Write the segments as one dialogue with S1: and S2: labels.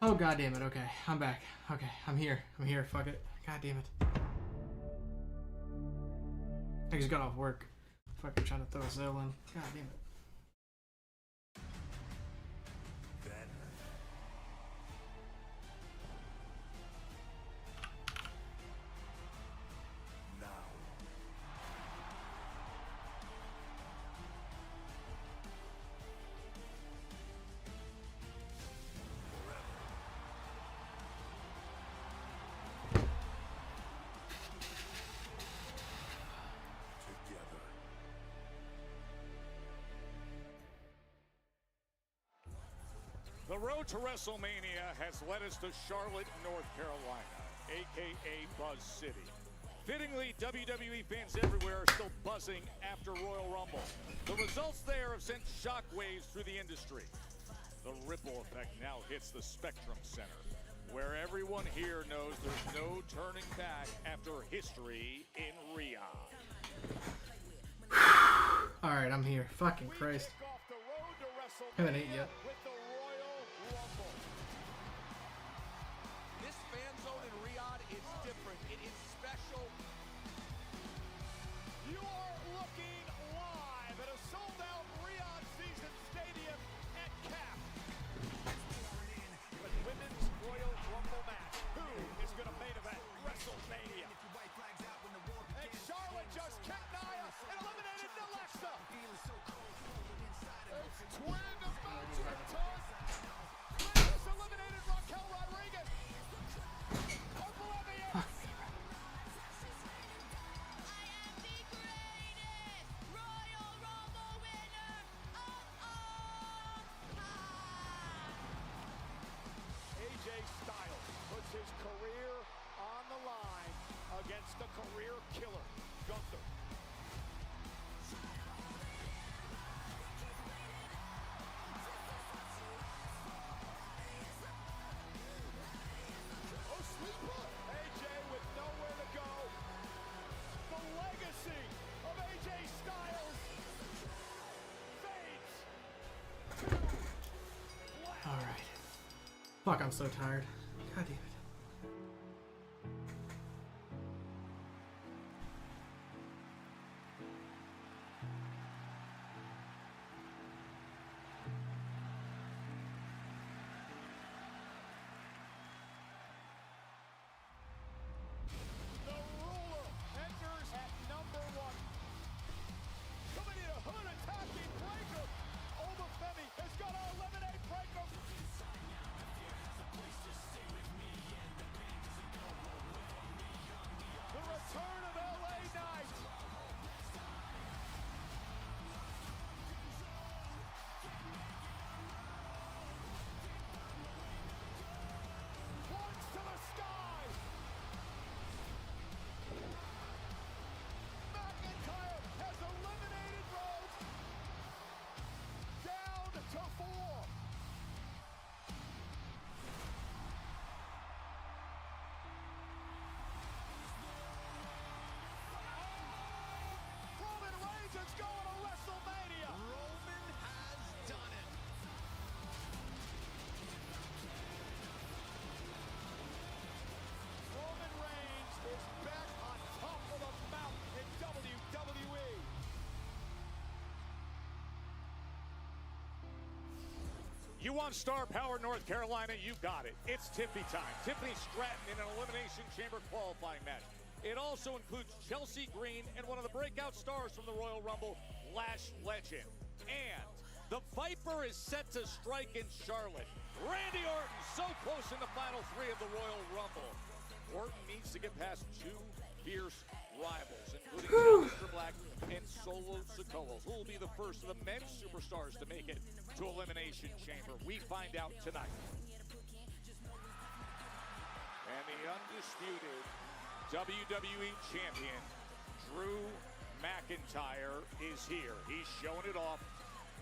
S1: Oh, god damn it. Okay, I'm back. Okay, I'm here. Fuck it. God damn it. I just got off work. Fucking trying to throw a sale in. God damn it.
S2: The road to WrestleMania has led us to Charlotte, North Carolina, aka Buzz City. Fittingly, WWE fans everywhere are still buzzing after Royal Rumble. The results there have sent shockwaves through the industry. The ripple effect now hits the Spectrum Center, where everyone here knows there's no turning back after history in Riyadh.
S1: Alright, I'm here. Fucking Christ. Haven't ate yet.
S3: This fan zone in Riyadh is different. It is special.
S2: You are looking live at a sold-out Riyadh season stadium at CAP. With Women's Royal Rumble match. Who is going to main event WrestleMania? And Charlotte just kicked Nia and eliminated Alexa. It's twin about to return. Just eliminated Raquel Rodriguez. Purple in the air. AJ Styles puts his career on the line against the career killer, Gunther. Oh, sleeper! AJ with nowhere to go. The legacy of AJ Styles fades to black.
S1: Alright. Fuck, I'm so tired. God damn it.
S2: The ruler enters at number 1. Coming in a hood attacking breaker. Obafemi has got to eliminate breaker. The return of LA Knight. Points to the sky. McIntyre has eliminated Rhodes. Down to 4. Roman Reigns is going to WrestleMania.
S3: Roman has done it.
S2: Roman Reigns is back on top of the mountain in WWE. You want star power, North Carolina? You got it. It's Tiffany time. Tiffany Stratton in an Elimination Chamber qualifying match. It also includes Chelsea Green and one of the breakout stars from the Royal Rumble, Lash Legend. And the Viper is set to strike in Charlotte. Randy Orton so close in the final 3 of the Royal Rumble. Orton needs to get past 2 fierce rivals, including Aleister Black and Solo Sikoa, who will be the first of the men's superstars to make it to Elimination Chamber. We find out tonight. And the undisputed WWE Champion, Drew McIntyre, is here. He's showing it off.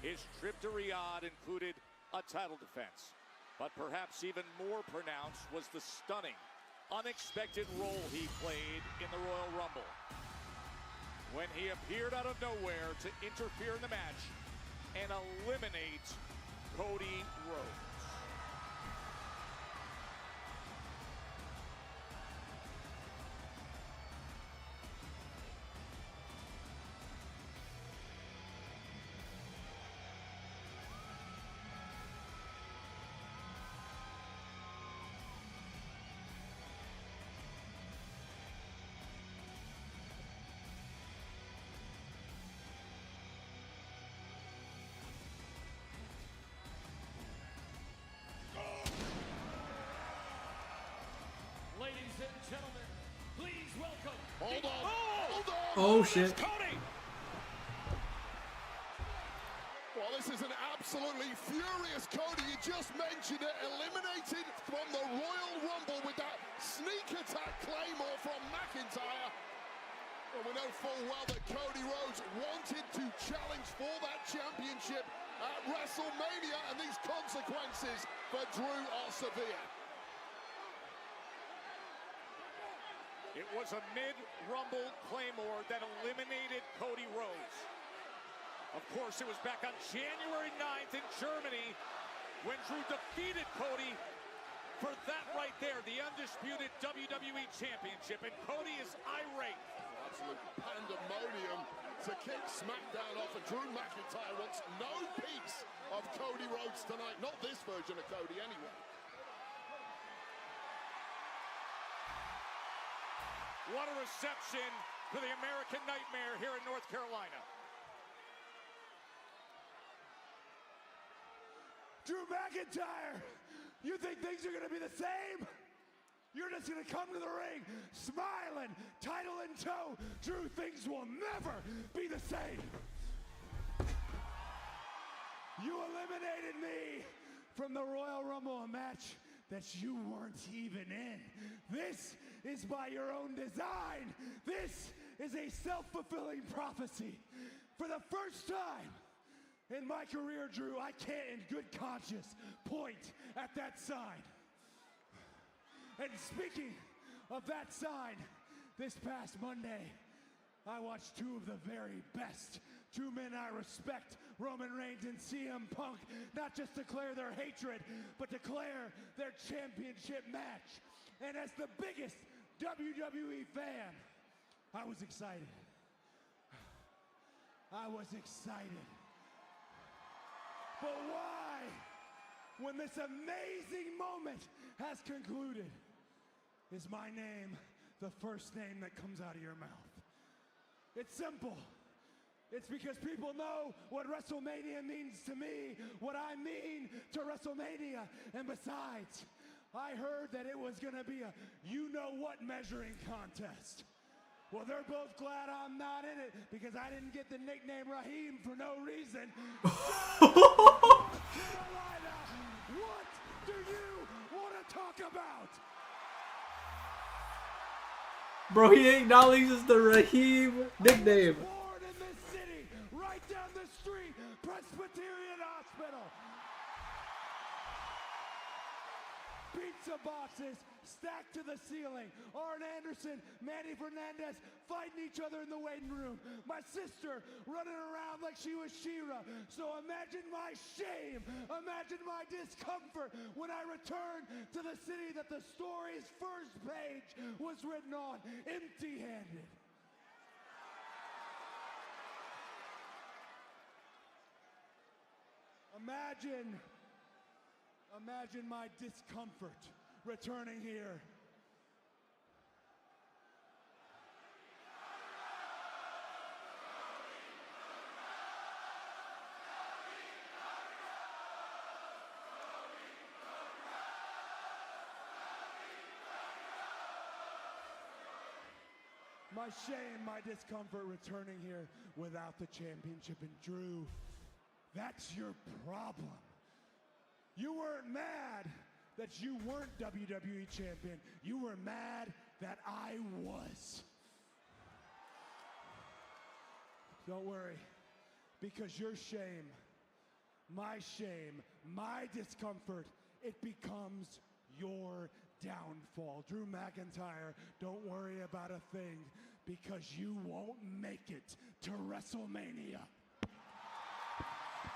S2: His trip to Riyadh included a title defense, but perhaps even more pronounced was the stunning, unexpected role he played in the Royal Rumble when he appeared out of nowhere to interfere in the match and eliminate Cody Rhodes.
S4: Hold on. Hold on.
S1: Oh shit.
S2: Cody.
S4: Well, this is an absolutely furious Cody. You just mentioned it. Eliminated from the Royal Rumble with that sneak attack Claymore from McIntyre. Well, we know full well that Cody Rhodes wanted to challenge for that championship at WrestleMania, and these consequences for Drew are severe.
S2: It was a mid-Rumble Claymore that eliminated Cody Rhodes. Of course, it was back on January 9th in Germany when Drew defeated Cody for that right there, the undisputed WWE Championship. And Cody is irate.
S4: Absolute pandemonium to kick SmackDown off, and Drew McIntyre wants no piece of Cody Rhodes tonight. Not this version of Cody, anyway.
S2: What a reception for the American Nightmare here in North Carolina.
S3: Drew McIntyre, you think things are going to be the same? You're just going to come to the ring, smiling, title in tow. Drew, things will never be the same. You eliminated me from the Royal Rumble, a match that you weren't even in. This is by your own design. This is a self-fulfilling prophecy. For the first time in my career, Drew, I can't in good conscience point at that sign. And speaking of that sign, this past Monday, I watched two of the very best, two men I respect, Roman Reigns and CM Punk, not just declare their hatred, but declare their championship match. And as the biggest WWE fan, I was excited. I was excited. But why, when this amazing moment has concluded, is my name the first name that comes out of your mouth? It's simple. It's because people know what WrestleMania means to me, what I mean to WrestleMania. And besides, I heard that it was gonna be a you-know-what measuring contest. Well, they're both glad I'm not in it because I didn't get the nickname Raheem for no reason. Carolina, what do you want to talk about?
S1: Bro, he acknowledges the Raheem nickname.
S3: Born in this city, right down the street, Presbyterian Hospital. Pizza boxes stacked to the ceiling. Arn Anderson, Manny Fernandez fighting each other in the waiting room. My sister running around like she was She-Ra. So imagine my shame, imagine my discomfort when I returned to the city that the story's first page was written on, empty-handed. Imagine my discomfort returning here. My shame, my discomfort returning here without the championship. And Drew, that's your problem. You weren't mad that you weren't WWE champion. You were mad that I was. Don't worry, because your shame, my discomfort, it becomes your downfall. Drew McIntyre, don't worry about a thing, because you won't make it to WrestleMania.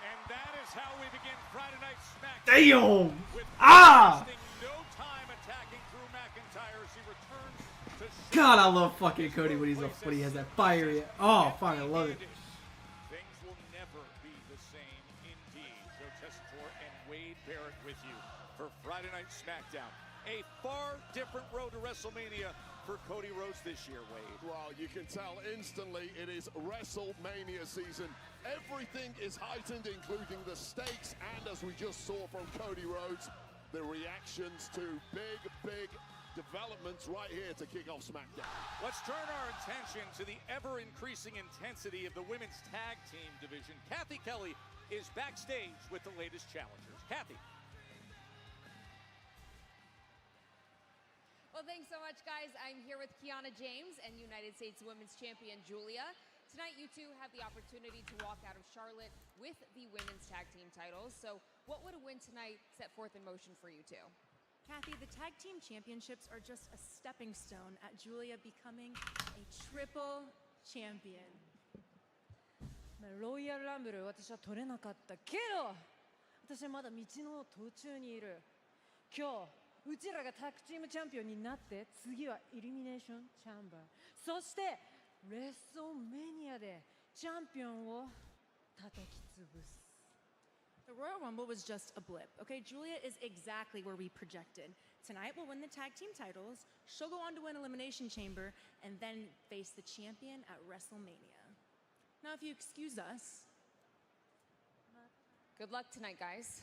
S2: And that is how we begin Friday Night SmackDown.
S1: Damn!
S2: With
S1: Ah!
S2: wasting no time attacking Drew McIntyre as he returns to
S1: God, I love fucking Cody when he has that fiery. Oh, fuck, I love it.
S2: Things will never be the same indeed. Joe Tessitore and Wade Barrett with you for Friday Night SmackDown. A far different road to WrestleMania for Cody Rhodes this year, Wade.
S4: Well, you can tell instantly it is WrestleMania season. Everything is heightened, including the stakes, and as we just saw from Cody Rhodes, the reactions to big developments right here to kick off SmackDown.
S2: Let's turn our attention to the ever-increasing intensity of the women's tag team division. Kathy Kelly is backstage with the latest challengers. Kathy.
S5: Well, thanks so much, guys. I'm here with Kiana James and United States Women's Champion Julia. Tonight, you two have the opportunity to walk out of Charlotte with the women's tag team titles. So what would a win tonight set forth in motion for you two?
S6: Kathy, the tag team championships are just a stepping stone at Julia becoming a triple champion.
S7: ロイヤルランブル私は取れなかったけど私はまだ道の途中にいる今日うちらがタッグチームチャンピオンになって次はイルミネーションチャンバーそしてレッソメニアでチャンピオンを叩き潰す
S6: The Royal Rumble was just a blip, okay? Julia is exactly where we projected. Tonight we'll win the tag team titles, she'll go on to win Elimination Chamber, and then face the champion at WrestleMania. Now, if you excuse us.
S5: Good luck tonight, guys.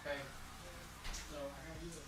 S1: Okay. So I gotta do this.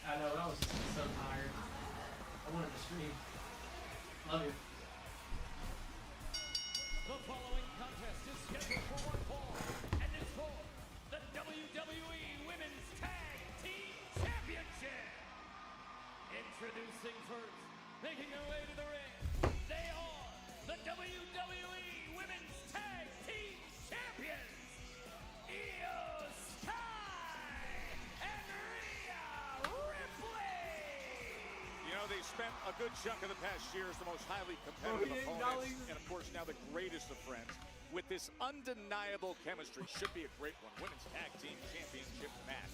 S1: I know, I was so tired. I wanted to scream. Love you.
S8: The following contest is scheduled for one fall, and it's for the WWE Women's Tag Team Championship. Introducing first, making their way to the ring, they are the WWE Women's Tag Team Champions, Io Sky and Rhea Ripley.
S2: You know, they spent a good chunk of the past year as the most highly competitive opponents, and of course now the greatest of friends. With this undeniable chemistry, should be a great one. Women's Tag Team Championship match.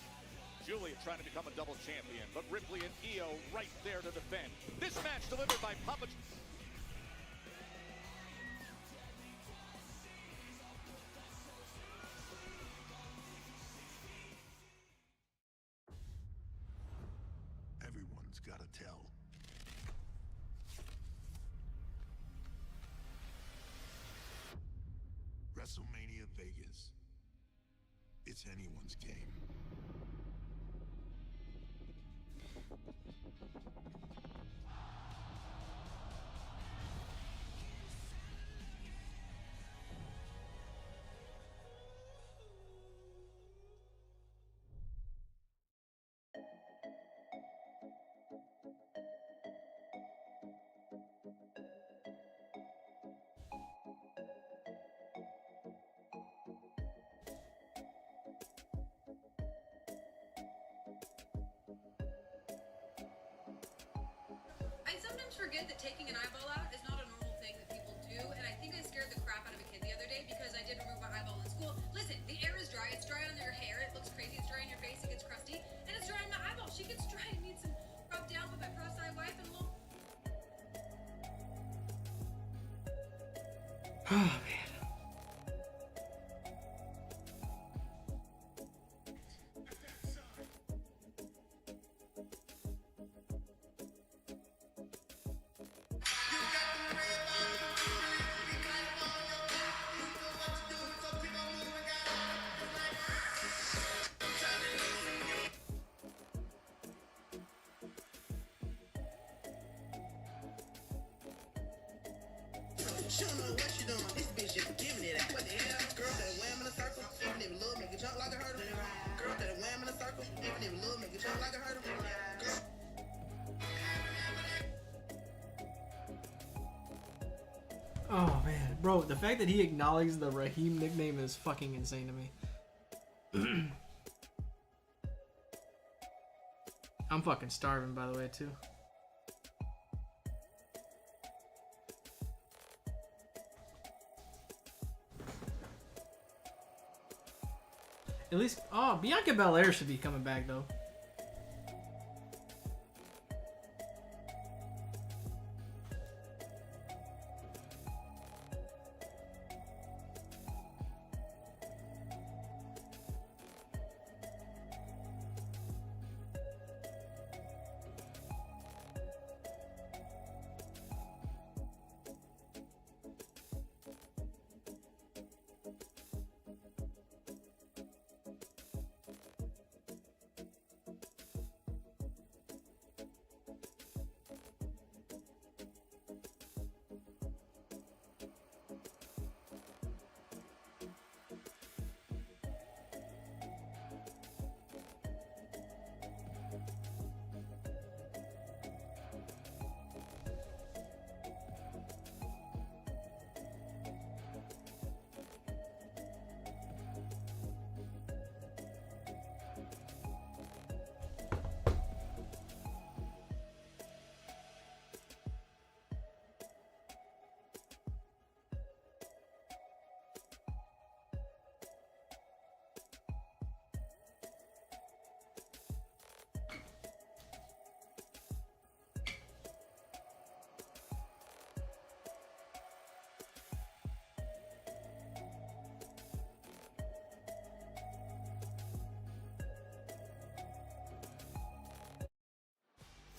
S2: Julia trying to become a double champion, but Ripley and Io right there to defend. This match delivered by Papa.
S4: Everyone's got to tell. WrestleMania Vegas. It's anyone's game.
S9: I sometimes forget that taking an eyeball out is not a normal thing that people do, and I think I scared the crap out of a kid the other day because I did remove my eyeball in school. Listen, the air is dry. It's dry under your hair. It looks crazy. It's dry on your face. It gets crusty. And it's dry on my eyeball. She gets dry and needs some rub down with my cross-eyed wife and a little...
S1: Oh, man.
S10: She don't know what she doing. This bitch just giving it out. What the hell? Girl that wham in a circle, even if love make a jump like a hurdle. Girl that wham in a circle, even if love make a jump like a hurdle. Girl.
S1: Oh man, bro, the fact that he acknowledged the Raheem nickname is fucking insane to me. I'm fucking starving, by the way, too. At least, oh, Bianca Belair should be coming back, though.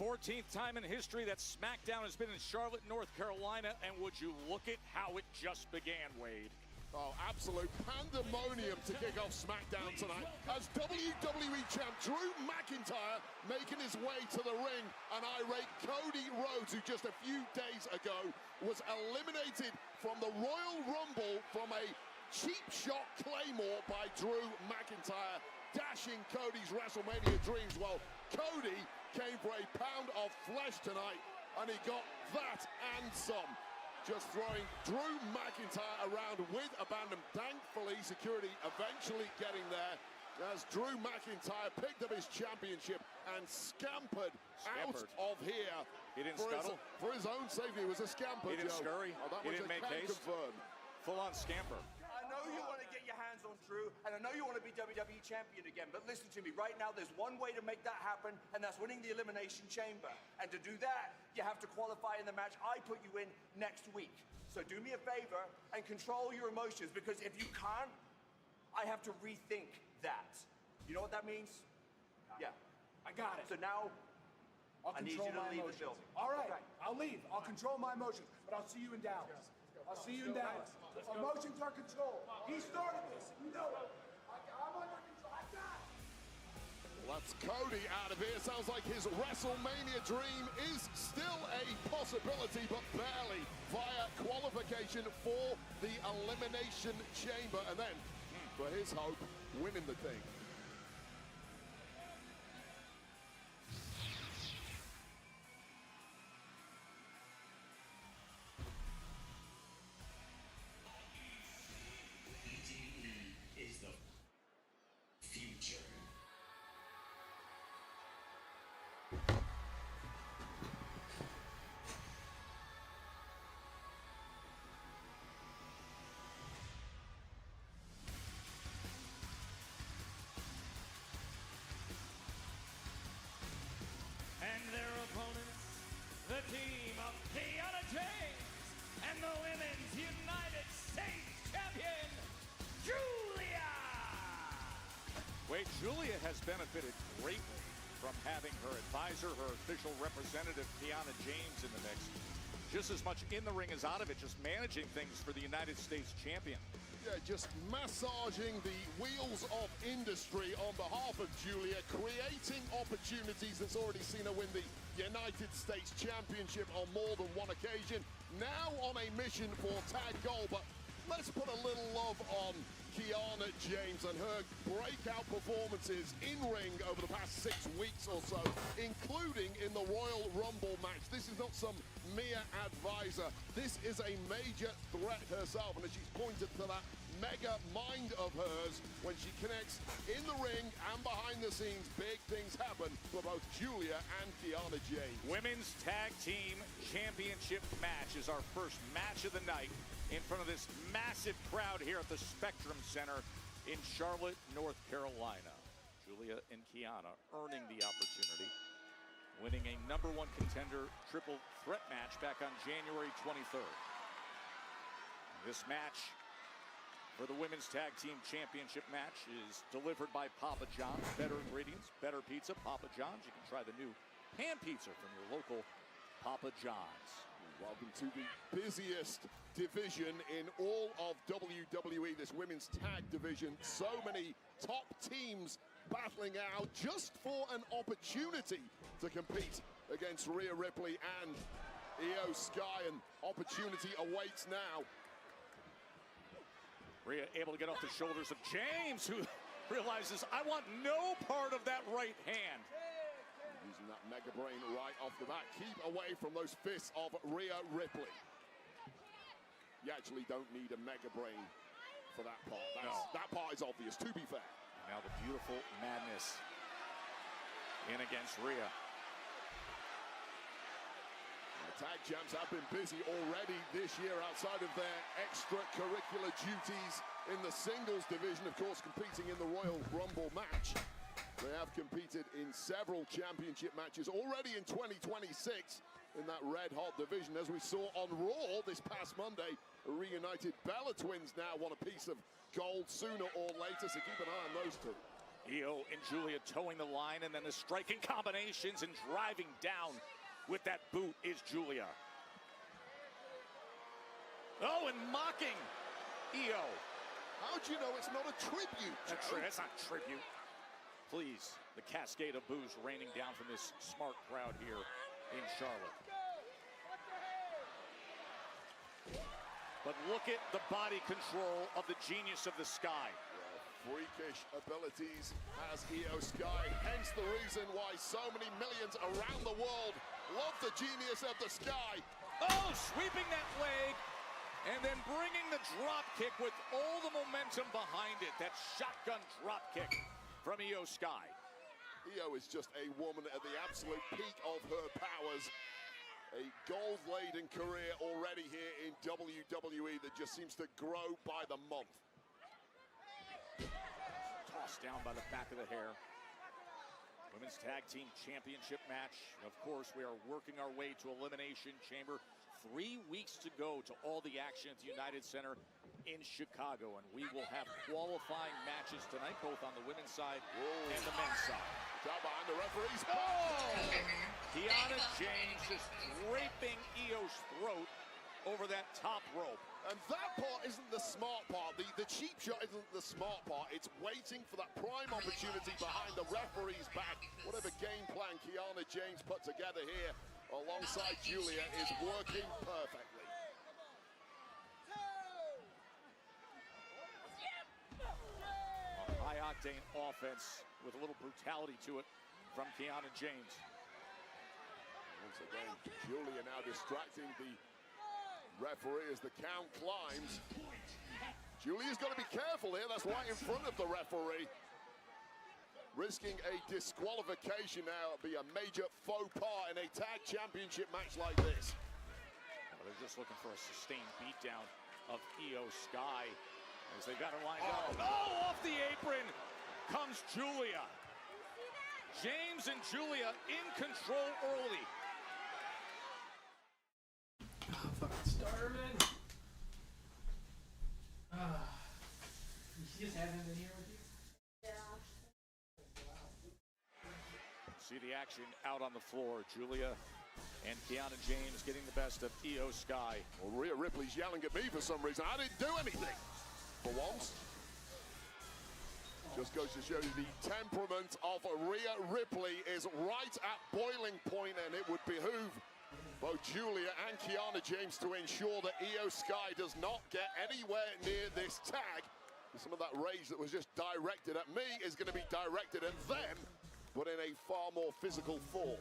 S2: Fourteenth time in history that SmackDown has been in Charlotte, North Carolina, and would you look at how it just began, Wade?
S4: Oh, absolute pandemonium to kick off SmackDown tonight as WWE Champ Drew McIntyre making his way to the ring, and irate Cody Rhodes, who just a few days ago was eliminated from the Royal Rumble from a cheap shot Claymore by Drew McIntyre, dashing Cody's WrestleMania dreams. Well, Cody came for a pound of flesh tonight, and he got that and some. Just throwing Drew McIntyre around with abandon. Thankfully, security eventually getting there as Drew McIntyre picked up his championship and scampered out of here.
S2: He didn't scuttle?
S4: For his own safety, it was a scamper,
S2: He didn't
S4: Joe.
S2: scurry?
S4: Oh, that
S2: He
S4: much
S2: didn't
S4: I
S2: make
S4: can
S2: haste?
S4: confirm.
S2: Full-on scamper.
S11: I know you want to get your hands on Drew, and I know you want to be WWE Champion again, but listen to me, right now there's one way to make that happen, and that's winning the Elimination Chamber. And to do that, you have to qualify in the match I put you in next week. So do me a favor and control your emotions, because if you can't, I have to rethink that. You know what that means? Yeah.
S3: I got it.
S11: So now,
S3: I'll
S11: I need
S3: control
S11: you to
S3: my
S11: leave
S3: emotions.
S11: the building.
S3: All right,
S11: Okay.
S3: I'll leave. I'll control my emotions, but I'll see you in Dallas. I'll see you in Dallas. Emotions are controlled. He started this. You know it. I'm under control. I got it.
S4: That's Cody out of here. Sounds like his WrestleMania dream is still a possibility, but barely via qualification for the Elimination Chamber. And then, for his hope, winning the thing.
S10: Is the future.
S8: And their opponents, the team of Kiana James and the Women's United States Champion, Julia!
S2: Wade, Julia has benefited greatly from having her advisor, her official representative, Kiana James, in the mix. Just as much in the ring as out of it, just managing things for the United States champion.
S4: Yeah, just massaging the wheels of industry on behalf of Julia, creating opportunities that's already seen her win the United States Championship on more than one occasion. Now on a mission for tag gold, but let's put a little love on Kiana James and her breakout performances in ring over the past 6 weeks or so, including in the Royal Rumble match. This is not some mere advisor. This is a major threat herself, and as she's pointed to that mega mind of hers. When she connects in the ring and behind the scenes, big things happen for both Julia and Kiana James.
S2: Women's Tag Team Championship match is our first match of the night in front of this massive crowd here at the Spectrum Center in Charlotte, North Carolina. Julia and Kiana earning the opportunity, winning a #1 contender triple threat match back on January 23rd. This match for the Women's Tag Team Championship match is delivered by Papa John's. Better ingredients, better pizza, Papa John's. You can try the new pan pizza from your local Papa John's.
S4: Welcome to the busiest division in all of WWE, this women's tag division. So many top teams battling out just for an opportunity to compete against Rhea Ripley and Io Sky, and opportunity awaits now.
S2: Rhea able to get off the shoulders of James, who realizes, I want no part of that right hand.
S4: Using that mega brain right off the bat. Keep away from those fists of Rhea Ripley. You actually don't need a mega brain for that part. That part is obvious, to be fair.
S2: And now the beautiful Madness in against Rhea.
S4: The tag champs have been busy already this year outside of their extracurricular duties in the singles division, of course, competing in the Royal Rumble match. They have competed in several championship matches already in 2026 in that red-hot division. As we saw on Raw this past Monday, a reunited Bella Twins now want a piece of gold sooner or later, so keep an eye on those two.
S2: Io and Julia towing the line, and then the striking combinations and driving down with that boot is Julia. Oh, and mocking Io.
S4: How'd you know it's not a tribute, Joe?
S2: That's not tribute. Please, the cascade of boos raining down from this smart crowd here in Charlotte. But look at the body control of the genius of the Sky.
S4: Freakish abilities has Io Sky, hence the reason why so many millions around the world love the genius of the Sky.
S2: Oh, sweeping that leg, and then bringing the drop kick with all the momentum behind it. That shotgun drop kick from Io Sky.
S4: Io is just a woman at the absolute peak of her powers. A gold-laden career already here in WWE that just seems to grow by the month.
S2: Tossed down by the back of the hair. Women's Tag Team Championship match. Of course, we are working our way to Elimination Chamber. 3 weeks to go to all the action at the United Center in Chicago, and we will have qualifying matches tonight, both on the women's side and the men's side.
S4: Down behind the referees.
S2: Oh! Kiana James just draping Io's throat over that top rope.
S4: And that part isn't the smart part. The cheap shot isn't the smart part. It's waiting for that prime opportunity behind the referee's back. Whatever game plan Kiana James put together here alongside Julia is working perfectly.
S2: A high-octane offense with a little brutality to it from Kiana James.
S4: Once again, Julia now distracting the referee as the count climbs. Julia's got to be careful here. That's right in front of the referee. Risking a disqualification now. It'll be a major faux pas in a tag championship match like this.
S2: Well, they're just looking for a sustained beatdown of Io Sky as they got her lined up. Oh, off the apron comes Julia. James and Julia in control early.
S1: Oh, fucking starving. You just haven't been here with you?
S2: See the action out on the floor. Julia and Kiana James getting the best of Io Sky.
S4: Well, Rhea Ripley's yelling at me for some reason. I didn't do anything for once. Just goes to show you the temperament of Rhea Ripley is right at boiling point, and it would behoove both Julia and Kiana James to ensure that Io Sky does not get anywhere near this tag. Some of that rage that was just directed at me is going to be directed at them, but in a far more physical form.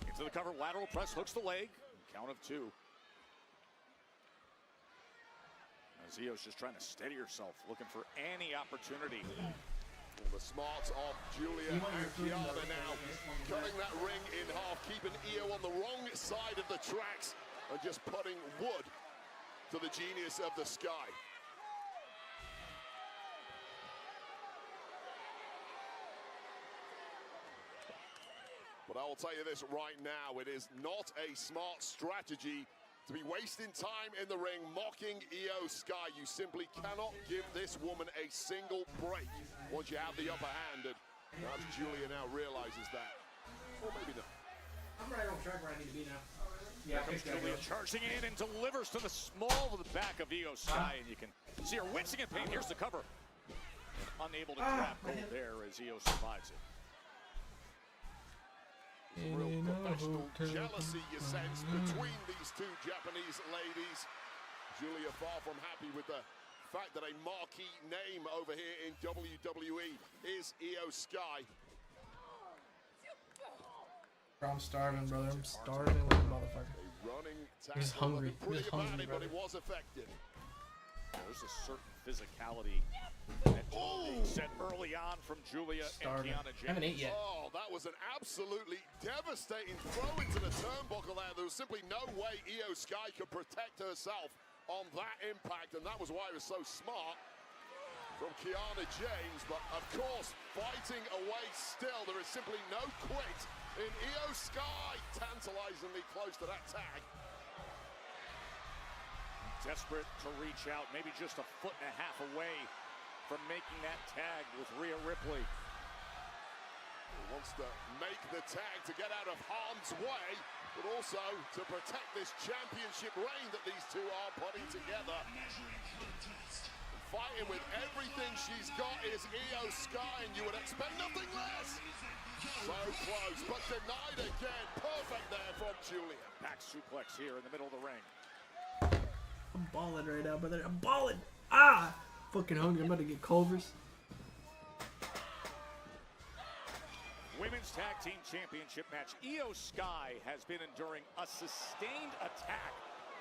S2: Into the cover, lateral press, hooks the leg. Count of 2. As Io's just trying to steady herself, looking for any opportunity.
S4: Well, the smarts of Julia and Kiana now cutting that ring in half, keeping Io on the wrong side of the tracks and just putting wood to the genius of the sky. But I will tell you this right now, it is not a smart strategy to be wasting time in the ring mocking Io Sky. You simply cannot give this woman a single break once you have the upper hand, and perhaps Julia now realizes that. Or maybe not.
S1: I'm right on track where I need to be now.
S2: Yeah, Julia charging in and delivers to the small of the back of Io Sky, and you can see her wincing in pain. Here's the cover. And unable to grab hold there as Io survives it.
S4: Real professional jealousy you sense between these two Japanese ladies. Julia far from happy with the fact that a marquee name over here in WWE is Io Sky.
S1: Bro, I'm starving, brother. I'm starving like a motherfucker.
S4: A running
S1: He's hungry.
S4: pretty
S1: He's hungry,
S4: but
S1: brother.
S4: it was effective.
S2: There's a certain physicality that set early on from Julia
S1: Starving.
S2: and Kiana James.
S1: I haven't ate yet.
S4: Oh, that was an absolutely devastating throw into the turnbuckle there. There was simply no way Io Sky could protect herself on that impact, and that was why it was so smart from Kiana James. But of course, fighting away still, there is simply no quit in Io Sky. Tantalizingly close to that tag.
S2: Desperate to reach out, maybe just a foot and a half away from making that tag with Rhea Ripley.
S4: He wants to make the tag to get out of harm's way, but also to protect this championship reign that these two are putting together. Fighting with everything she's got is Io Sky, and you would expect nothing less. So close, but denied again. Perfect there from Julia.
S2: Back suplex here in the middle of the ring.
S1: I'm balling right now, brother. I'm balling. Ah! Fucking hungry. I'm about to get Culver's.
S2: Women's Tag Team Championship match. Io Sky has been enduring a sustained attack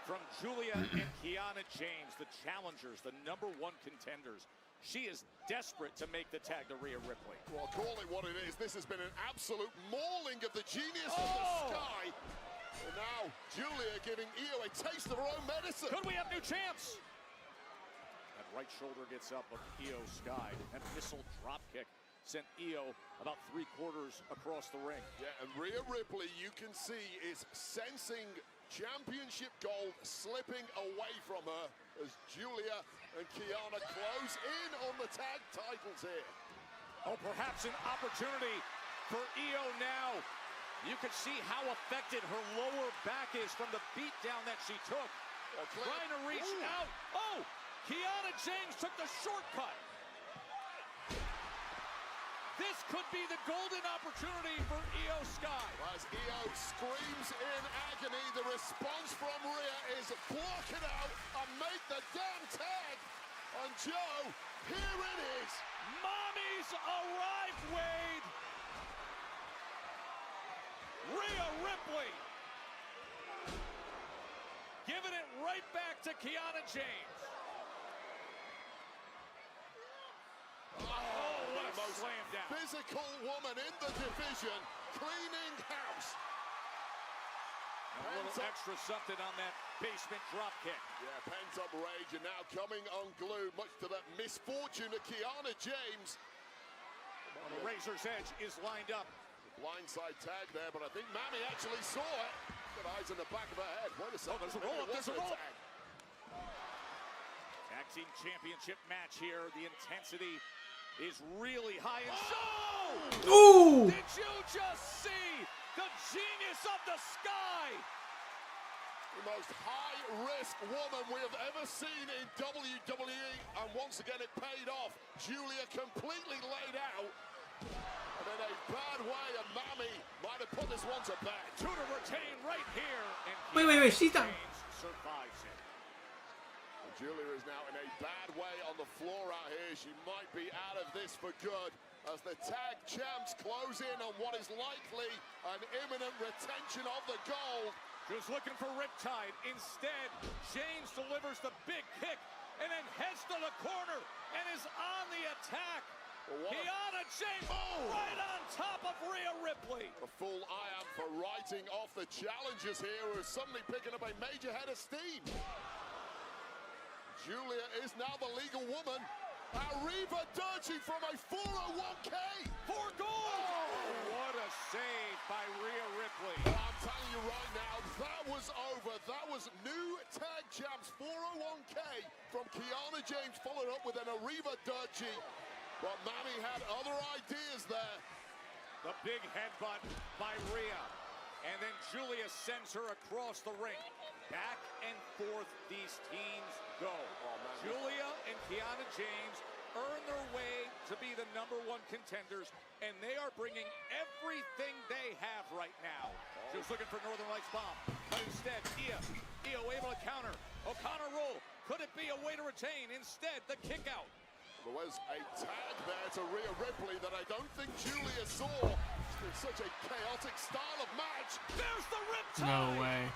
S2: from Julia and Kiana James, the challengers, the #1 contenders. She is desperate to make the tag to Rhea Ripley.
S4: Well, call it what it is. This has been an absolute mauling of the genius of the Sky. And now Julia giving Io a taste of her own medicine.
S2: Could we have new champs? That right shoulder gets up of Io Sky. That missile drop kick sent Io about 3/4 across the ring.
S4: Yeah, and Rhea Ripley, you can see, is sensing championship gold slipping away from her as Julia and Kiana close in on the tag titles here.
S2: Oh, perhaps an opportunity for Io now. You can see how affected her lower back is from the beatdown that she took. Trying to reach out. Oh, Kiana James took the shortcut. This could be the golden opportunity for Io Sky.
S4: As Io screams in agony, the response from Rhea is block it out and make the damn tag. And Joe, here it is.
S2: Mommy's arrived, Wade. Rhea Ripley giving it right back to Kiana James. Oh, what a slam down.
S4: Physical woman in the division, cleaning house.
S2: A little extra something on that basement drop kick.
S4: Yeah, pent-up rage, and now coming unglued, much to the misfortune of Kiana James.
S2: The Razor's Edge is lined up.
S4: Blindside tag there, but I think Mammy actually saw it. Got eyes in the back of her head. Wait a second.
S2: Oh, there's a roll-up, there's a roll-up.
S4: Tag.
S2: Tag Team Championship match here. The intensity is really high. And
S1: Ooh!
S2: Did you just see the genius of the Sky?
S4: The most high-risk woman we have ever seen in WWE, and once again it paid off. Julia completely laid out, and in a bad way, and Mammy might have put this one to bed.
S2: Two to retain right here, and
S1: Wait, she's done.
S2: Survives it.
S4: Julia is now in a bad way on the floor out here. She might be out of this for good. as the tag champs close in on what is likely an imminent retention of the gold.
S2: Just looking for Riptide. Instead, James delivers the big kick and then heads to the corner and is on the attack. Kiana James right on top of Rhea Ripley.
S4: A full IAM for writing off the challengers here, who is suddenly picking up a major head of steam. Julia is now the legal woman. Arriva Dirty from a 401k.
S2: 4 gold. Oh, what a save by Rhea Ripley.
S4: I'm telling you right now, that was over. That was new tag champs 401k from Kiana James, followed up with an Arriva Dirty. But Manny had other ideas there.
S2: The big headbutt by Rhea. And then Julia sends her across the ring. Back and forth these teams go. Julia and Kiana James earn their way to be the #1 contenders, and they are bringing everything they have right now. She was looking for Northern Lights bomb, but instead, Io able to counter. O'Connor roll. Could it be a way to retain? Instead, the kick out.
S4: There was a tag there to Rhea Ripley that I don't think Julia saw. It's been such a chaotic style of match.
S2: There's the Riptide.
S1: No way.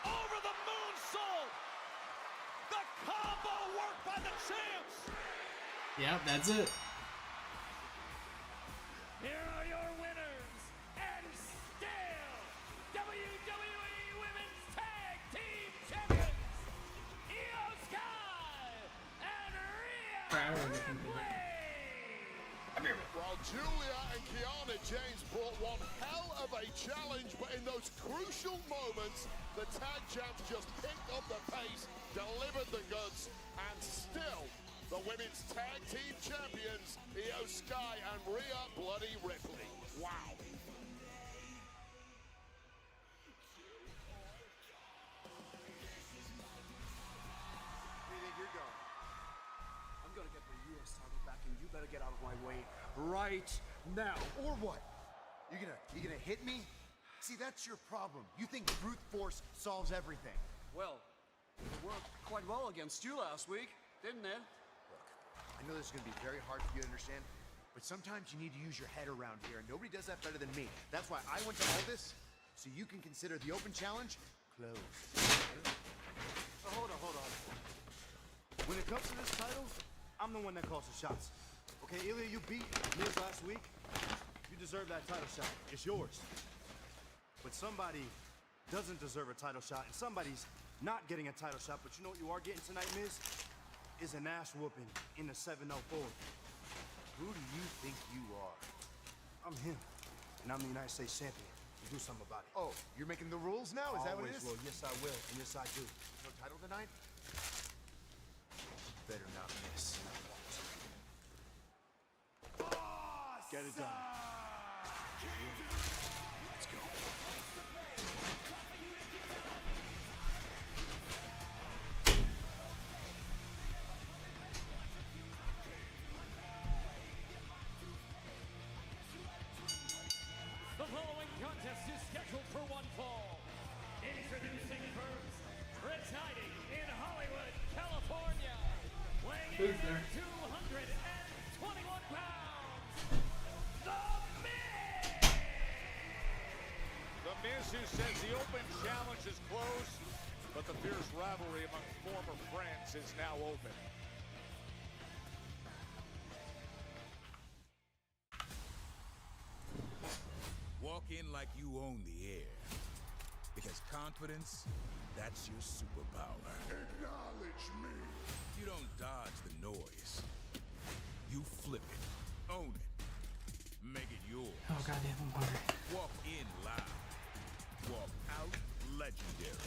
S2: Over the moonsault. The combo work by the champs.
S1: Yep, that's it.
S8: Here are your winners, and still WWE Women's Tag Team Champions, Io Sky and Rhea Ripley.
S4: Well, Julia and Kiana James brought one hell of a challenge, but in those crucial moments, the tag champs just picked up the pace, delivered the goods, and still the women's tag team champions, Io Sky and Rhea Bloody Ripley. Wow.
S11: Where do you think you're going? I'm gonna get the U.S. title back, and you better get out of my way right now.
S12: Or what? You gonna hit me? See, that's your problem. You think brute force solves everything.
S11: Well, it worked quite well against you last week, didn't it?
S12: Look, I know this is gonna be very hard for you to understand, but sometimes you need to use your head around here, and nobody does that better than me. That's why I went to all this, so you can consider the open challenge closed.
S11: Hold on.
S12: When it comes to this title, I'm the one that calls the shots. Okay, Ilya, you beat Miz last week. You deserve that title shot. It's yours. But somebody doesn't deserve a title shot, and somebody's not getting a title shot. But you know what you are getting tonight, Miz? Is an ass whooping in the 704. Who do you think you are? I'm him, and I'm the United States champion. Do something about it. Oh, you're making the rules now? Is that what it is? Will. Yes, I will, and yes, I do. No title tonight? Better not miss. Get it done. Let's go.
S8: The following contest is scheduled for one fall. Introducing first, residing in Hollywood, California, weighing in at 221 pounds, The Miz!
S2: The Miz, who says the open challenge is closed, but the fierce rivalry among former friends is now open.
S13: Walk in like you own the air. Because confidence, that's your superpower.
S4: Acknowledge me.
S13: You don't dodge the noise. You flip it, own it, make it yours.
S1: Oh goddamn, I'm hungry.
S13: Walk in loud. Walk out legendary.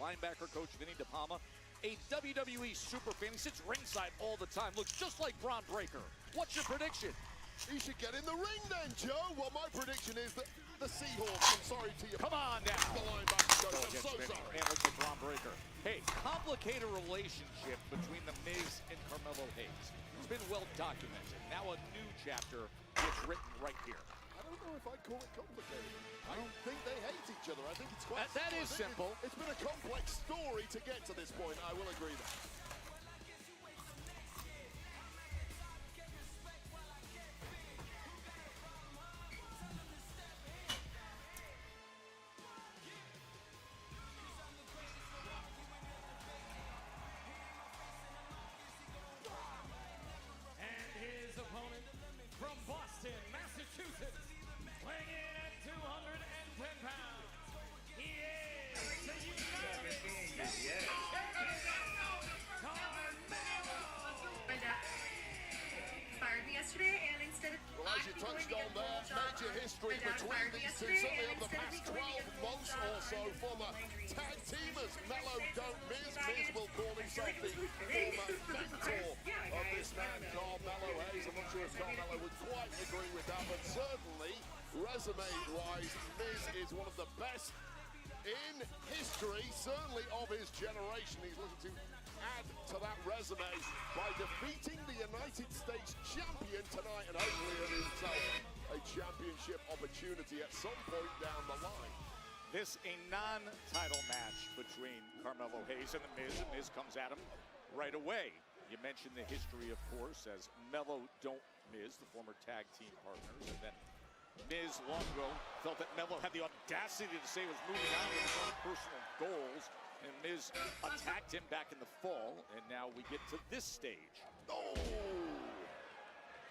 S2: linebacker coach Vinny DePalma, a WWE superfan. He sits ringside all the time. Looks just like Braun Breaker. What's your prediction?
S4: You should get in the ring then, Joe. Well, my prediction is that the Seahawks, I'm sorry to you.
S2: Come on now.
S4: The linebacker coach, I'm so
S2: Vinny.
S4: sorry.
S2: And looks like Braun Breaker. Hey, complicated relationship between The Miz and Carmelo Hayes. It's been well documented. Now a new chapter gets written right here.
S4: I don't know if I'd call it complicated. I don't think they hate each other. I think it's quite
S2: That is simple.
S4: It's been a complex story to get to this point. I will agree that.
S8: And his opponent from Boston, Massachusetts, weighing in at 210 pounds. He is the United States
S9: My dad fired me yesterday, and instead of
S4: Well, as you touched on there, major history between these two, certainly over the past 12 months or so. Former tag teamers, Mello don't Miz. Miz will call himself the former mentor of this man, Carmelo Hayes. I'm not sure if Carmelo would quite agree with that, but certainly, resume-wise, Miz is one of the best in history, certainly of his generation. He's looking to add to that resume by defeating the United States champion tonight and hopefully earning himself a championship opportunity at some point down the line.
S2: This a non-title match between Carmelo Hayes and The Miz. The Miz comes at him right away. You mentioned the history, of course, as Mello don't Miz, the former tag team partners, and then Miz long ago felt that Mello had the audacity to say he was moving on with his own personal goals, and Miz attacked him back in the fall, and now we get to this stage.
S4: Oh!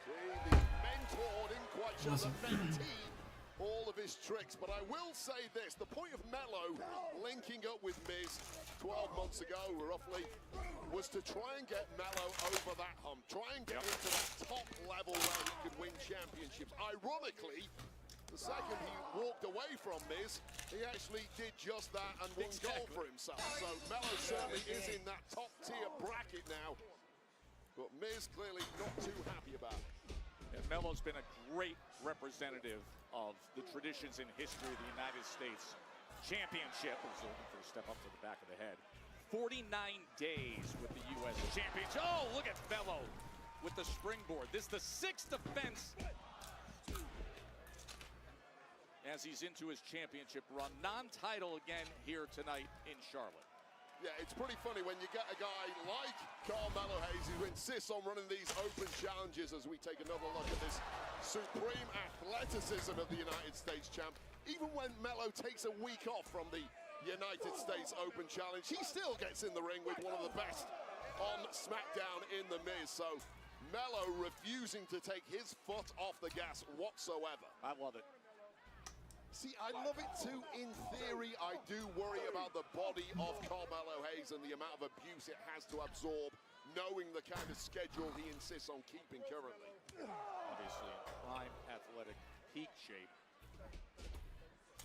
S4: See, the mentor didn't quite show the mentee all of his tricks, but I will say this, the point of Mello linking up with Miz 12 months ago, roughly, was to try and get Mello over that hump, try and get into that top level where he could win championships. Ironically, the second he walked away from Miz, he actually did just that and won gold for himself. So Mello certainly is in that top tier bracket now, but Miz clearly not too happy about it.
S2: And Mello's been a great representative of the traditions and history of the United States Championship. I was looking for a step up to the back of the head. 49 days with the U.S. Championship. Oh, look at Mello with the springboard. This is the 6th defense as he's into his championship run. Non-title again here tonight in Charlotte.
S4: Yeah, it's pretty funny when you get a guy like Carmelo Hayes who insists on running these open challenges as we take another look at this supreme athleticism of the United States champ. Even when Mello takes a week off from the United States Open Challenge, he still gets in the ring with one of the best on SmackDown in The Miz. So Mello refusing to take his foot off the gas whatsoever.
S2: I love it.
S4: See, I love it too. In theory, I do worry about the body of Carmelo Hayes and the amount of abuse it has to absorb, knowing the kind of schedule he insists on keeping currently.
S2: Obviously in prime athletic peak shape.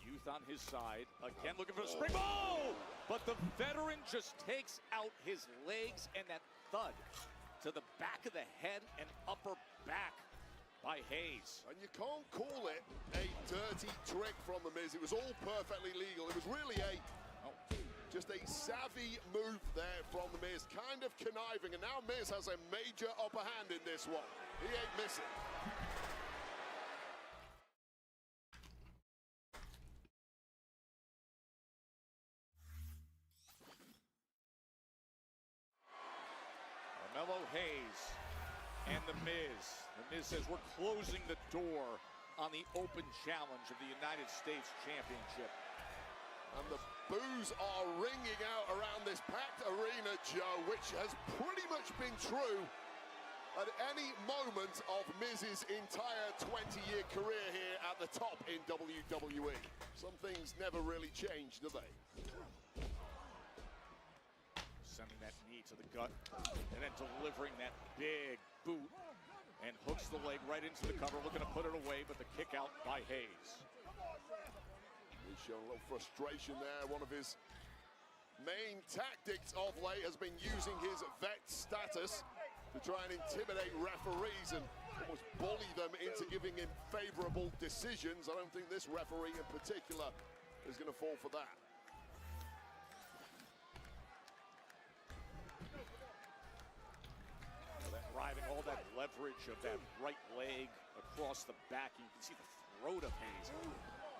S2: Youth on his side. Again looking for the spring. Oh! But the veteran just takes out his legs, and that thud to the back of the head and upper back by Hayes.
S4: And you can't call it a dirty trick from The Miz. It was all perfectly legal. It was really just a savvy move there from The Miz, kind of conniving, and now Miz has a major upper hand in this one. He ain't missing.
S2: Carmelo Hayes and The Miz. The Miz says we're closing the door on the open challenge of the United States Championship.
S4: And the boos are ringing out around this packed arena, Joe, which has pretty much been true at any moment of Miz's entire 20-year career here at the top in WWE. Some things never really change, do they?
S2: Sending that knee to the gut and then delivering that big boot and hooks the leg right into the cover, looking to put it away, but the kick out by Hayes.
S4: He's showing a little frustration there. One of his main tactics of late has been using his vet status to try and intimidate referees and almost bully them into giving him favorable decisions. I don't think this referee in particular is going to fall for that.
S2: Driving all that leverage of that right leg across the back. You can see the throat of Hayes.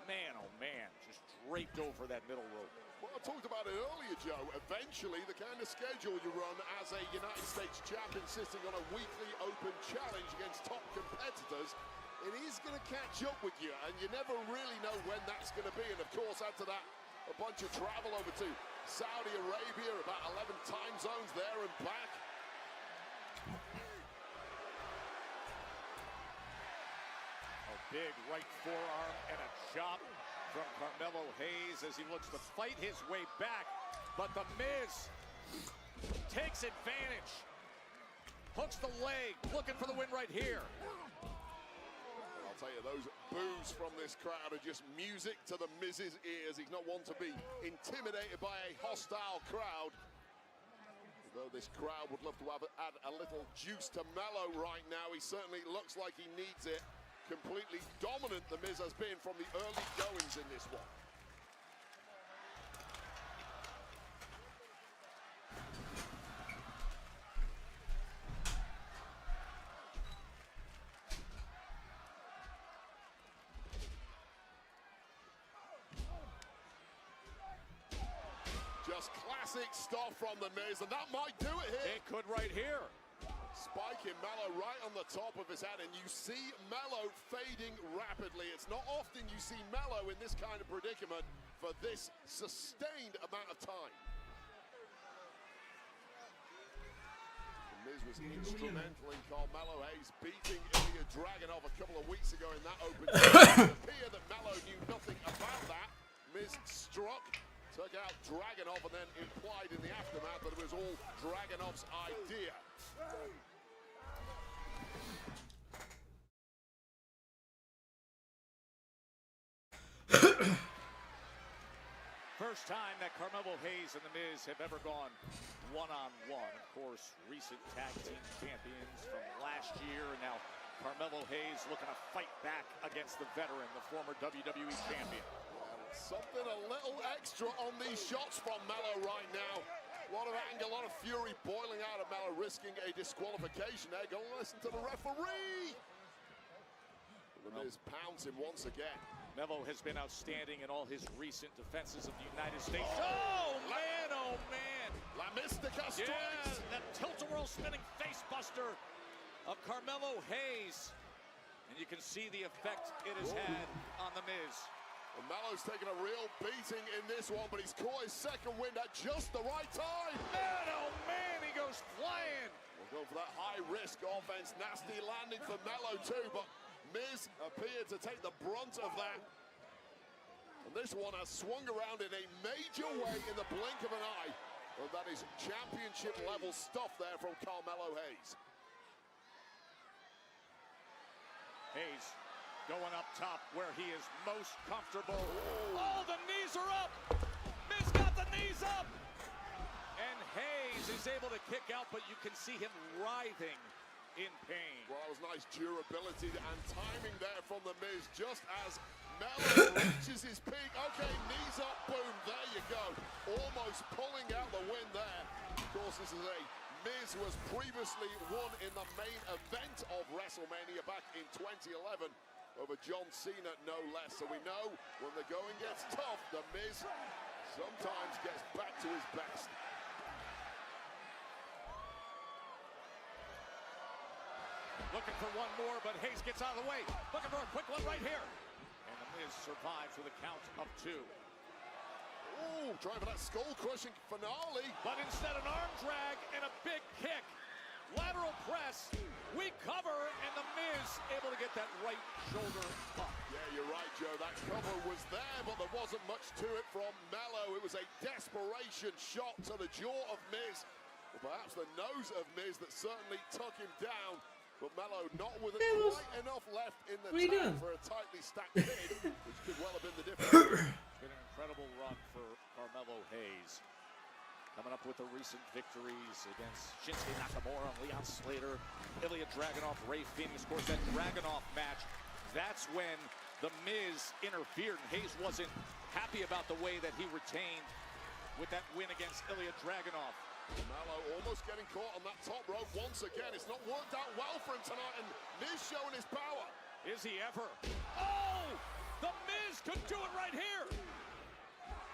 S2: Man, oh man, just draped over that middle rope.
S4: Well, I talked about it earlier, Joe. Eventually, the kind of schedule you run as a United States champ, insisting on a weekly open challenge against top competitors, it is going to catch up with you, and you never really know when that's going to be. And of course, add to that a bunch of travel over to Saudi Arabia, about 11 time zones there and back.
S2: Big right forearm and a chop from Carmelo Hayes as he looks to fight his way back. But the Miz takes advantage. Hooks the leg, looking for the win right here.
S4: I'll tell you, those boos from this crowd are just music to the Miz's ears. He's not one to be intimidated by a hostile crowd. Although this crowd would love to add a little juice to Melo right now, he certainly looks like he needs it. Completely dominant the Miz has been from the early goings in this one. Just classic stuff from the Miz, and that might do it here.
S2: It could right here.
S4: Spiking Melo right on the top of his head, and you see Melo fading rapidly. It's not often you see Melo in this kind of predicament for this sustained amount of time. The Miz was instrumental in Carmelo Hayes beating Ilya Dragunov a couple of weeks ago in that open challenge. It appeared that Melo knew nothing about that. Miz struck, took out Dragunov, and then implied in the aftermath that it was all Dragunov's idea.
S2: First time that Carmelo Hayes and The Miz have ever gone one-on-one. Of course, recent tag team champions from last year. Now Carmelo Hayes looking to fight back against the veteran, the former WWE champion.
S4: Something a little extra on these shots from Melo right now. A lot of anger, a lot of fury boiling out of Melo, risking a disqualification there. Go listen to the referee. The Miz pounds him once again.
S2: Melo has been outstanding in all his recent defenses of the United States. Oh, man, oh, man.
S4: La Mystica strikes.
S2: Yeah, that tilt-a-whirl spinning face buster of Carmelo Hayes. And you can see the effect it has had on The Miz.
S4: Well, Melo's taken a real beating in this one, but he's caught his second wind at just the right time.
S2: Man, oh, man, he goes flying.
S4: We'll go for that high-risk offense. Nasty landing for Melo, too, but Miz appeared to take the brunt of that. And this one has swung around in a major way in the blink of an eye. Well, that is championship-level stuff there from Carmelo Hayes.
S2: Hayes going up top where he is most comfortable. Oh, the knees are up. Miz got the knees up. And Hayes is able to kick out, but you can see him writhing in pain.
S4: Well, it was nice durability and timing there from the Miz, just as Melo reaches his peak. Okay, knees up, boom, there you go. Almost pulling out the win there. Of course, this is a Miz was previously won in the main event of WrestleMania back in 2011 over John Cena, no less. So we know when the going gets tough, the Miz sometimes gets back to his best.
S2: Looking for one more, but Hayes gets out of the way. Looking for a quick one right here. And The Miz survives with a count of 2.
S4: Ooh, trying for that skull-crushing finale.
S2: But instead an arm drag and a big kick. Lateral press. We cover, and The Miz able to get that right shoulder up.
S4: Yeah, you're right, Joe. That cover was there, but there wasn't much to it from Melo. It was a desperation shot to the jaw of Miz. Or perhaps the nose of Miz that certainly took him down. But Melo not with quite enough left in the tank for a tightly stacked pin, which could well have been the difference.
S2: It's been an incredible run for Carmelo Hayes. coming up with the recent victories against Shinsuke Nakamura and Leon Slater, Ilya Dragunov, Ray Phoenix. Of course, that Dragunov match, that's when The Miz interfered, and Hayes wasn't happy about the way that he retained with that win against Ilya Dragunov.
S4: Mello almost getting caught on that top rope once again. It's not worked out well for him tonight, and Miz showing his power.
S2: Is he ever? Oh! The Miz could do it right here!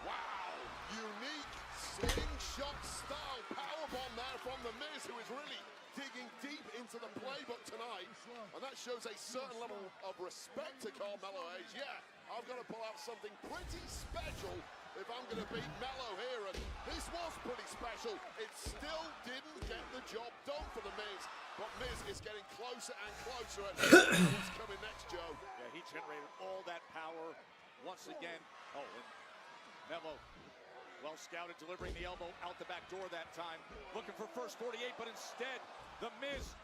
S4: Wow! Unique slingshot-style powerbomb there from The Miz, who is really digging deep into the playbook tonight. And that shows a certain level of respect to Carmelo Hayes. Yeah, I've got to pull out something pretty special if I'm going to beat Mello here, and this was pretty special. It still didn't get the job done for The Miz, but Miz is getting closer and closer, and what's coming next, Joe?
S2: Yeah, he generated all that power once again. Oh, and Mello, well scouted, delivering the elbow out the back door that time, looking for first 48, but instead, The Miz.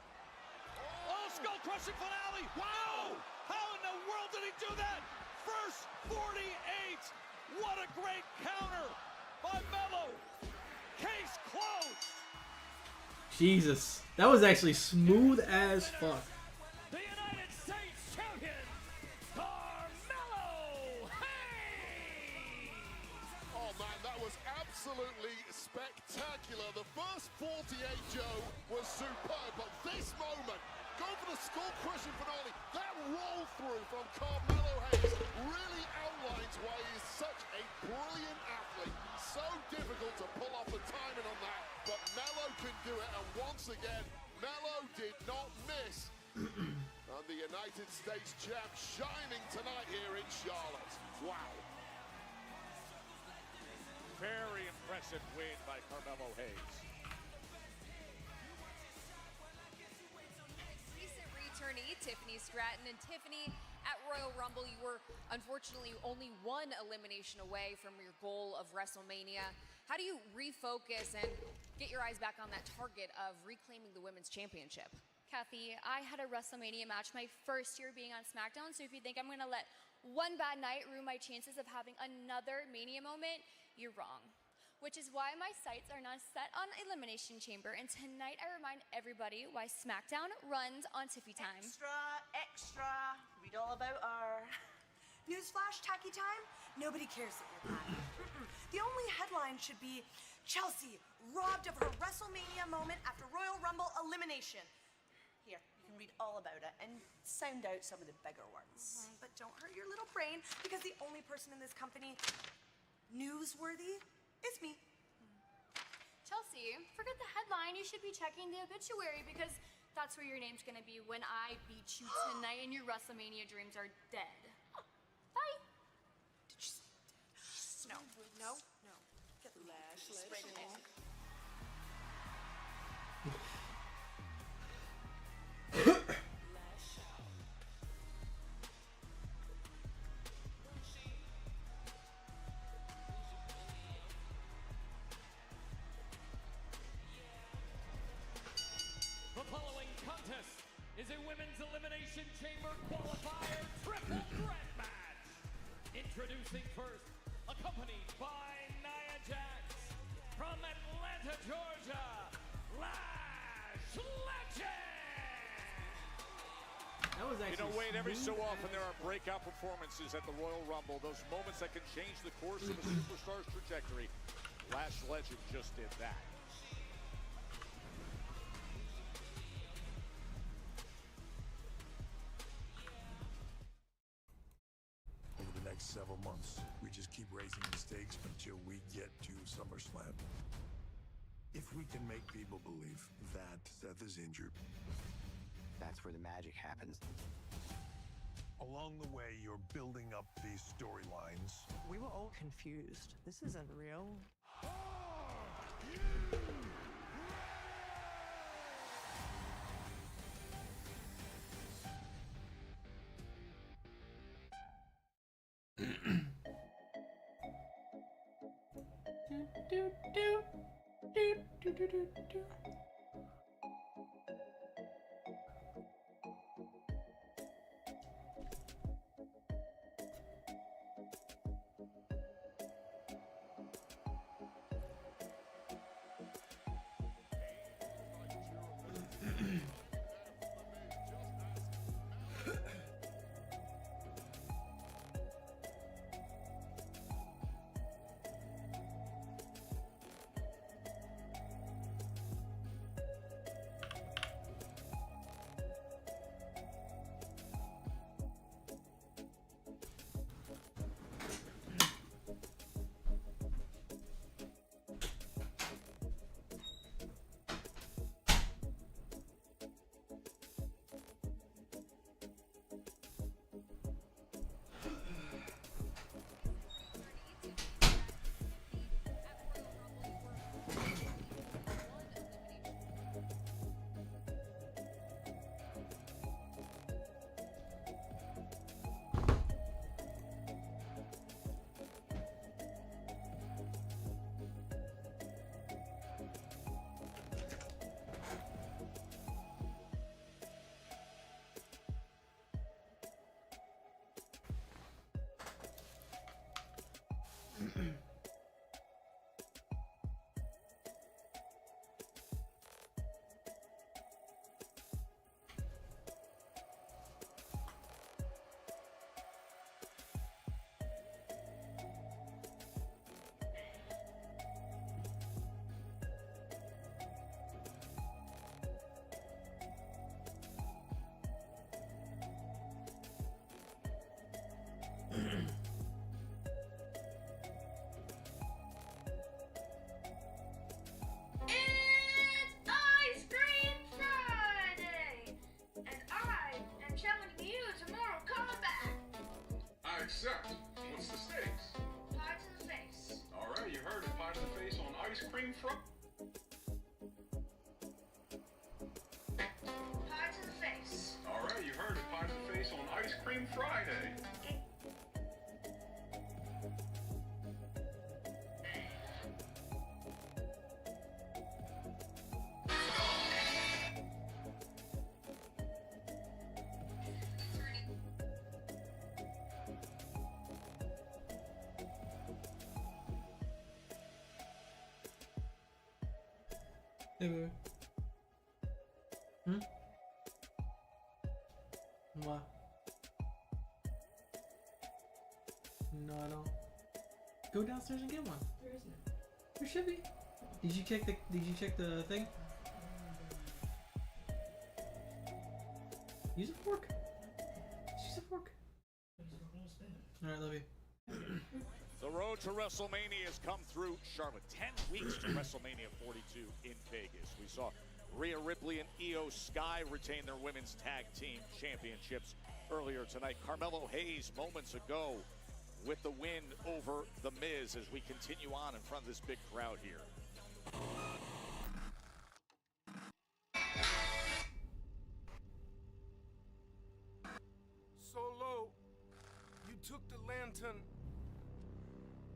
S2: Oh, skull-crushing finale! Wow! How in the world did he do that? First 48! What a great counter by Mello. Case closed.
S1: Jesus, that was actually smooth as fuck.
S8: The United States champion, Carmelo Hayes.
S4: Oh man, that was absolutely spectacular. The first 48, Joe, was superb, but this moment, go for the skull-crushing finale. That roll through from Carmelo Hayes really outlines why he is such a brilliant athlete. So difficult to pull off the timing on that, but Mello can do it, and once again, Mello did not miss. And the United States champ shining tonight here in Charlotte. Wow.
S2: Very impressive win by Carmelo Hayes.
S5: Recent returnee Tiffany Stratton. And Tiffany, at Royal Rumble, you were unfortunately only one elimination away from your goal of WrestleMania. How do you refocus and get your eyes back on that target of reclaiming the Women's Championship?
S14: Kathy, I had a WrestleMania match my first year being on SmackDown, so if you think I'm going to let one bad night ruin my chances of having another Mania moment, you're wrong. Which is why my sights are now set on Elimination Chamber, and tonight I remind everybody why SmackDown runs on Tiffy Time.
S15: Extra. Read all about our... Newsflash, tacky time? Nobody cares that you're bad. The only headline should be, Chelsea robbed of her WrestleMania moment after Royal Rumble elimination. Here, you can read all about it and sound out some of the bigger ones. But don't hurt your little brain, because the only person in this company newsworthy is me.
S14: Chelsea, forget the headline. You should be checking the obituary, because that's where your name's gonna be when I beat you tonight and your WrestleMania dreams are dead. Bye.
S15: Did you say dead? No. Get the lash. Spray the name.
S8: The following contest is a Women's Elimination Chamber qualifier triple threat match. Introducing first, accompanied by Nia Jax, from Atlanta, Georgia, Lash Legend.
S1: That was actually
S2: Wade, every so
S1: smooth
S2: often there are breakout performances at the Royal Rumble, those moments that can change the course of a superstar's trajectory. Lash Legend just did that.
S16: Over the next several months, we just keep raising the stakes until we get to SummerSlam. If we can make people believe that Seth is injured,
S17: that's where the magic happens.
S16: along the way you're building up these storylines.
S18: We were all confused. This isn't real.
S19: Pie to the face. All right, you heard it. Pie to the face on Ice Cream Friday.
S1: Hey, baby. Hmm? What? No, I don't. Go downstairs and get one. There isn't. There should be. Did you check the thing? Use a fork. Just use a fork. Alright, love you.
S2: The road to WrestleMania has come through Charlotte. 10 weeks to WrestleMania 42 in Vegas. We saw Rhea Ripley and Io Sky retain their women's tag team championships earlier tonight. Carmelo Hayes moments ago with the win over The Miz as we continue on in front of this big crowd here.
S20: Solo, you took the lantern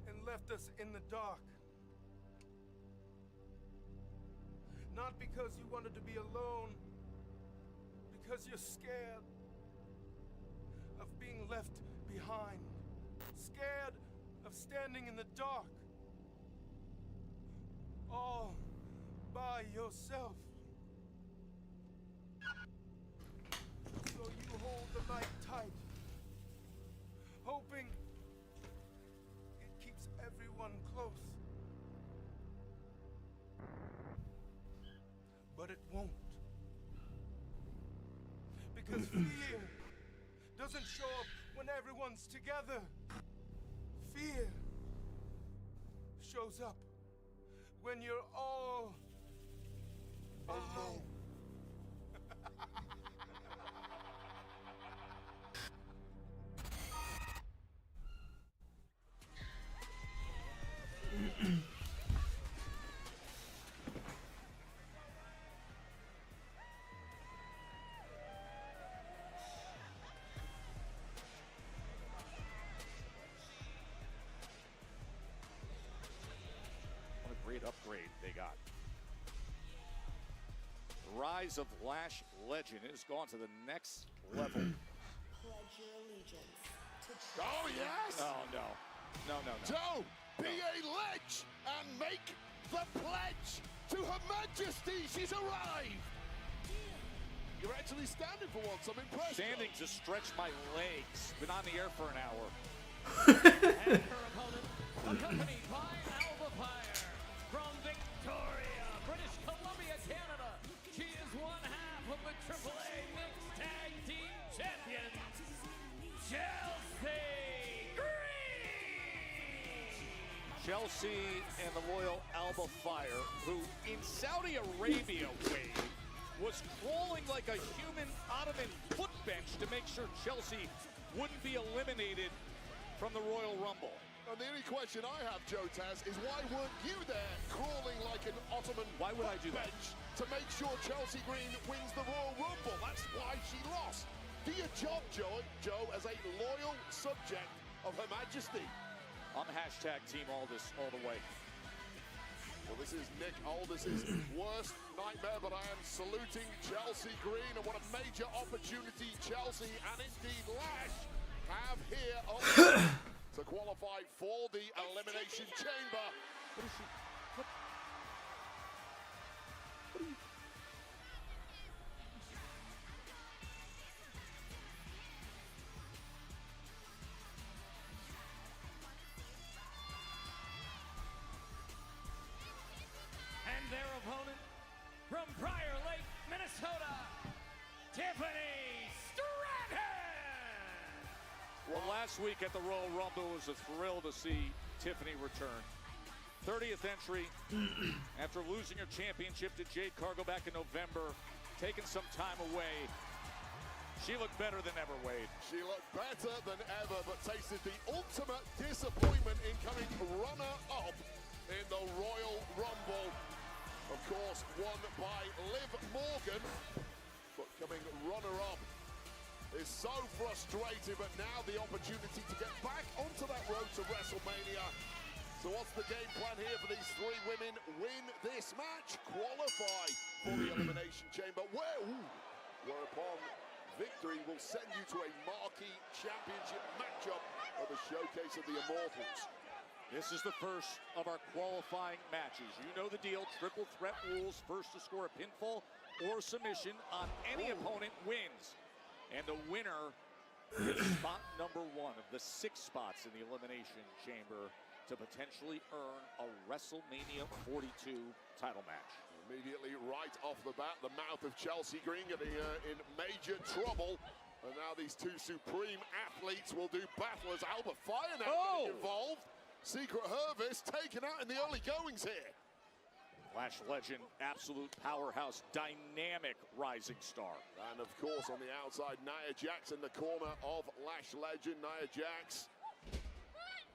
S20: and left us in the dark. Not because you wanted to be alone, because you're scared of being left behind, scared of standing in the dark, all by yourself. So you hold the light tight, hoping it keeps everyone close. But it won't. Because fear doesn't show up when everyone's together. Fear shows up when you're all alone.
S2: Great upgrade they got. The rise of Lash Legend has gone to the next level.
S10: Pledge your allegiance to
S4: Oh, yes!
S2: Oh, no. No.
S4: Joe, be a ledge and make the pledge to Her Majesty. She's arrived. You're actually standing for once. I'm impressed.
S2: Standing to stretch my legs. Been on the air for an hour.
S8: And her opponent, accompanied by Alba Fire from Victoria, British Columbia, Canada. She is one half of the AAA Mixed Tag Team Champions, Chelsea Green.
S2: Chelsea and the Royal Alba Fire, who in Saudi Arabia, Wade, was crawling like a human Ottoman foot bench to make sure Chelsea wouldn't be eliminated from the Royal Rumble.
S4: And the only question I have, Joe Taz, is why weren't you there crawling like an Ottoman
S2: Why would I do that?
S4: bench to make sure Chelsea Green wins the Royal Rumble? That's why she lost. Do your job, Joe, as a loyal subject of Her Majesty.
S2: I'm hashtag Team Aldis all the way.
S4: Well, this is Nick Aldis's worst nightmare, but I am saluting Chelsea Green, and what a major opportunity Chelsea and indeed Lash have here on to qualify for the Elimination Chamber.
S2: What is she? What are you?
S8: And their opponent from Prior Lake, Minnesota, Tiffany Stratton.
S2: Well, last week at the Royal Rumble was a thrill to see Tiffany return. 30th entry after losing her championship to Jade Cargill back in November, taking some time away. She looked better than ever, Wade.
S4: She looked better than ever, but tasted the ultimate disappointment in coming runner-up in the Royal Rumble. course, won by Liv Morgan, but coming runner-up is so frustrating, but now the opportunity to get back onto that road to WrestleMania. So what's the game plan here for these three women? Win this match, qualify for the Elimination Chamber, whereupon victory will send you to a marquee championship matchup of the Showcase of the Immortals.
S2: This is the first of our qualifying matches. You know the deal, triple threat rules. First to score a pinfall or submission on any opponent wins. And the winner gets spot number 1 of the 6 spots in the Elimination Chamber to potentially earn a WrestleMania 42 title match.
S4: Immediately right off the bat, the mouth of Chelsea Green getting in major trouble. And now these two supreme athletes will do battle as Alba Fire now getting involved. Secret Hervis taken out in the early goings here.
S2: Lash legend, absolute powerhouse, dynamic rising star.
S4: And of course on the outside, Nia Jax in the corner of Lash legend. Nia Jax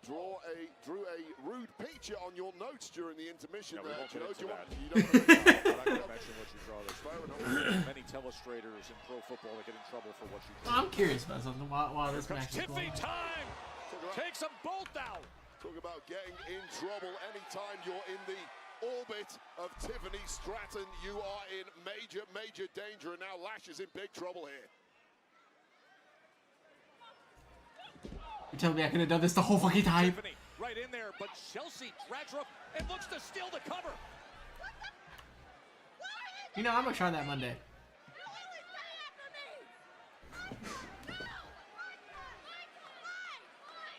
S4: drew a rude picture on your notes during the intermission.
S2: No,
S4: there.
S2: you don't
S4: I'm
S2: want to mention what you draw. There's many telestrators in pro football that get in trouble for what you draw.
S1: I'm curious about something while this match is
S2: Tiffany
S1: going on.
S2: time! Takes them both out!
S4: Talk about getting in trouble. Anytime you're in the orbit of Tiffany Stratton, you are in major, major danger. And now Lash is in big trouble here.
S1: You telling me I could have done this the whole fucking time?
S2: Tiffany right in there, but Chelsea drags her up and looks to steal the cover.
S1: You know, I'm gonna try that Monday.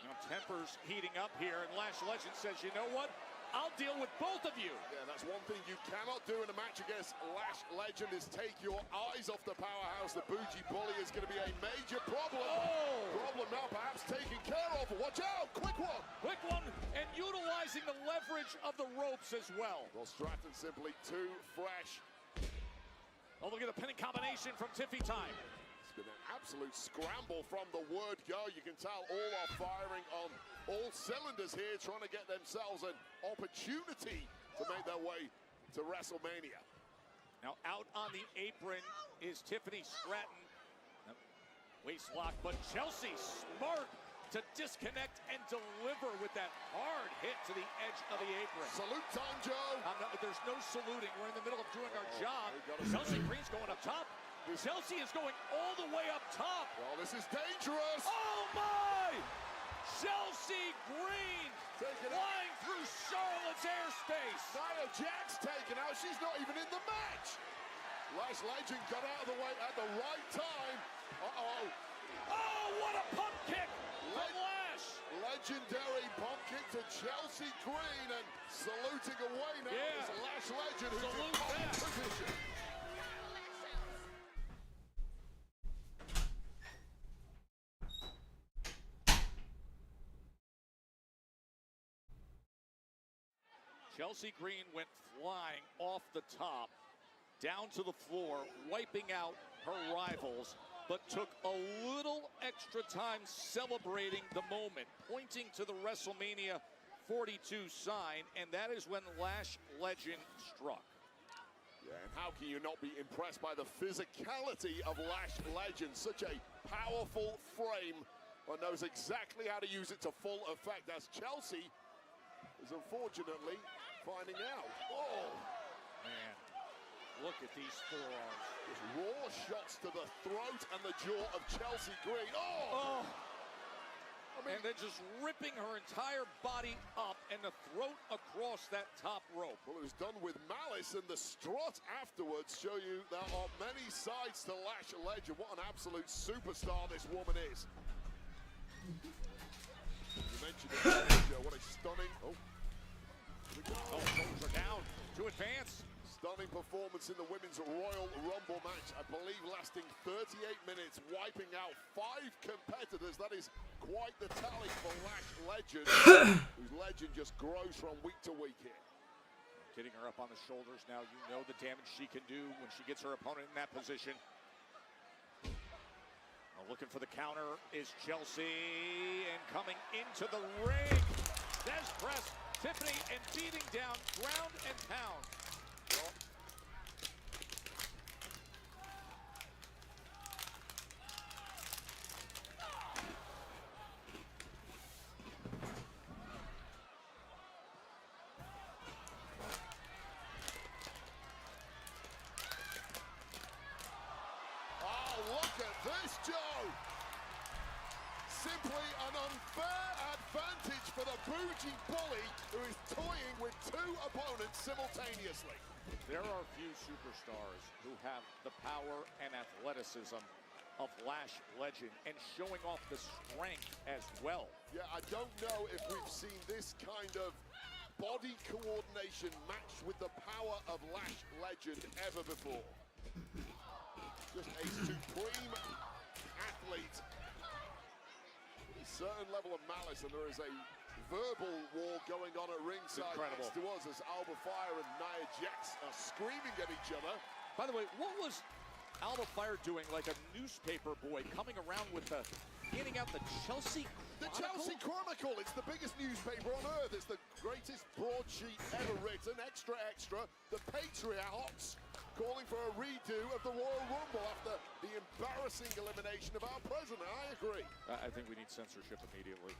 S2: Now tempers heating up here, and Lash Legend says, you know what? I'll deal with both of you.
S4: Yeah, that's one thing you cannot do in a match against Lash Legend is take your eyes off the powerhouse. The Bougie Bully is going to be a major problem. Problem now perhaps taken care of. Watch out, quick one.
S2: Quick one, and utilizing the leverage of the ropes as well.
S4: Well, Stratton simply too fresh.
S2: Oh, look at the pinning combination from Tiffy time.
S4: It's been an absolute scramble from the word go. You can tell all are firing on all cylinders here, trying to get themselves an opportunity to make their way to WrestleMania.
S2: Now out on the apron is Tiffany Stratton. Waist lock, but Chelsea smart to disconnect and deliver with that hard hit to the edge of the apron.
S4: Salute time, Joe.
S2: There's no saluting. We're in the middle of doing our job. Chelsea Green's going up top. Chelsea is going all the way up top.
S4: Well, this is dangerous.
S2: Oh, my! Chelsea Green flying through Charlotte's airspace.
S4: Nia Jax taken out. She's not even in the match. Lash Legend got out of the way at the right time. Uh-oh.
S2: Oh, what a pump kick from Lash.
S4: Legendary pump kick to Chelsea Green, and saluting away now is Lash Legend, who's in pole position.
S2: Chelsea Green went flying off the top, down to the floor, wiping out her rivals, but took a little extra time celebrating the moment, pointing to the WrestleMania 42 sign, and that is when Lash Legend struck.
S4: Yeah, and how can you not be impressed by the physicality of Lash Legend? Such a powerful frame, and knows exactly how to use it to full effect, as Chelsea is unfortunately finding out. Oh,
S2: man, look at these forearms.
S4: Just raw shots to the throat and the jaw of Chelsea Green. Oh!
S2: I mean, and then just ripping her entire body up and the throat across that top rope.
S4: Well, it was done with malice, and the strut afterwards show you there are many sides to Lash Legend. What an absolute superstar this woman is. You mentioned it, Joe. What a stunning... Oh, here we go.
S2: Oh, shoulders are down to advance.
S4: Stunning performance in the Women's Royal Rumble match, I believe lasting 38 minutes, wiping out 5 competitors. That is quite the tally for Lash Legend, whose legend just grows from week to week here.
S2: Getting her up on the shoulders now, you know the damage she can do when she gets her opponent in that position. Well, looking for the counter is Chelsea, and coming into the ring. Des press, Tiffany, and beating down, ground and pound.
S4: Well, Joe. Simply an unfair advantage for the bougie bully who is toying with two opponents simultaneously.
S2: There are few superstars who have the power and athleticism of Lash Legend and showing off the strength as well.
S4: Yeah, I don't know if we've seen this kind of body coordination matched with the power of Lash Legend ever before. Just a supreme athlete. A certain level of malice, and there is a verbal war going on at ringside next to us as Alba Fire and Nia Jax are screaming at each other.
S2: By the way, what was Alba Fire doing like a newspaper boy coming around with the, handing out the Chelsea Chronicle?
S4: The Chelsea Chronicle, it's the biggest newspaper on earth. It's the greatest broadsheet ever written, extra, extra. The Patriots calling for a redo of the Royal Rumble after the embarrassing elimination of our president. I agree.
S2: I think we need censorship immediately.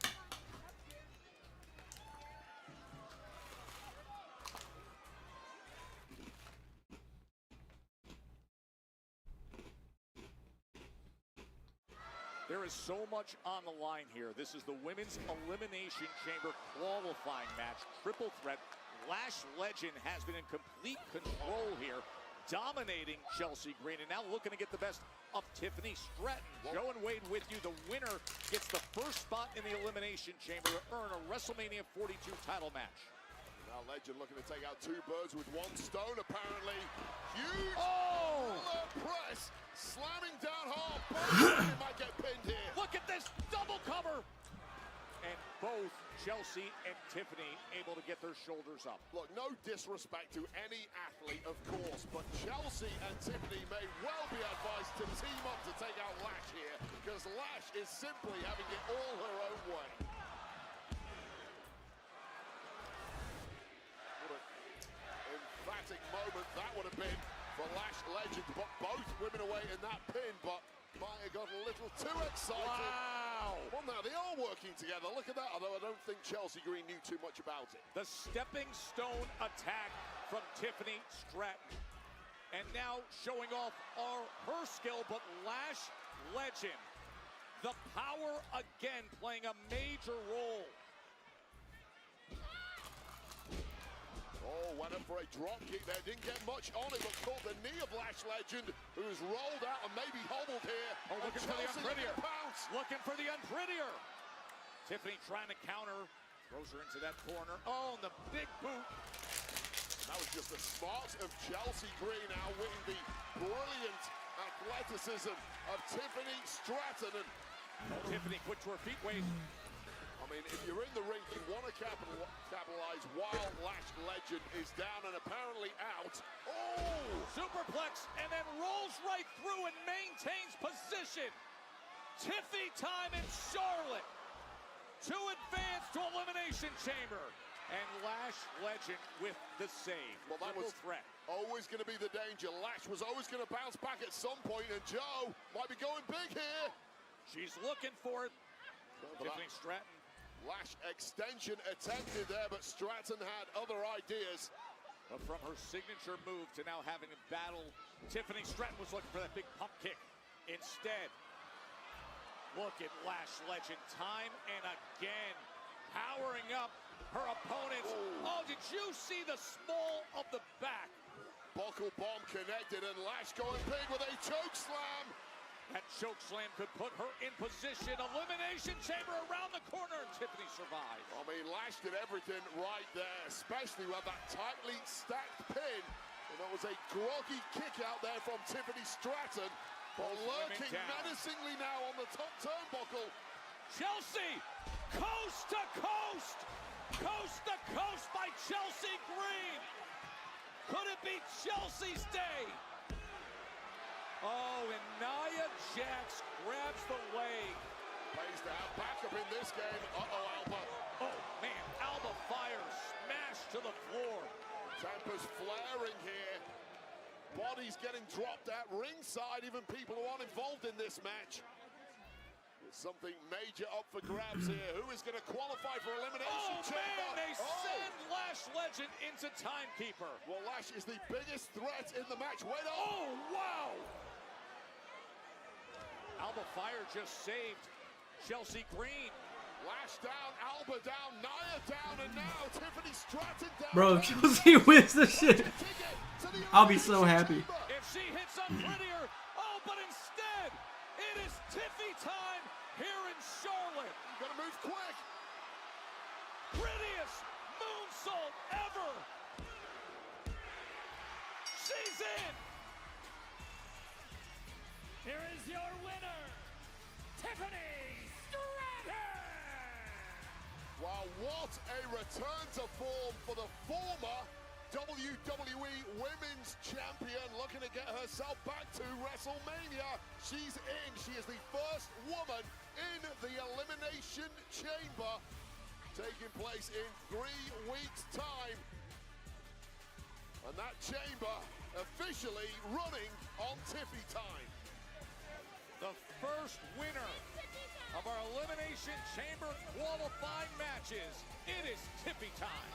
S2: There is so much on the line here. This is the Women's Elimination Chamber qualifying match. Triple threat. Lash Legend has been in complete control here, dominating Chelsea Green, and now looking to get the best of Tiffany Stratton. Joe and Wade with you. The winner gets the first spot in the Elimination Chamber to earn a WrestleMania 42 title match.
S4: Now Legend looking to take out two birds with one stone, apparently. Huge press, slamming down hard. Both might get pinned here.
S2: Look at this double cover. And both Chelsea and Tiffany able to get their shoulders up.
S4: Look, no disrespect to any athlete, of course, but Chelsea and Tiffany may well be advised to team up to take out Lash here, because Lash is simply having it all her own way. What an emphatic moment that would have been for Lash Legend, but both women away in that pin, but might have got a little too excited.
S2: Wow!
S4: Well, now they are working together. Look at that, although I don't think Chelsea Green knew too much about it.
S2: The stepping stone attack from Tiffany Stratton. And now showing off her skill, but Lash Legend, the power again playing a major role.
S4: Oh, went up for a drop kick there. Didn't get much on it, but caught the knee of Lash Legend, who's rolled out and maybe hobbled here.
S2: Oh, looking for the unprettier. Looking for the unprettier. Tiffany trying to counter. Throws her into that corner. Oh, and the big boot.
S4: That was just the smarts of Chelsea Green outwitting the brilliant athleticism of Tiffany Stratton. And
S2: Tiffany quick to her feet, Wade.
S4: I mean, if you're in the ring, you want to capitalize while Lash Legend is down and apparently out. Oh!
S2: Superplex, and then rolls right through and maintains position. Tiffy time in Charlotte to advance to Elimination Chamber. And Lash Legend with the save.
S4: Well, that was
S2: threat.
S4: Always going to be the danger. Lash was always going to bounce back at some point, and Joe might be going big here.
S2: She's looking for it. Tiffany Stratton.
S4: Lash extension attempted there, but Stratton had other ideas.
S2: But from her signature move to now having a battle, Tiffany Stratton was looking for that big pump kick. Instead, look at Lash Legend time and again, powering up her opponents. Oh, did you see the small of the back?
S4: Buckle bomb connected, and Lash going big with a choke slam.
S2: That choke slam could put her in position. Elimination Chamber around the corner, and Tiffany survives.
S4: I mean, Lash did everything right there, especially with that tightly stacked pin. And that was a groggy kick out there from Tiffany Stratton. But lurking menacingly now on the top turnbuckle.
S2: Chelsea, coast to coast! Coast to coast by Chelsea Green! Could it be Chelsea's day? Oh, and Nia Jax grabs the leg.
S4: Plays to have backup in this game. Uh-oh, Alba.
S2: Oh, man, Alba Fire smashed to the floor.
S4: Tempers flaring here. Bodies getting dropped at ringside, even people who aren't involved in this match. There's something major up for grabs here. Who is going to qualify for Elimination Chamber?
S2: Man, they send Lash Legend into Timekeeper.
S4: Well, Lash is the biggest threat in the match. Wait up.
S2: Oh, wow. Alba Fire just saved Chelsea Green.
S4: Lash down, Alba down, Nia down, and now Tiffany Stratton down.
S1: Bro, if Chelsea wins the shit, I'll be so happy.
S2: If she hits up prettier, oh, but instead, it is Tiffy time here in Charlotte.
S4: Gotta move quick.
S2: Prettiest moonsault ever. She's in.
S8: Here is your winner, Tiffany Stratton!
S4: Wow, what a return to form for the former WWE Women's Champion, looking to get herself back to WrestleMania. She's in. She is the first woman in the Elimination Chamber, taking place in 3 weeks' time. And that chamber officially running on Tiffy time.
S2: The first winner of our Elimination Chamber qualifying matches. It is Tiffy time.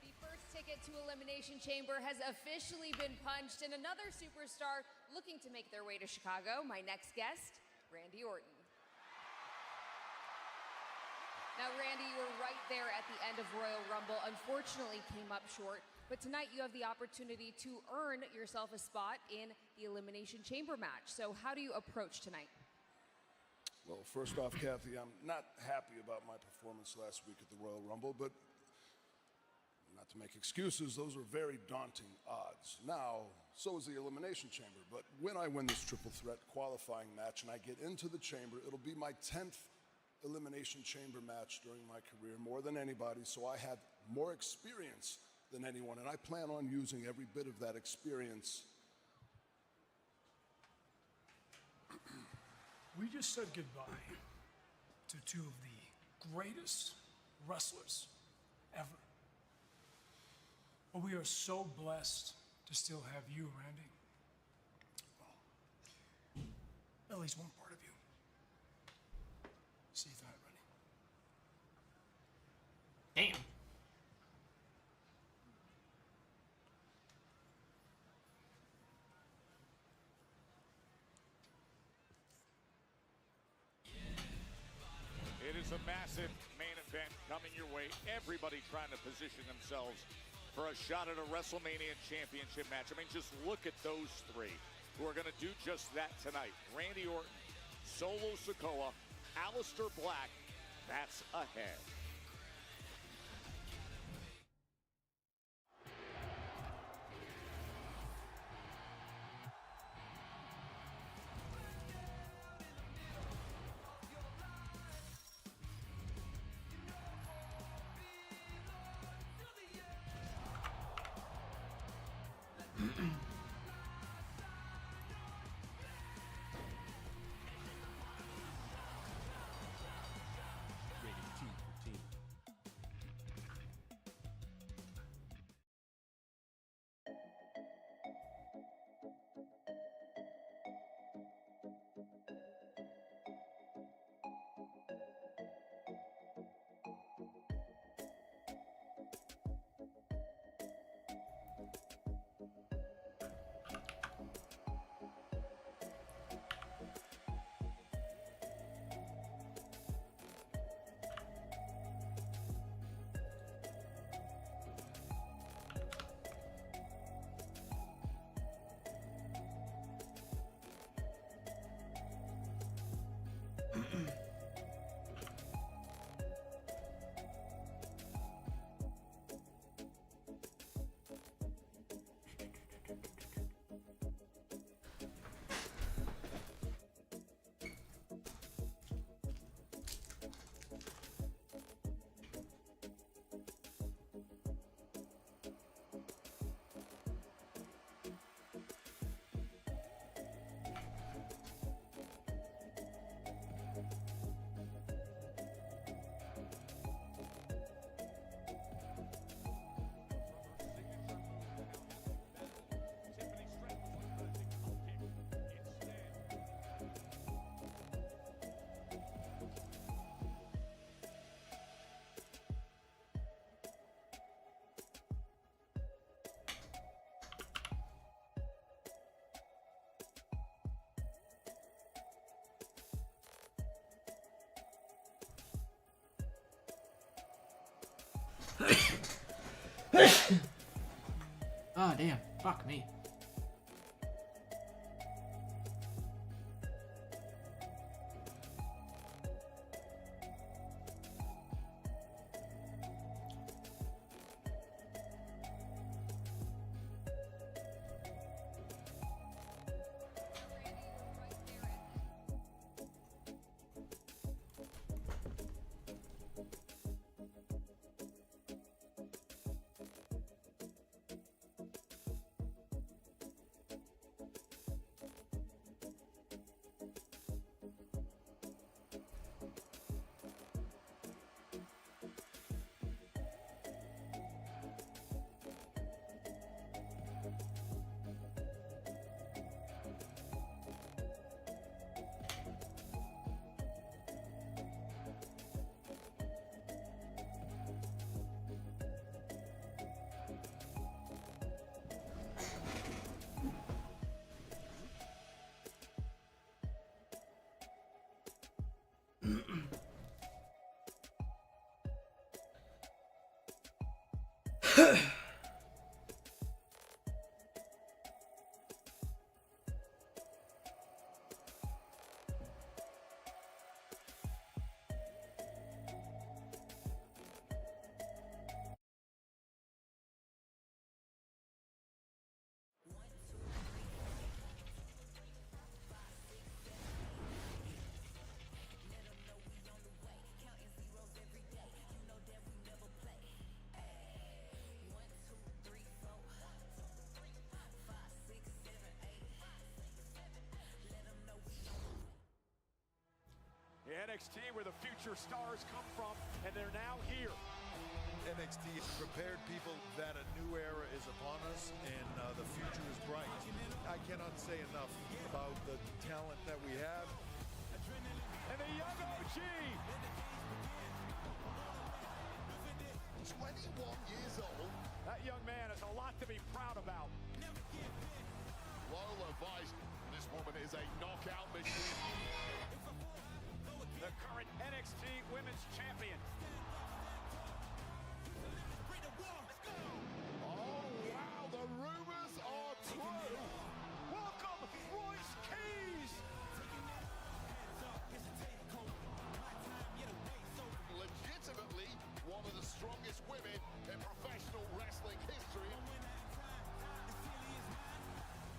S5: The first ticket to Elimination Chamber has officially been punched, and another superstar looking to make their way to Chicago. My next guest, Randy Orton. Now, Randy, you were right there at the end of Royal Rumble. Unfortunately, came up short. But tonight you have the opportunity to earn yourself a spot in the Elimination Chamber match. So how do you approach tonight?
S21: Well, first off, Kathy, I'm not happy about my performance last week at the Royal Rumble, but not to make excuses, those are very daunting odds. Now, so is the Elimination Chamber, but when I win this triple threat qualifying match and I get into the chamber, it'll be my 10th Elimination Chamber match during my career, more than anybody, so I have more experience than anyone, and I plan on using every bit of that experience.
S22: We just said goodbye to 2 of the greatest wrestlers ever. But we are so blessed to still have you, Randy. Well, at least one part of you. See you tonight, Randy.
S1: Damn.
S2: It is a massive main event coming your way. Everybody trying to position themselves for a shot at a WrestleMania championship match. I mean, just look at those 3 who are going to do just that tonight. Randy Orton, Solo Sikoa, Aleister Black. That's ahead.
S1: Oh, damn. Fuck me.
S2: NXT, where the future stars come from, and they're now here.
S6: NXT prepared people that a new era is upon us, and the future is bright. I cannot say enough about the talent that we have.
S2: And the young OG.
S4: 21 years old.
S2: That young man has a lot to be proud about.
S4: Loyal advice. This woman is a knockout machine.
S2: The current NXT Women's Champion.
S4: Oh, wow, the rumors are true.
S2: Welcome, Royce Keys.
S4: Legitimately one of the strongest women in professional wrestling history.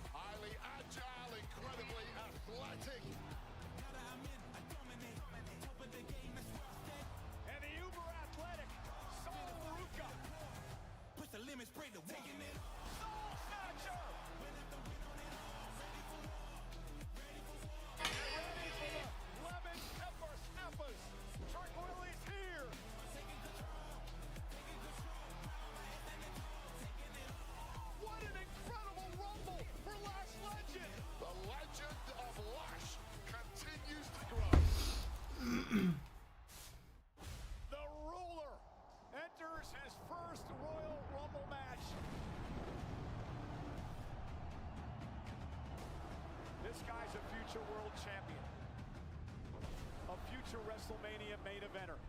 S4: Highly agile, incredibly athletic.
S2: And the uber athletic Sol Ruka.
S8: Push the limits, break the wall.
S2: Soul Snatcher. Ready for the lemon pepper snappers. Tranquility's here. What an incredible rumble for Lash Legend.
S4: The legend of Lash continues to grow.
S2: The Ruler enters his first Royal Rumble match. This guy's a future world champion. A future WrestleMania main eventer.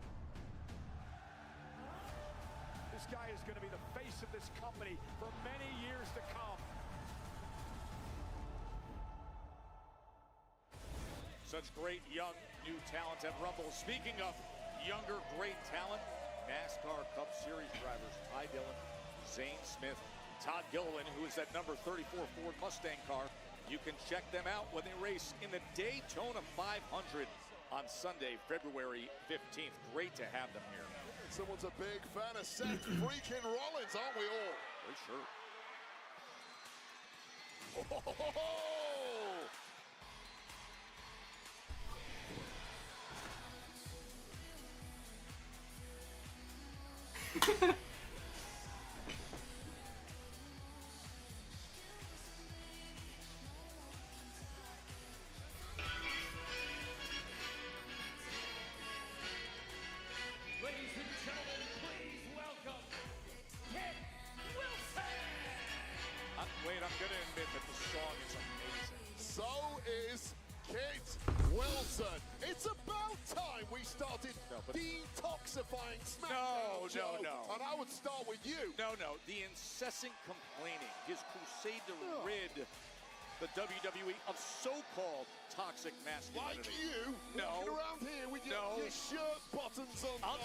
S2: This guy is going to be the face of this company for many years to come. Such great young new talent at Rumble. Speaking of younger great talent, NASCAR Cup Series drivers Ty Dillon, Zane Smith, Todd Gilliland, who is that number 34 Ford Mustang car. You can check them out when they race in the Daytona 500 on Sunday, February 15th. Great to have them here.
S4: Someone's a big fan of Seth freaking Rollins, aren't we all?
S2: For sure.
S8: Ladies and gentlemen, please welcome Kit Wilson.
S2: Wait, I'm going to admit that the song is amazing.
S4: So is Kit Wilson. It's about time we started the detoxifying SmackDown, Joe.
S2: No.
S4: And I would start with you.
S2: No. The incessant complaining, his crusade to rid the WWE of so-called toxic masculinity.
S4: Like you, walking around here with your shirt buttons on.
S2: I'll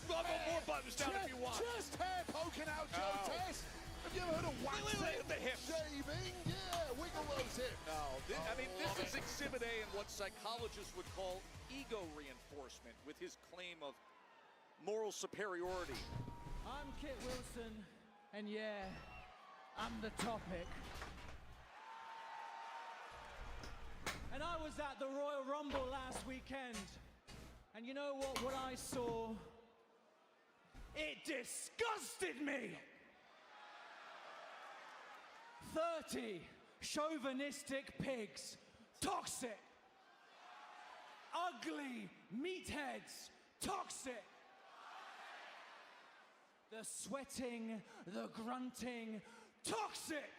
S2: got more buttons down if you want.
S4: Chest hair poking out, Joe Test. Have you ever heard of waxing?
S2: The hips.
S4: Shaving? Yeah, wiggle those hips.
S2: No, this is Exhibit A in what psychologists would call ego reinforcement with his claim of moral superiority.
S3: I'm Kit Wilson, and yeah, I'm the topic. And I was at the Royal Rumble last weekend, and you know what I saw? It disgusted me! 30 chauvinistic pigs, toxic, ugly meatheads, toxic. The sweating, the grunting, toxic.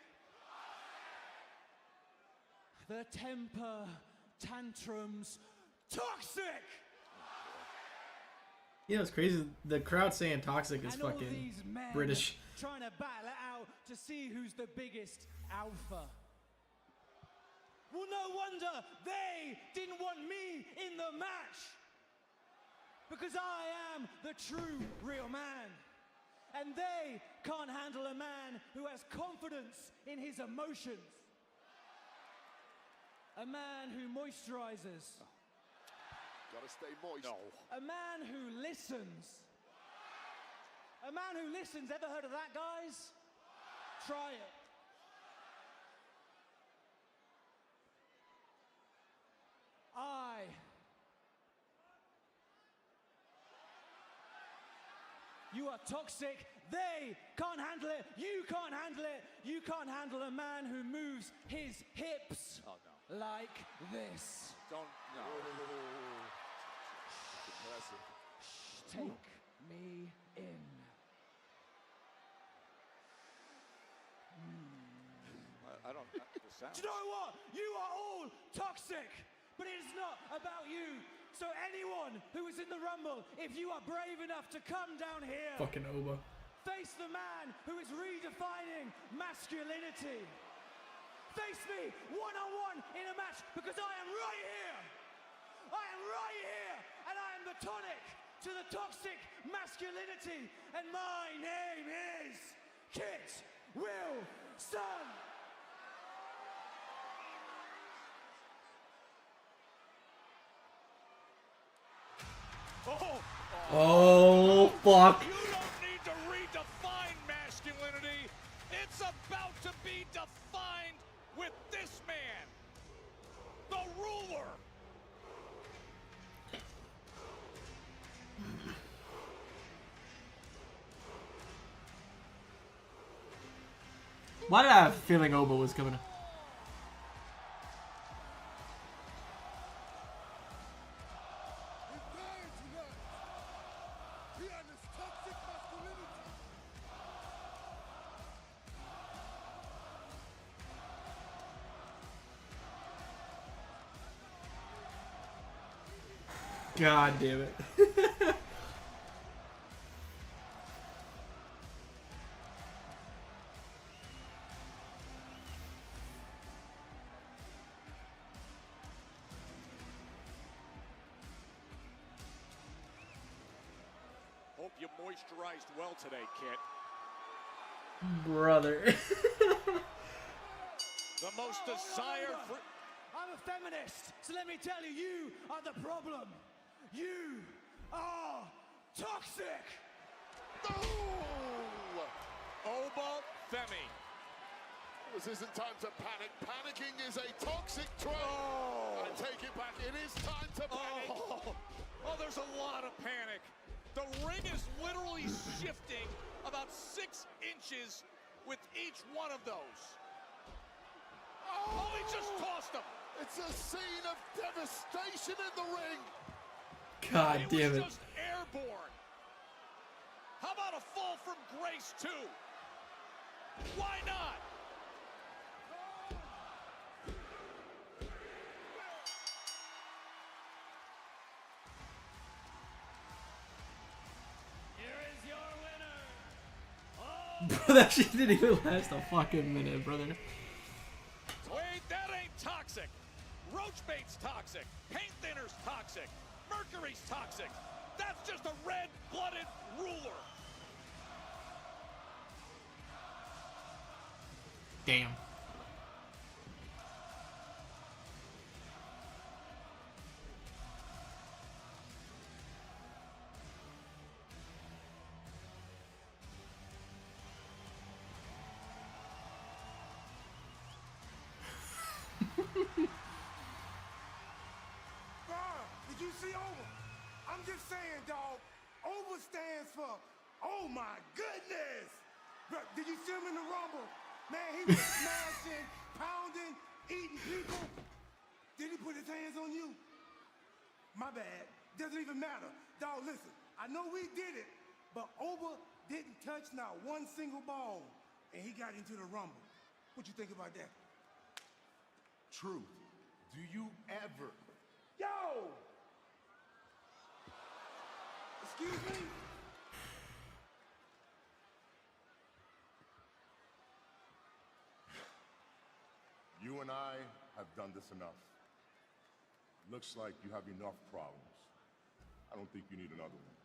S3: The temper tantrums, toxic.
S1: You know, it's crazy. The crowd saying toxic is
S3: and all
S1: fucking
S3: these men
S1: British.
S3: Trying to battle it out to see who's the biggest alpha. Well, no wonder they didn't want me in the match. Because I am the true real man. And they can't handle a man who has confidence in his emotions. A man who moisturizes.
S4: Gotta stay moist.
S2: No.
S3: A man who listens. A man who listens. Ever heard of that, guys? Try it. You are toxic. They can't handle it. You can't handle it. You can't handle a man who moves his hips like this.
S2: Don't, no.
S4: Impressive.
S3: Take me in.
S2: I don't know the sound.
S3: Do you know what? You are all toxic, but it is not about you. So anyone who is in the Rumble, if you are brave enough to come down here,
S1: Fucking Oba.
S3: face the man who is redefining masculinity. Face me one-on-one in a match, because I am right here. I am right here, and I am the tonic to the toxic masculinity, and my name is Kit Wilson.
S1: Oh, fuck.
S2: You don't need to redefine masculinity. It's about to be defined with this man, the ruler.
S1: Why did I have a feeling Oba was coming? God damn it.
S2: Hope you moisturized well today, Kit.
S1: Brother.
S2: The most desired for...
S3: I'm a feminist, so let me tell you, you are the problem. You are toxic.
S2: Oba Femi.
S4: This isn't time to panic. Panicking is a toxic trait. I take it back. It is time to panic.
S2: Oh, there's a lot of panic. The ring is literally shifting about 6 inches with each one of those. Oh, he just tossed him.
S4: It's a scene of devastation in the ring.
S1: God damn
S2: was
S1: it.
S2: just airborne. How about a fall from grace, too? Why not?
S1: Bro, that shit didn't even last a fucking minute, brother.
S2: Wait, that ain't toxic. Roach bait's toxic. Paint thinner's toxic. Mercury's toxic. That's just a red-blooded ruler.
S1: Damn.
S20: Did you see over? I'm just saying, dog. Over stands for, oh my goodness. Bro, did you see him in the Rumble? Man, he was smashing, pounding, eating people. Did he put his hands on you? My bad. Doesn't even matter. Dog, listen. I know we did it, but Oba didn't touch not one single ball, and he got into the Rumble. What you think about that?
S6: Truth. Do you ever?
S20: Yo! Excuse me?
S4: You and I have done this enough. Looks like you have enough problems. I don't think you need another one.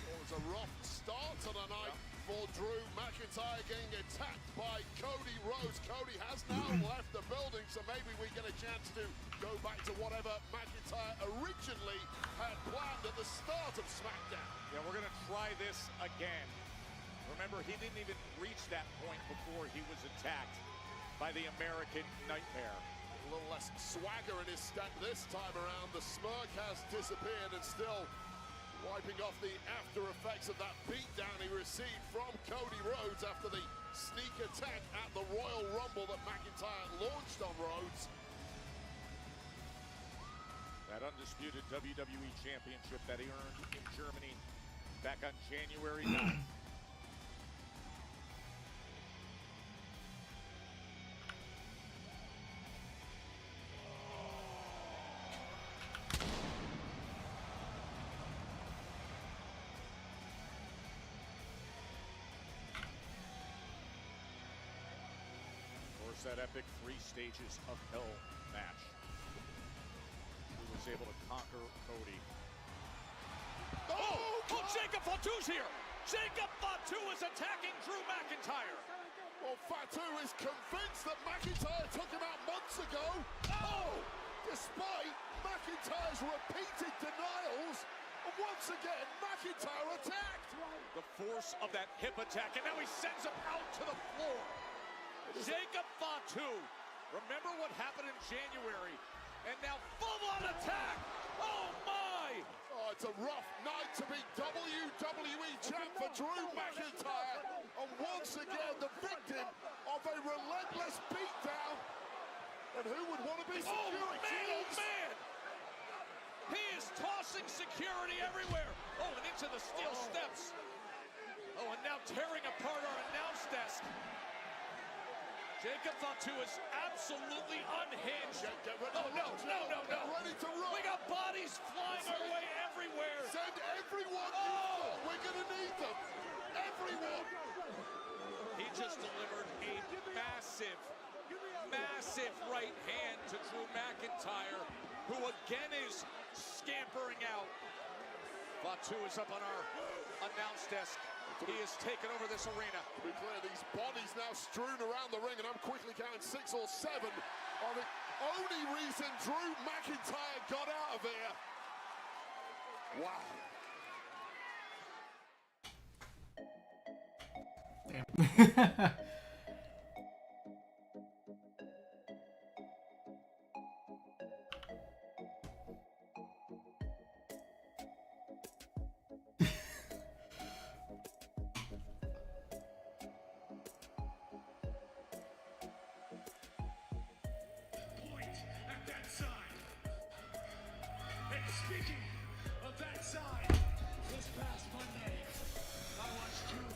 S4: It was a rough start to the night for Drew McIntyre, getting attacked by Cody Rhodes. Cody has now left the building, so maybe we get a chance to go back to whatever McIntyre originally had planned at the start of SmackDown.
S2: Yeah, we're going to try this again. Remember, he didn't even reach that point before he was attacked by the American Nightmare.
S4: A little less swagger in his step this time around. The smirk has disappeared and still wiping off the after effects of that beatdown he received from Cody Rhodes after the sneak attack at the Royal Rumble that McIntyre launched on Rhodes.
S2: That undisputed WWE Championship that he earned in Germany back on January 9th. That epic 3 stages of hell match. He was able to conquer Cody. Oh, Jacob Fatu's here! Jacob Fatu is attacking Drew McIntyre!
S4: Well, Fatu is convinced that McIntyre took him out months ago. Oh! Despite McIntyre's repeated denials, and once again, McIntyre attacked!
S2: The force of that hip attack, and now he sends him out to the floor. Jacob Fatu, remember what happened in January, and now full-on attack. Oh my!
S4: Oh, it's a rough night to be WWE champ for Drew McIntyre, and once again the victim of a relentless beatdown. And who would want to be security?
S2: Oh man! He is tossing security everywhere. Oh, and into the steel steps. Oh, and now tearing apart our announce desk. Jacob Fatu is absolutely unhinged. Oh, no.
S4: Ready to run.
S2: We got bodies flying our way everywhere.
S4: Send everyone.
S2: Oh!
S4: We're going to need them. Everyone.
S2: He just delivered a massive right hand to Drew McIntyre, who again is scampering out. Fatu is up on our announce desk. He has taken over this arena.
S4: To be clear, these bodies now strewn around the ring, and I'm quickly counting 6 or 7 are the only reason Drew McIntyre got out of here. Wow.
S1: Damn.
S3: Speaking of that side, this past Monday, I watched Drew.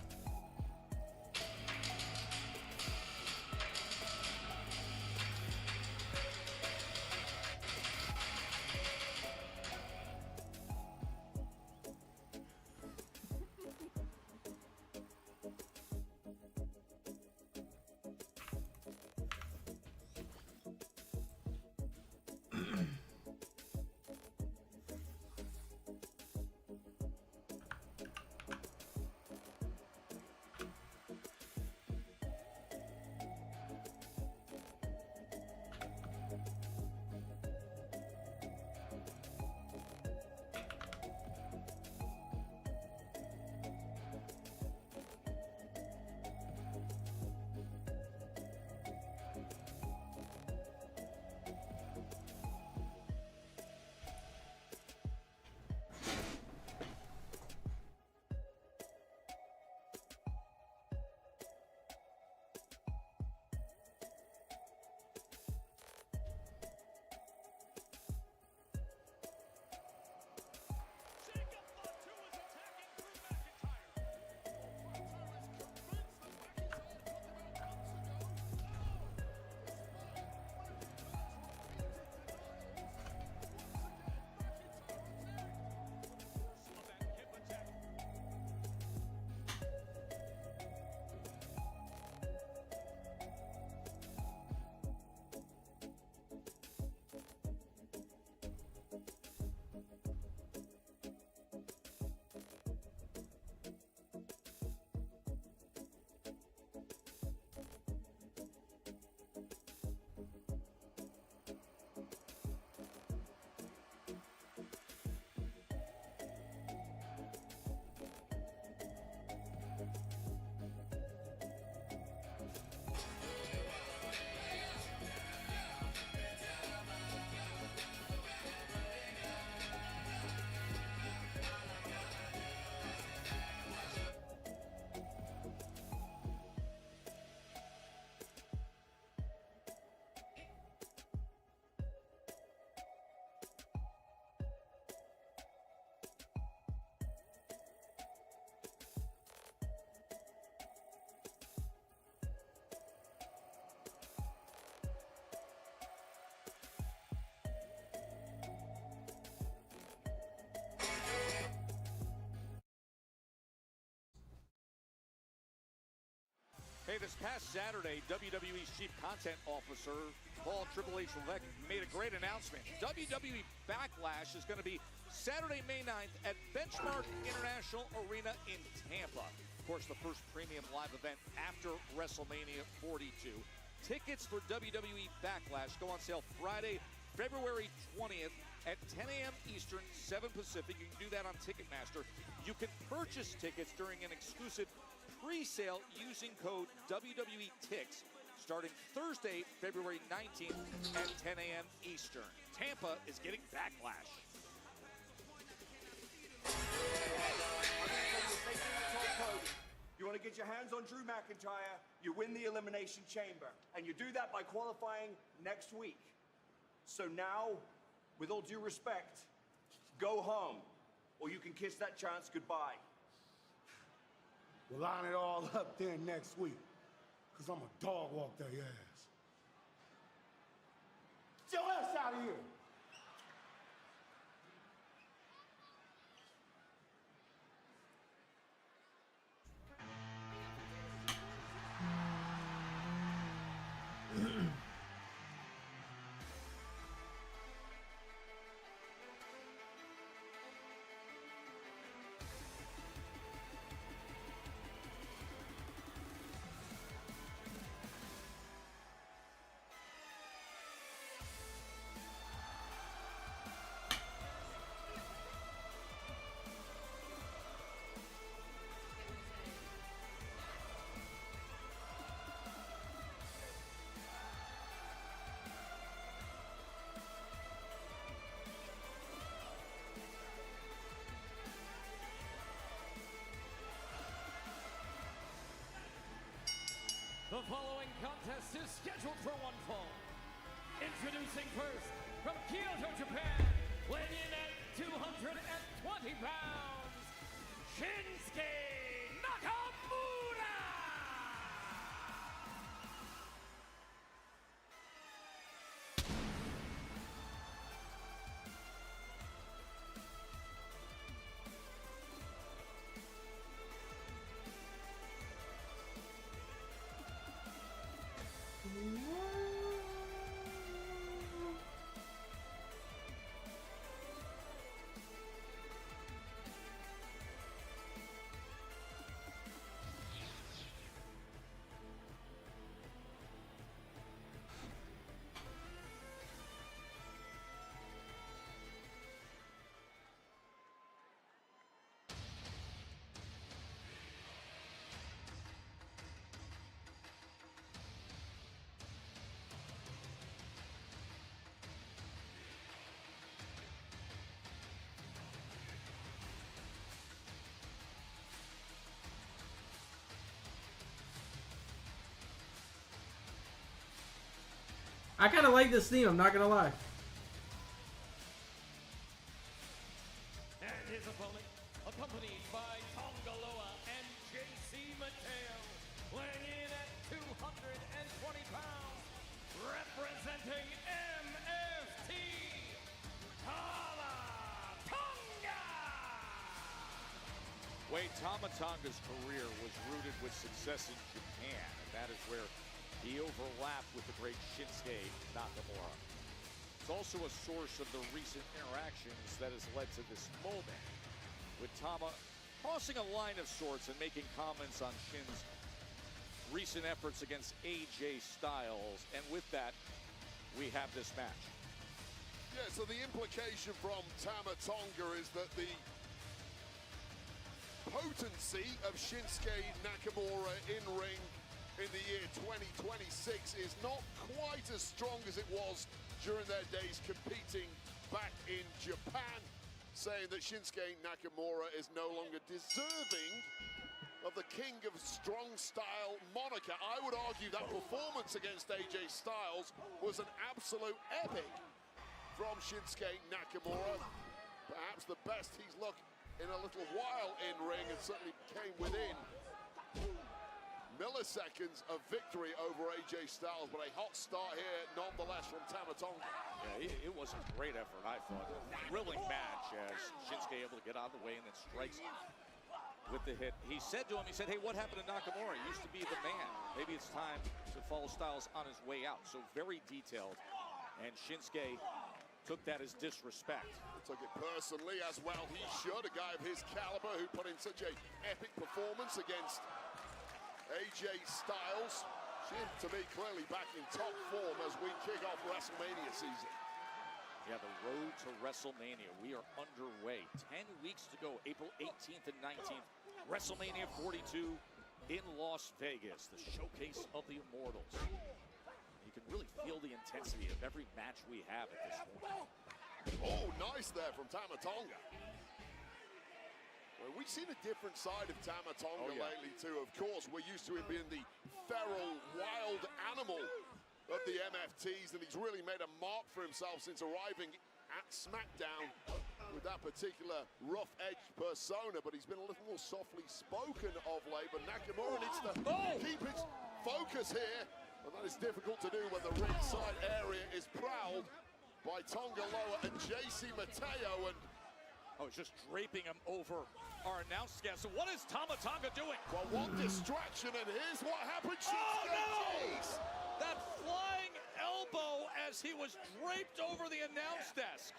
S2: Hey, this past Saturday, WWE's Chief Content Officer, Paul Triple H Levesque, made a great announcement. WWE Backlash is going to be Saturday, May 9th at Benchmark International Arena in Tampa. Of course, the first premium live event after WrestleMania 42. Tickets for WWE Backlash go on sale Friday, February 20th at 10 a.m. Eastern, 7 Pacific. You can do that on Ticketmaster. You can purchase tickets during an exclusive pre-sale using code WWETIX starting Thursday, February 19th at 10 a.m. Eastern. Tampa is getting Backlash.
S3: You want to get your hands on Drew McIntyre, you win the Elimination Chamber. And you do that by qualifying next week. So now, with all due respect, go home, or you can kiss that chance goodbye.
S7: We'll line it all up then next week, because I'm a dog walk their ass. Get your ass out of here!
S8: The following contest is scheduled for one fall. Introducing first, from Kyoto, Japan, weighing in at 220 pounds, Shinsuke Nakamura!
S1: I kind of like this theme, I'm not gonna lie.
S8: And his opponent, accompanied by Tongaloa and JC Mateo, weighing in at 220 pounds, representing MFT, Tama Tonga!
S2: Wade Tama Tonga's career was rooted with success in Japan, and that is where he overlapped with the great Shinsuke Nakamura. It's also a source of the recent interactions that has led to this moment, with Tama crossing a line of sorts and making comments on Shin's recent efforts against AJ Styles. And with that, we have this match.
S4: Yeah, so the implication from Tama Tonga is that the potency of Shinsuke Nakamura in ring in the year 2026 is not quite as strong as it was during their days competing back in Japan, saying that Shinsuke Nakamura is no longer deserving of the King of Strong Style moniker. I would argue that performance against AJ Styles was an absolute epic from Shinsuke Nakamura. Perhaps the best he's looked in a little while in ring, and certainly came within milliseconds of victory over AJ Styles, but a hot start here nonetheless from Tama Tonga.
S2: Yeah, it was a great effort, I thought. A thrilling match as Shinsuke able to get out of the way and then strikes with the hit. He said to him, he said, hey, what happened to Nakamura? He used to be the man. Maybe it's time to follow Styles on his way out. So very detailed. And Shinsuke took that as disrespect.
S4: Took it personally, as well he should. A guy of his caliber who put in such a epic performance against AJ Styles. Shin, to me, clearly back in top form as we kick off WrestleMania season.
S2: Yeah, the road to WrestleMania. We are underway. 10 weeks to go, April 18th and 19th. WrestleMania 42 in Las Vegas, the showcase of the Immortals. You can really feel the intensity of every match we have at this point.
S4: Oh, nice there from Tama Tonga. Well, we've seen a different side of Tama Tonga lately too. Of course, we're used to him being the feral, wild animal of the MFTs, and he's really made a mark for himself since arriving at SmackDown with that particular rough-edged persona, but he's been a little more softly spoken of late. But Nakamura needs to keep his focus here, and that is difficult to do when the ringside area is prowled by Tonga Loa and JC Mateo. And
S2: it's just draping him over our announced guest. So what is Tama Tonga doing?
S4: Well, one distraction, and here's what happened.
S2: That flying elbow as he was draped over the announce desk.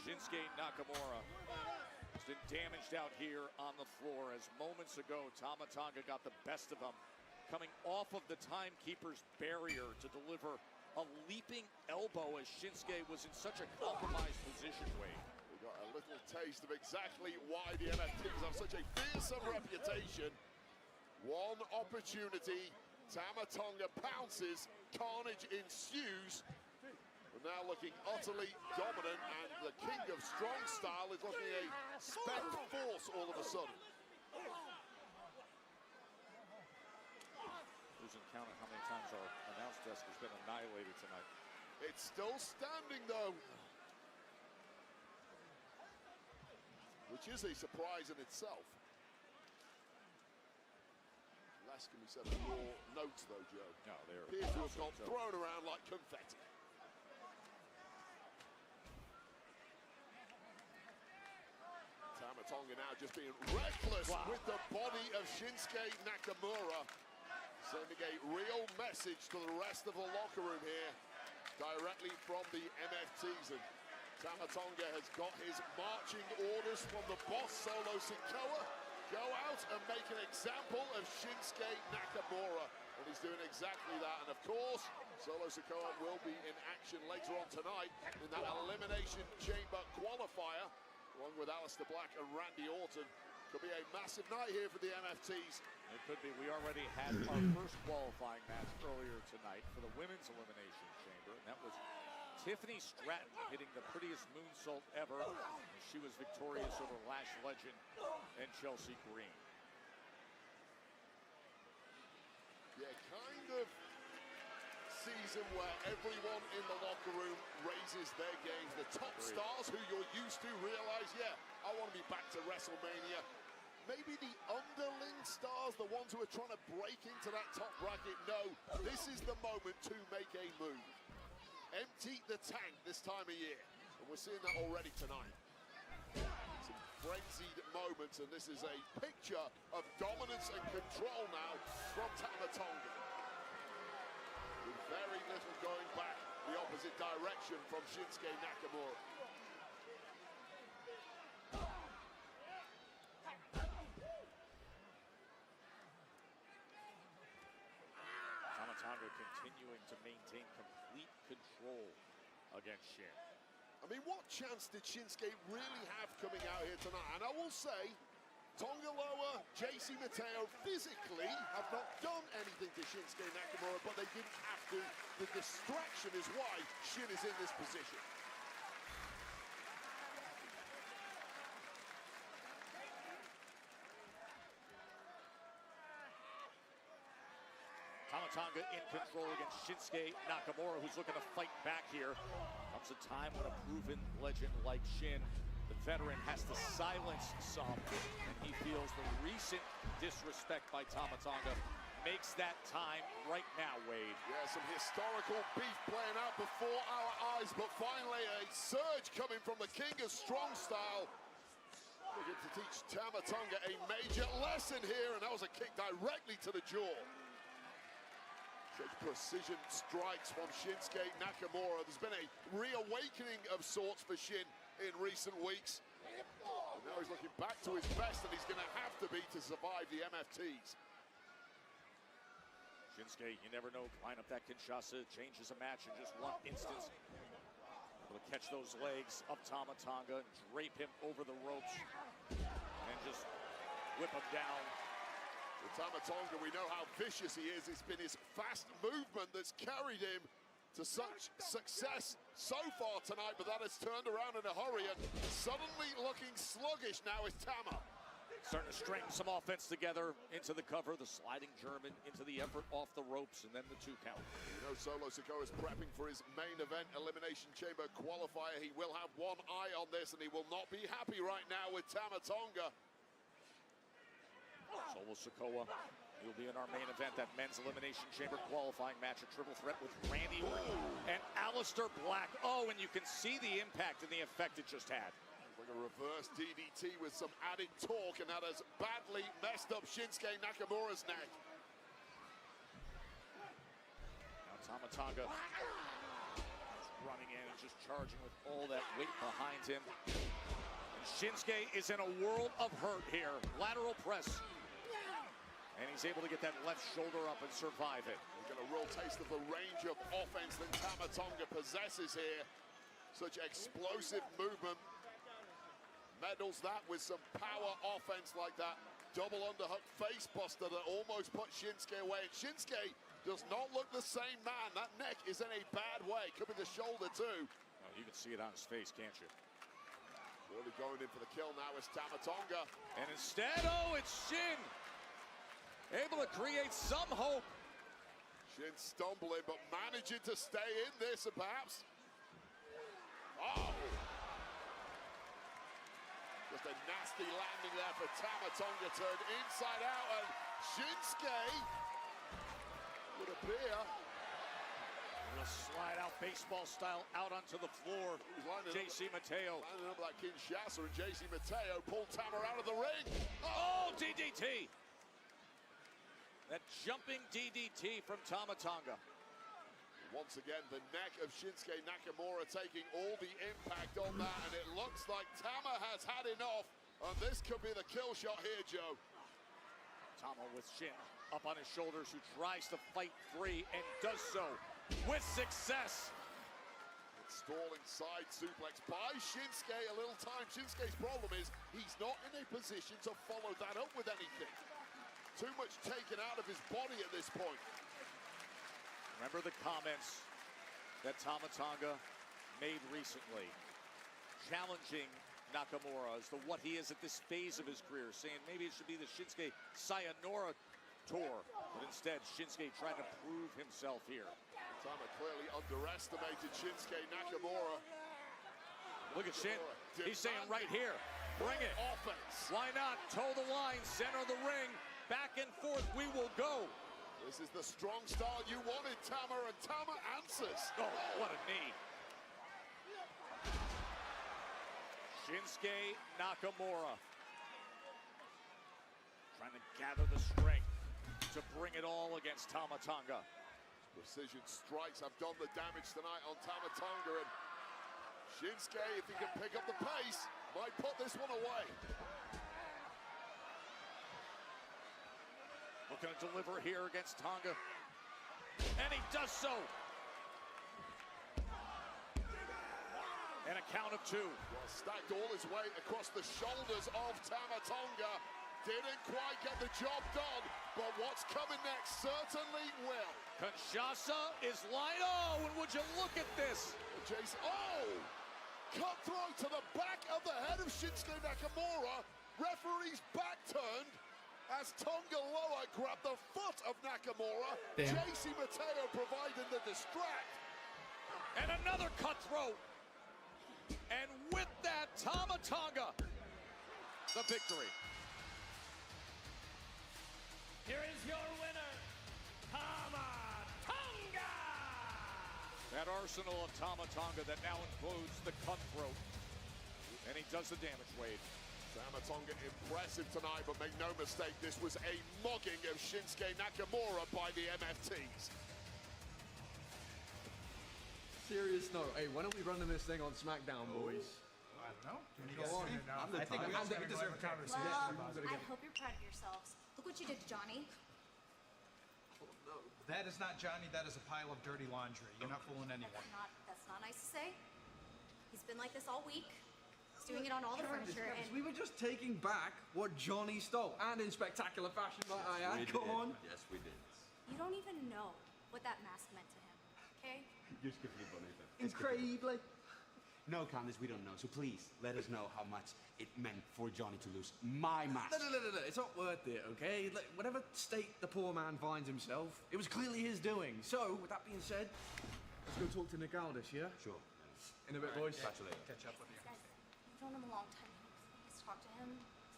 S2: Shinsuke Nakamura has been damaged out here on the floor, as moments ago Tama Tonga got the best of him, coming off of the timekeeper's barrier to deliver a leaping elbow as Shinsuke was in such a compromised position, Wade.
S4: We got a little taste of exactly why the NFTs have such a fearsome reputation. One opportunity, Tama Tonga pounces, carnage ensues. We're now looking utterly dominant, and the king of strong style is looking a spent force all of a sudden.
S2: Losing count of how many times our announce desk has been annihilated tonight.
S4: It's still standing, though, which is a surprise in itself. Less can be said of your notes, though, Joe.
S2: No, they're
S4: appears to have got thrown around like confetti. Tama Tonga now just being reckless with the body of Shinsuke Nakamura, sending a real message to the rest of the locker room here, directly from the MFTs. And Tama Tonga has got his marching orders from the boss, Solo Sikoa. Go out and make an example of Shinsuke Nakamura. And he's doing exactly that. And of course, Solo Sikoa will be in action later on tonight in that Elimination Chamber qualifier, along with Aleister Black and Randy Orton. Could be a massive night here for the MFTs.
S2: It could be. We already had our first qualifying match earlier tonight for the Women's Elimination Chamber, and that was Tiffany Stratton hitting the prettiest moonsault ever. She was victorious over Lash Legend and Chelsea Green.
S4: Yeah, kind of season where everyone in the locker room raises their games. The top stars who you're used to realize, yeah, I want to be back to WrestleMania. Maybe the underling stars, the ones who are trying to break into that top bracket, no, this is the moment to make a move. Empty the tank this time of year, and we're seeing that already tonight. Some frenzied moments, and this is a picture of dominance and control now from Tama Tonga. With very little going back the opposite direction from Shinsuke Nakamura.
S2: Tama Tonga continuing to maintain complete control against Shin.
S4: I mean, what chance did Shinsuke really have coming out here tonight? And I will say, Tonga Loa, JC Mateo physically have not done anything to Shinsuke Nakamura, but they didn't have to. The distraction is why Shin is in this position.
S2: Tama Tonga in control against Shinsuke Nakamura, who's looking to fight back here. Comes a time when a proven legend like Shin The veteran has to silence some, and he feels the recent disrespect by Tama Tonga makes that time right now, Wade.
S4: Yeah, some historical beef playing out before our eyes, but finally a surge coming from the King of Strong Style. Looking to teach Tama Tonga a major lesson here, and that was a kick directly to the jaw. Such precision strikes from Shinsuke Nakamura. There's been a reawakening of sorts for Shin in recent weeks. And now he's looking back to his best, and he's going to have to be to survive the MFTs.
S2: Shinsuke, you never know, line up that Kinshasa, changes a match in just one instance. Able to catch those legs of Tama Tonga and drape him over the ropes and just whip him down.
S4: With Tama Tonga, we know how vicious he is. It's been his fast movement that's carried him to such success so far tonight, but that has turned around in a hurry, and suddenly looking sluggish now is Tama.
S2: Starting to string some offense together into the cover, the sliding German into the effort off the ropes, and then the 2 count.
S4: You know, Solo Sikoa is prepping for his main event Elimination Chamber qualifier. He will have one eye on this, and he will not be happy right now with Tama Tonga.
S2: Solo Sikoa, he'll be in our main event, that men's Elimination Chamber qualifying match, a triple threat with Randy Orton and Aleister Black. Oh, and you can see the impact and the effect it just had.
S4: Like a reverse DDT with some added torque, and that has badly messed up Shinsuke Nakamura's neck.
S2: Now Tama Tonga running in and just charging with all that weight behind him. And Shinsuke is in a world of hurt here. Lateral press. And he's able to get that left shoulder up and survive it.
S4: We get a real taste of the range of offense that Tama Tonga possesses here. Such explosive movement. Medals that with some power offense like that double underhook face buster that almost put Shinsuke away. And Shinsuke does not look the same man. That neck is in a bad way. Could be the shoulder too.
S2: Oh, you can see it on his face, can't you?
S4: Really going in for the kill now is Tama Tonga.
S2: And instead, oh, it's Shin. Able to create some hope.
S4: Shin stumbling, but managing to stay in this, perhaps. Oh! Just a nasty landing there for Tama Tonga, turned inside out, and Shinsuke would appear.
S2: A slide out baseball style out onto the floor. JC Mateo.
S4: Lining up like Kinshasa, and JC Mateo pulled Tama out of the ring.
S2: Oh, DDT. That jumping DDT from Tama Tonga.
S4: Once again, the neck of Shinsuke Nakamura taking all the impact on that, and it looks like Tama has had enough, and this could be the kill shot here, Joe.
S2: Tama with Shin up on his shoulders, who tries to fight free and does so with success.
S4: Stalling side suplex by Shinsuke, a little time. Shinsuke's problem is he's not in a position to follow that up with anything. Too much taken out of his body at this point.
S2: Remember the comments that Tama Tonga made recently, challenging Nakamura as to what he is at this phase of his career, saying maybe it should be the Shinsuke Sayonara tour, but instead Shinsuke trying to prove himself here.
S4: Tama clearly underestimated Shinsuke Nakamura.
S2: Look at Shin, he's saying right here, bring it.
S4: Offense.
S2: Why not? Toe the line, center of the ring, back and forth, we will go.
S4: This is the strong style you wanted, Tama, and Tama answers.
S2: Oh, what a knee. Shinsuke Nakamura trying to gather the strength to bring it all against Tama Tonga.
S4: Precision strikes have done the damage tonight on Tama Tonga, and Shinsuke, if he can pick up the pace, might put this one away.
S2: Looking to deliver here against Tonga. And he does so. And a count of 2.
S4: Well, stacked all his weight across the shoulders of Tama Tonga. Didn't quite get the job done, but what's coming next certainly will.
S2: Kinshasa is lined. Oh, and would you look at this?
S4: Jason, oh! Cutthroat to the back of the head of Shinsuke Nakamura. Referee's back turned as Tonga Loa grabbed the foot of Nakamura.
S1: Damn.
S4: JC Mateo providing the distract.
S2: And another cutthroat. And with that, Tama Tonga, the victory.
S8: Here is your winner, Tama Tonga!
S2: That arsenal of Tama Tonga that now includes the cutthroat. And he does the damage, Wade.
S4: Tama Tonga impressive tonight, but make no mistake, this was a mugging of Shinsuke Nakamura by the MFTs.
S11: Serious note, hey, when are we running this thing on SmackDown, boys?
S12: I don't know.
S11: Go on.
S12: I think we deserve a conversation about it.
S23: I hope you're proud of yourselves. Look what you did to Johnny.
S12: That is not Johnny, that is a pile of dirty laundry. You're not fooling anyone.
S23: That's not nice to say. He's been like this all week. He's doing it on all the furniture, and
S11: We were just taking back what Johnny stole, and in spectacular fashion, might I add. Come on.
S17: Yes, we did.
S23: you don't even know what that mask meant to him, okay?
S11: Incredibly.
S17: No, Candice, we don't know. So please, let us know how much it meant for Johnny to lose my mask.
S11: No, it's not worth it, okay? Like, whatever state the poor man finds himself, it was clearly his doing. So, with that being said, let's go talk to Nick Aldis, yeah?
S17: Sure.
S11: In a bit, boys.
S17: Catch you later.
S12: Catch up with you.
S23: Guys, you've known him a long time. Please talk to him,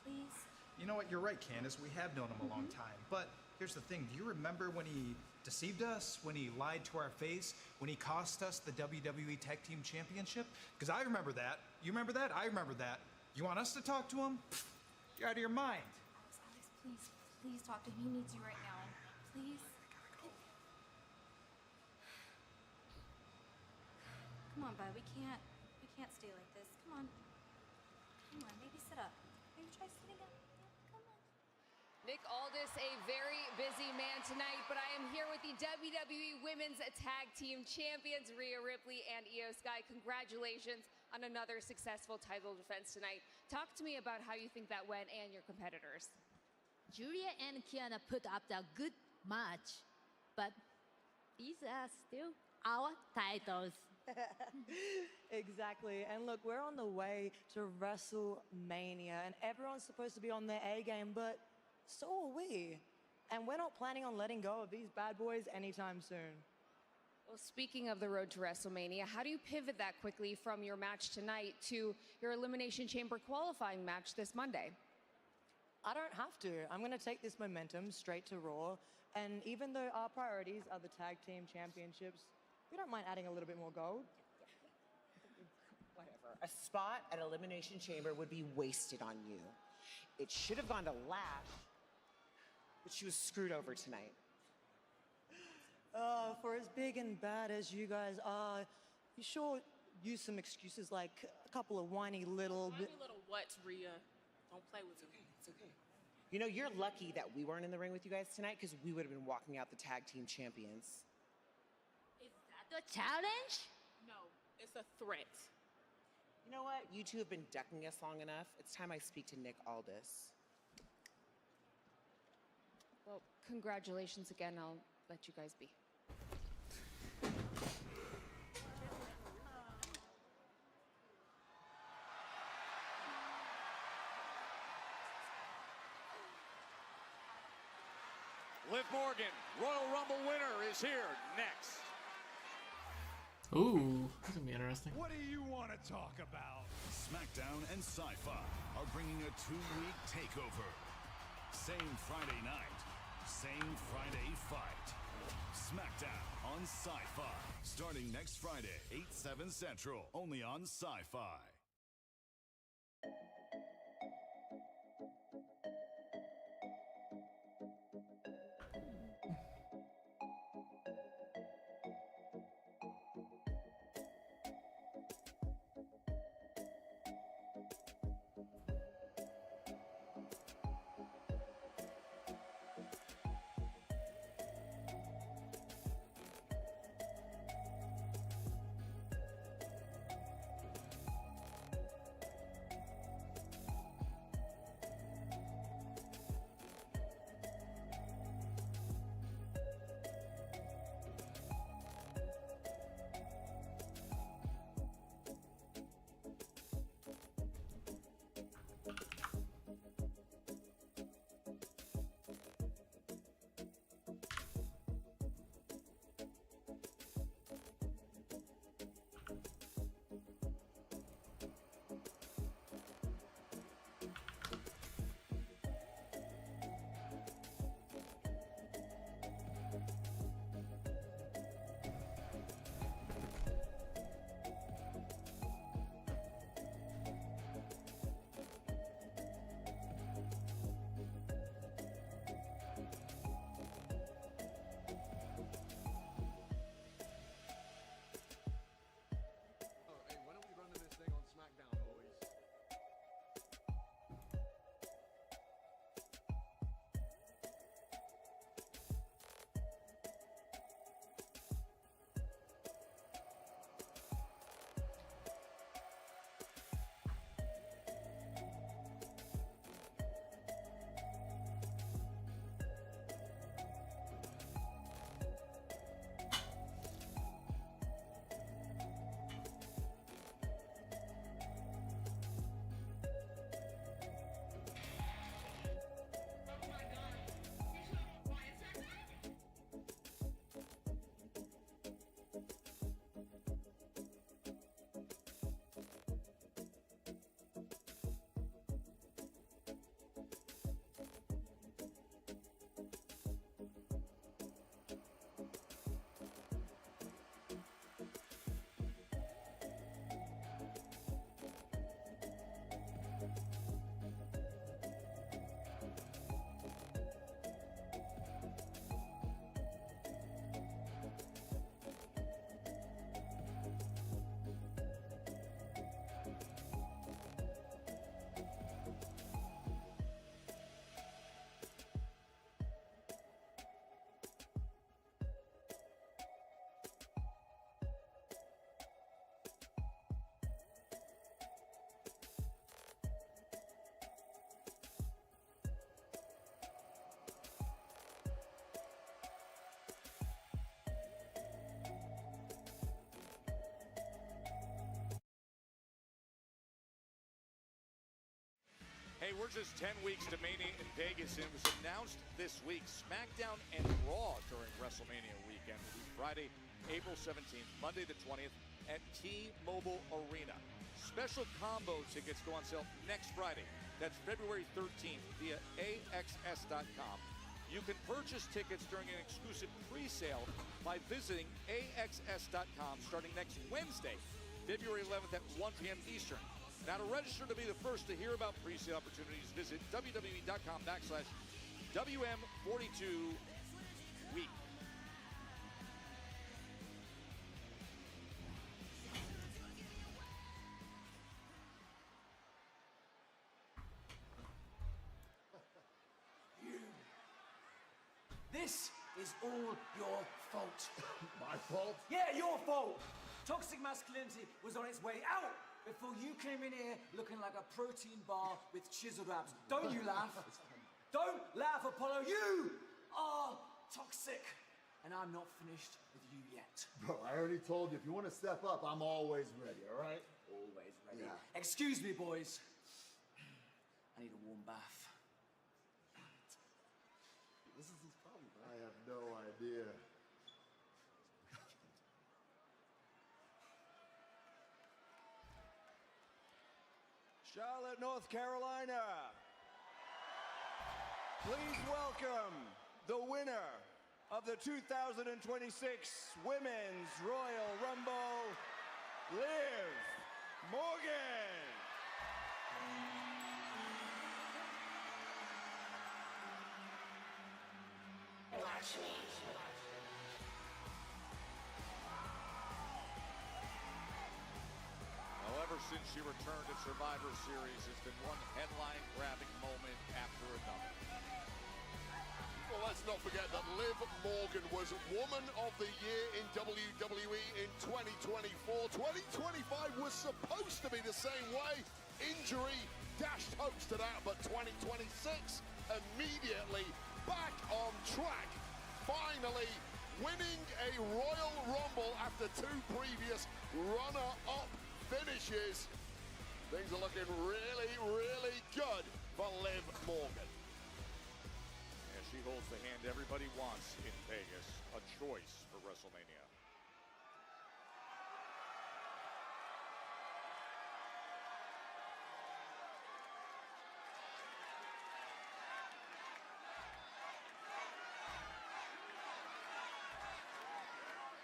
S23: please.
S12: You know what? You're right, Candace. We have known him a long time. But here's the thing. Do you remember when he deceived us? When he lied to our face? When he cost us the WWE Tag Team Championship? Because I remember that. You remember that? I remember that. You want us to talk to him? Pfft, you're out of your mind.
S23: Alex, please talk to him. He needs you right now. Please. Come on, bud. We can't stay like this. Come on, maybe sit up. Maybe try sitting up. Yeah, come on.
S5: Nick Aldis, a very busy man tonight, but I am here with the WWE Women's Tag Team Champions, Rhea Ripley and Io Sky. Congratulations on another successful title defense tonight. Talk to me about how you think that went and your competitors.
S24: Julia and Kiana put up a good match, but these are still our titles.
S18: Exactly. And look, we're on the way to WrestleMania, and everyone's supposed to be on their A game, but so are we. And we're not planning on letting go of these bad boys anytime soon.
S5: Well, speaking of the road to WrestleMania, how do you pivot that quickly from your match tonight to your Elimination Chamber qualifying match this Monday?
S18: I don't have to. I'm going to take this momentum straight to Raw, and even though our priorities are the Tag Team Championships, we don't mind adding a little bit more gold.
S25: Whatever. A spot at Elimination Chamber would be wasted on you. It should have gone to Lash, but she was screwed over tonight.
S18: For as big and bad as you guys are, you sure use some excuses like a couple of whiny little...
S26: Whiny little what, Rhea? Don't play with me.
S25: It's okay. You know, you're lucky that we weren't in the ring with you guys tonight, because we would have been walking out the Tag Team Champions.
S24: Is that the challenge?
S26: No, it's a threat.
S25: You know what? You two have been ducking us long enough. It's time I speak to Nick Aldis.
S5: Well, congratulations again. I'll let you guys be.
S2: Liv Morgan, Royal Rumble winner, is here next.
S1: Ooh, this is gonna be interesting.
S27: What do you want to talk about? SmackDown and Sci-Fi are bringing a 2-week takeover. Same Friday night, same Friday fight. SmackDown on Sci-Fi, starting next Friday, 8/7 Central, only on Sci-Fi.
S2: Hey, we're just 10 weeks to Mania in Vegas, and it was announced this week, SmackDown and Raw during WrestleMania weekend will be Friday, April 17th, Monday the 20th at T-Mobile Arena. Special combo tickets go on sale next Friday. That's February 13th via AXS.com. You can purchase tickets during an exclusive pre-sale by visiting AXS.com starting next Wednesday, February 11th at 1 p.m. Eastern. Now, to register to be the first to hear about pre-sale opportunities, visit WWE.com/WM42Week.
S3: This is all your fault.
S7: My fault?
S3: Yeah, your fault. Toxic masculinity was on its way out before you came in here looking like a protein bar with chiseled abs. Don't you laugh? Don't laugh, Apollo. You are toxic. And I'm not finished with you yet.
S7: Bro, I already told you, if you want to step up, I'm always ready, all right?
S3: Always ready.
S7: Yeah.
S3: Excuse me, boys. I need a warm bath.
S7: This is his problem, bro. I have no idea.
S9: Charlotte, North Carolina. Please welcome the winner of the 2026 Women's Royal Rumble, Liv Morgan.
S8: Watch me.
S2: However, since she returned to Survivor Series, it's been one headline-grabbing moment after another.
S4: Well, let's not forget that Liv Morgan was Woman of the Year in WWE in 2024. 2025 was supposed to be the same way. Injury dashed hopes to that, but 2026 immediately back on track. Finally winning a Royal Rumble after two previous runner-up finishes. Things are looking really, really good for Liv Morgan.
S2: And she holds the hand everybody wants in Vegas, a choice for WrestleMania.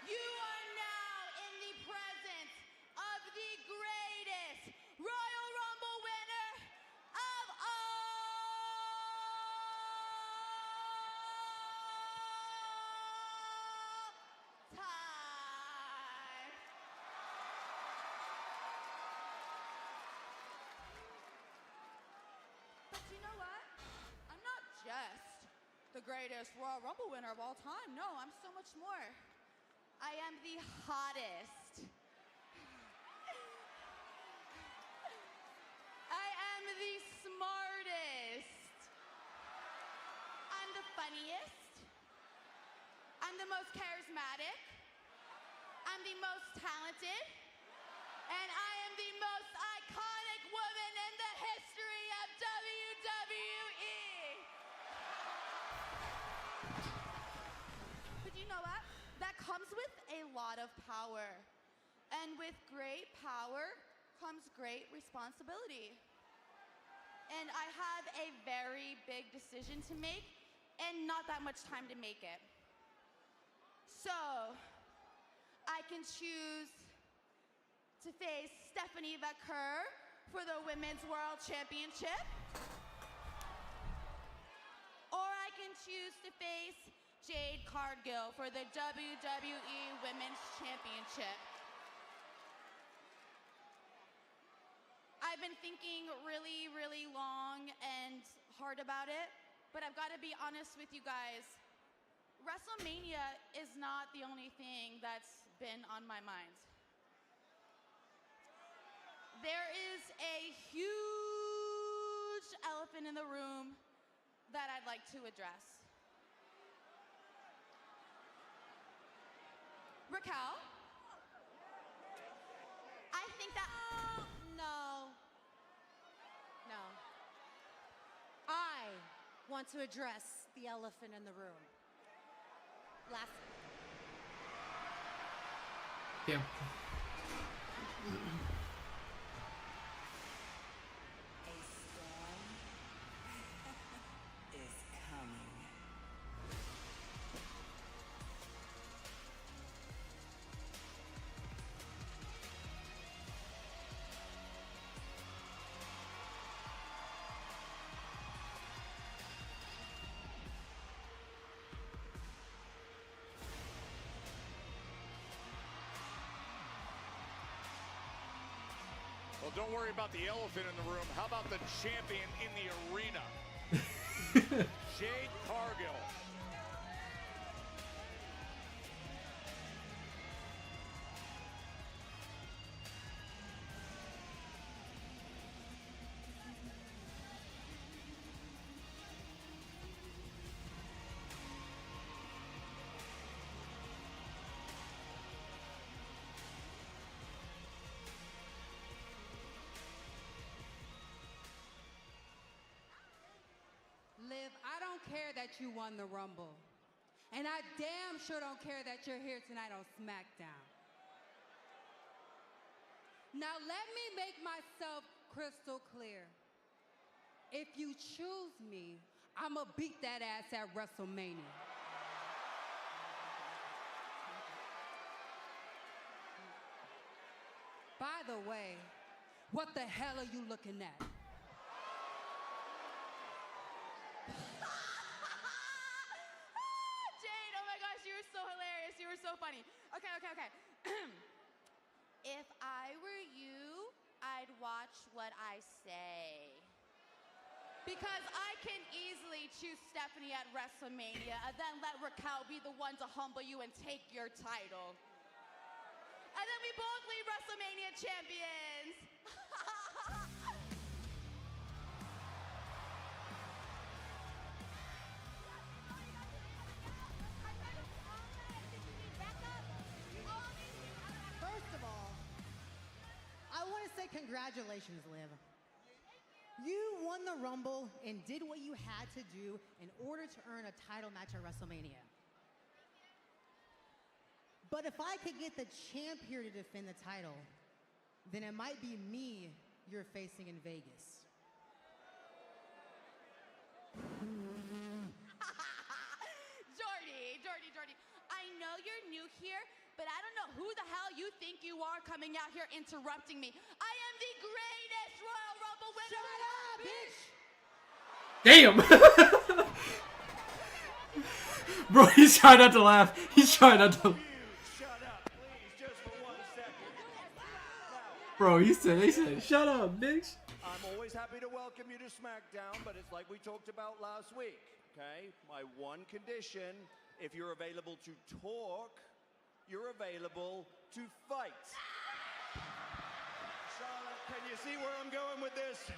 S5: You are now in the presence of the greatest Royal Rumble winner of all time. But you know what? I'm not just the greatest Royal Rumble winner of all time. No, I'm so much more. I am the hottest. I am the smartest. I'm the funniest. I'm the most charismatic. I'm the most talented. And I am the most iconic woman in the history of WWE. But you know what? That comes with a lot of power. And with great power comes great responsibility. And I have a very big decision to make and not that much time to make it. So, I can choose to face Stephanie McCurr for the Women's World Championship. Or I can choose to face Jade Cargill for the WWE Women's Championship. I've been thinking really, really long and hard about it, but I've got to be honest with you guys. WrestleMania is not the only thing that's been on my mind. There is a huge elephant in the room that I'd like to address. Raquel, I think that, no.
S10: want to address the elephant in the room. Last.
S1: Damn.
S2: Well, don't worry about the elephant in the room. How about the champion in the arena? Jade Cargill.
S13: Liv, I don't care that you won the Rumble. And I damn sure don't care that you're here tonight on SmackDown. Now let me make myself crystal clear. If you choose me, I'ma beat that ass at WrestleMania. By the way, what the hell are you looking at?
S23: Jade, oh my gosh, you were so hilarious. You were so funny. Okay. If I were you, I'd watch what I say. Because I can easily choose Stephanie at WrestleMania and then let Raquel be the one to humble you and take your title. And then we both leave WrestleMania champions.
S10: First of all, I want to say congratulations, Liv. You won the Rumble and did what you had to do in order to earn a title match at WrestleMania. But if I could get the champ here to defend the title, then it might be me you're facing in Vegas.
S23: Jordy, I know you're new here, but I don't know who the hell you think you are coming out here interrupting me. I am the greatest Royal Rumble winner.
S13: Shut up, bitch!
S1: Damn! Bro, he's trying not to laugh. He's trying not to.
S9: Shut up, please, just for 1 second.
S1: Bro, they said, shut up, bitch.
S9: I'm always happy to welcome you to SmackDown, but it's like we talked about last week, okay? My one condition, if you're available to talk, you're available to fight. Charlotte, can you see where I'm going with this?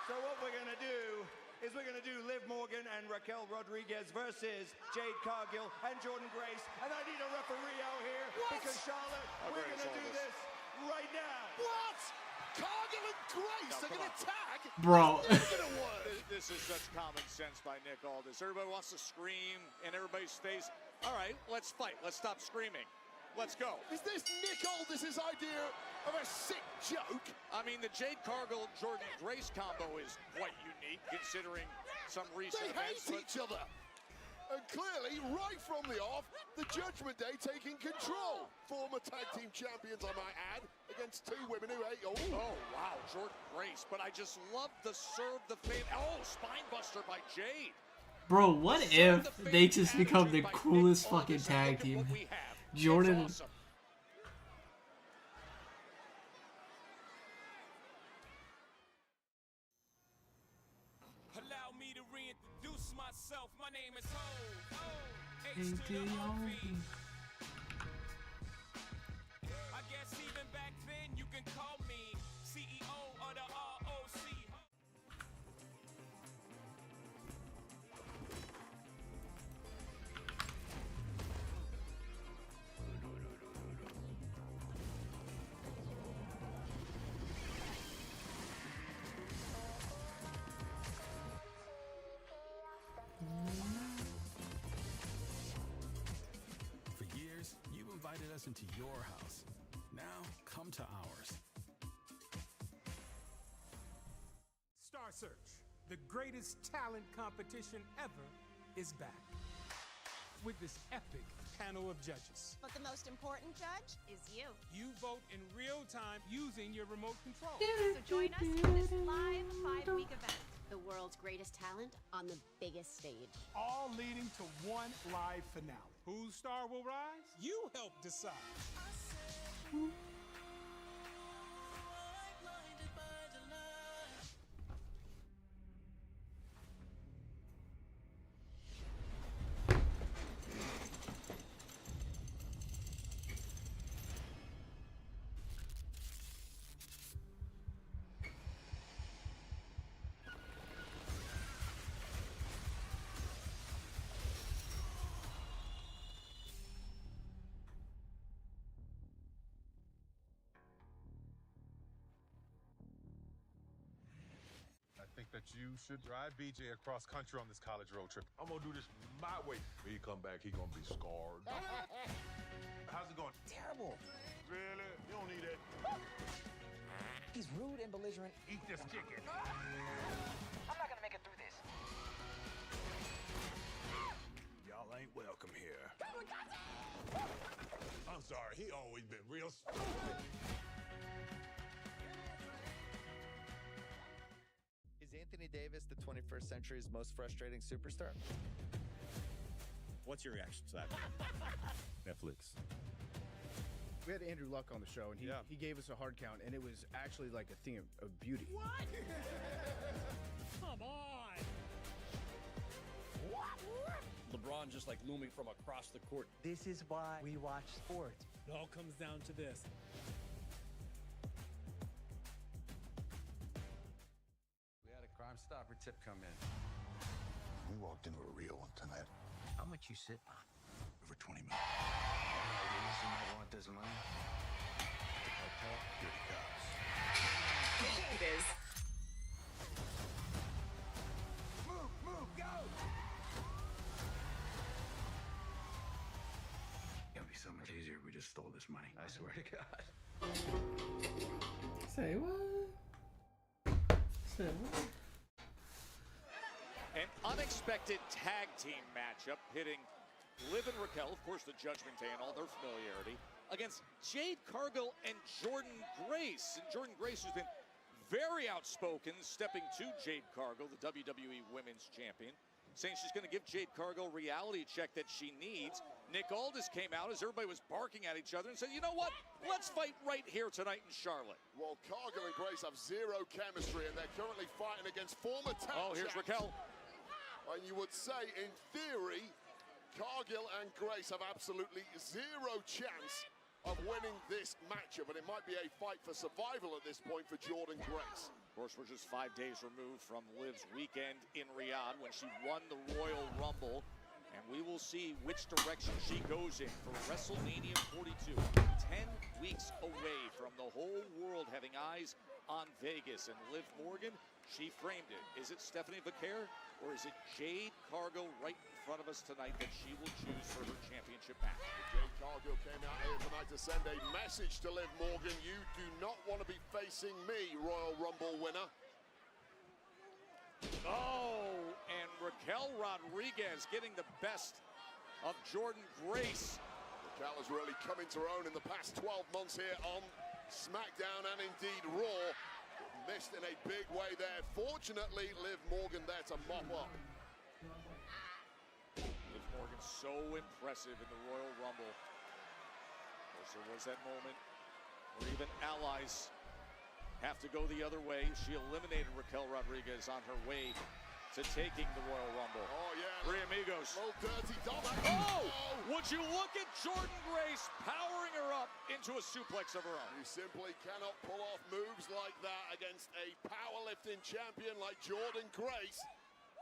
S9: So what we're gonna do is we're gonna do Liv Morgan and Raquel Rodriguez versus Jade Cargill and Jordan Grace, and I need a referee out here because Charlotte, we're gonna do this right now.
S4: What? Cargill and Grace are gonna tag?
S1: Bro.
S2: This is such common sense by Nick Aldis. Everybody wants to scream in everybody's face. All right, let's fight. Let's stop screaming. Let's go.
S4: Is this Nick Aldis' idea of a sick joke?
S2: I mean, the Jade Cargill Jordan Grace combo is quite unique considering some recent
S4: They
S2: events.
S4: hate each other. And clearly, right from the off, the Judgment Day taking control. Former tag team champions, I might add, against two women who hate all.
S2: Oh, wow, Jordan Grace. But I just love the serve, the fade. Oh, spine buster by Jade.
S1: Bro, what if they just become the coolest fucking tag team? Jordan.
S2: Awesome.
S8: Allow me to reintroduce myself. My name is Ho. I guess even back then you can call me CEO of the ROC.
S27: us into your house. Now, come to ours.
S6: Star Search, the greatest talent competition ever, is back. With this epic panel of judges.
S14: But the most important judge is you.
S6: You vote in real time using your remote control.
S14: So join us for this live 5-week event. The world's greatest talent on the biggest stage.
S6: All leading to one live finale. Whose star will rise? You help decide.
S15: I think that you should drive BJ across country on this college road trip. I'm gonna do this my way. When he come back, he gonna be scarred. How's it going?
S16: Terrible.
S15: Really? You don't need it.
S16: He's rude and belligerent.
S15: Eat this chicken.
S16: I'm not gonna make it through this.
S15: Y'all ain't welcome here. I'm sorry, he always been real stupid.
S19: Is Anthony Davis the 21st century's most frustrating superstar?
S21: What's your reaction to that? Netflix.
S22: We had Andrew Luck on the show, and he gave us a hard count, and it was actually like a thing of beauty.
S8: What? Come on.
S28: LeBron just like looming from across the court.
S29: This is why we watch sports.
S6: It all comes down to this.
S30: We had a Crime Stopper tip come in.
S31: We walked into a real one tonight.
S30: How much you sitting on?
S31: Over 20 million.
S30: Ladies, you might want this money. The cartel,
S31: Dirty cops.
S14: It is.
S28: Move, go!
S30: It'll be so much easier if we just stole this money. I swear to God.
S1: Say what? Say what?
S2: An unexpected tag team matchup pitting Liv and Raquel, of course the Judgment Day and all their familiarity, against Jade Cargill and Jordan Grace. And Jordan Grace, who's been very outspoken, stepping to Jade Cargill, the WWE Women's Champion, saying she's going to give Jade Cargill a reality check that she needs. Nick Aldis came out as everybody was barking at each other and said, you know what? Let's fight right here tonight in Charlotte.
S4: Well, Cargill and Grace have zero chemistry, and they're currently fighting against former tag
S2: here's
S4: champs.
S2: Raquel.
S4: And you would say, in theory, Cargill and Grace have absolutely zero chance of winning this matchup, and it might be a fight for survival at this point for Jordan Grace.
S2: Of course, we're just 5 days removed from Liv's weekend in Riyadh when she won the Royal Rumble, and we will see which direction she goes in for WrestleMania 42. 10 weeks away from the whole world having eyes on Vegas, and Liv Morgan, she framed it. Is it Stephanie Vaquer, or is it Jade Cargill right in front of us tonight that she will choose for her championship match?
S4: Jade Cargill came out here tonight to send a message to Liv Morgan. You do not want to be facing me, Royal Rumble winner.
S2: Oh, and Raquel Rodriguez getting the best of Jordan Grace.
S4: Raquel has really come into her own in the past 12 months here on SmackDown and indeed Raw. Missed in a big way there. Fortunately, Liv Morgan there to mop up.
S2: Liv Morgan so impressive in the Royal Rumble. Of course, there was that moment where even allies have to go the other way. She eliminated Raquel Rodriguez on her way to taking the Royal Rumble.
S4: Oh, yeah.
S2: Three amigos.
S4: Little dirty dog.
S2: Oh! Would you look at Jordan Grace powering her up into a suplex of her own?
S4: You simply cannot pull off moves like that against a powerlifting champion like Jordan Grace.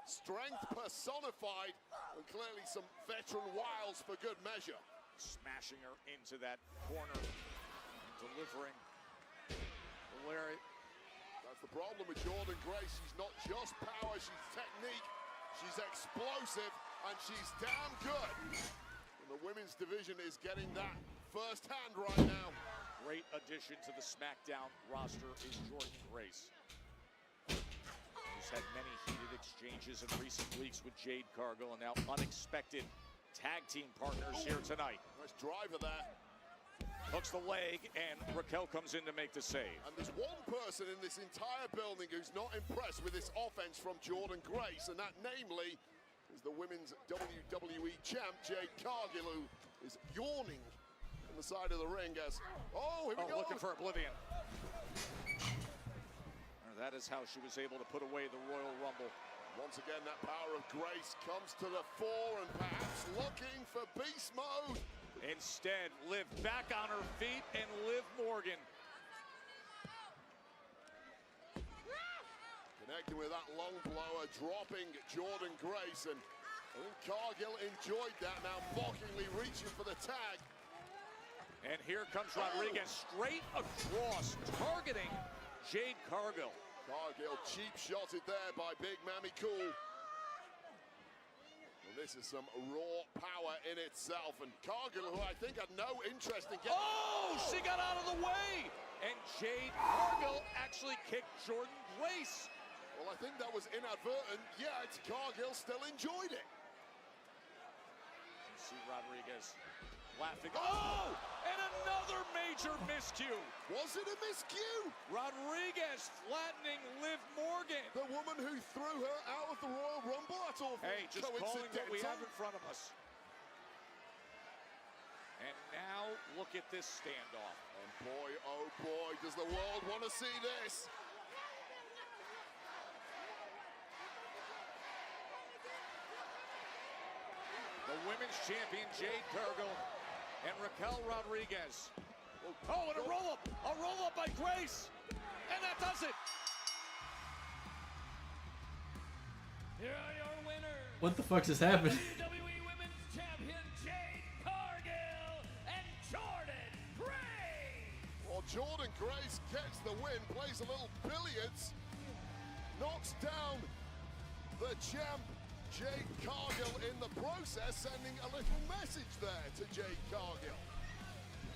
S4: Strength personified, and clearly some veteran wiles for good measure.
S2: Smashing her into that corner, delivering the lariat.
S4: That's the problem with Jordan Grace. She's not just power, she's technique, she's explosive, and she's damn good. In The women's division is getting that first hand right now.
S2: Great addition to the SmackDown roster is Jordan Grace. He's had many heated exchanges in recent weeks with Jade Cargill, and now unexpected tag team partners here tonight.
S4: Nice driver there.
S2: Hooks the leg, and Raquel comes in to make the save.
S4: And there's one person in this entire building who's not impressed with this offense from Jordan Grace, and that namely is the women's WWE champ, Jade Cargill, who is yawning on the side of the ring as, here we go.
S2: Looking for Oblivion. That is how she was able to put away the Royal Rumble.
S4: Once again, that power of Grace comes to the fore and perhaps looking for beast mode.
S2: Instead, Liv back on her feet, and Liv Morgan
S4: connecting with that long blower, dropping Jordan Grace, and I think Cargill enjoyed that, now mockingly reaching for the tag.
S2: And here comes Rodriguez straight across, targeting Jade Cargill.
S4: Cargill cheap shotted there by Big Mammy Cool. Well, this is some raw power in itself, and Cargill, who I think had no interest in getting...
S2: She got out of the way! And Jade Cargill actually kicked Jordan Grace.
S4: Well, I think that was inadvertent, yet Cargill still enjoyed it.
S2: You see Rodriguez laughing. And another major miscue.
S4: Was it a miscue?
S2: Rodriguez flattening Liv Morgan.
S4: The woman who threw her out of the Royal Rumble. That's all.
S2: Hey, just calling what we have in front of us. And now look at this standoff.
S4: And boy, oh boy, does the world want to see this.
S2: The women's champion, Jade Cargill, and Raquel Rodriguez. And a roll-up by Grace, and that does it.
S8: Here are your winners.
S1: What the fuck just happened?
S8: WWE Women's Champion Jade Cargill and Jordan Grace.
S4: Well, Jordan Grace gets the win, plays a little billiards, knocks down the champ, Jade Cargill, in the process, sending a little message there to Jade Cargill.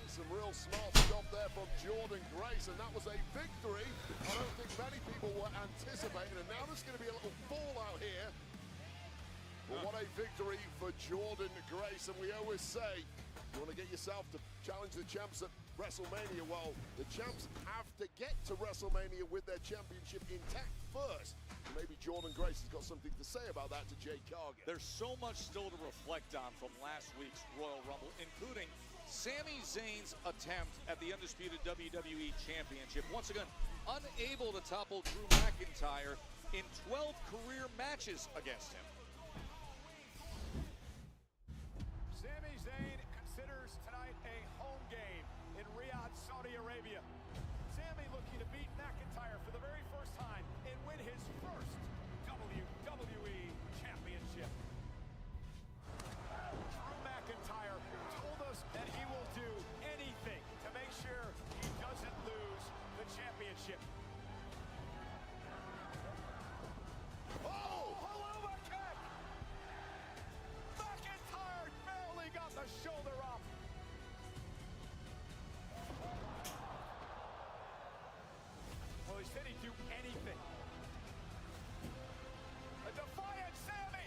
S4: Some real smart stuff there from Jordan Grace, and that was a victory I don't think many people were anticipating, and now there's going to be a little fallout here. But what a victory for Jordan Grace, and we always say, you want to get yourself to challenge the champs at WrestleMania, well, the champs have to get to WrestleMania with their championship intact first. Maybe Jordan Grace has got something to say about that to Jade Cargill.
S2: There's so much still to reflect on from last week's Royal Rumble, including Sami Zayn's attempt at the undisputed WWE Championship. Once again, unable to topple Drew McIntyre in 12 career matches against him.
S3: Sami Zayn considers tonight a home game in Riyadh, Saudi Arabia. Sami looking to beat McIntyre for the very first time and win his first WWE Championship. Drew McIntyre told us that he will do anything to make sure he doesn't lose the championship. Hello, kick! McIntyre barely got the shoulder up. Well, he said he'd do anything. A defiant Sami!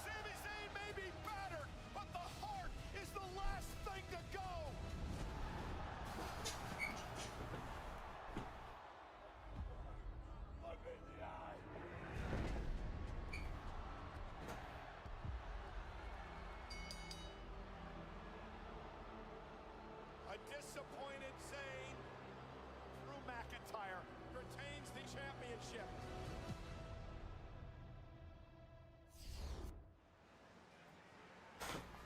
S3: Sami Zayn may be battered, but the heart is the last thing to go! Look in the eye. A disappointed Zayn. Drew McIntyre retains the championship.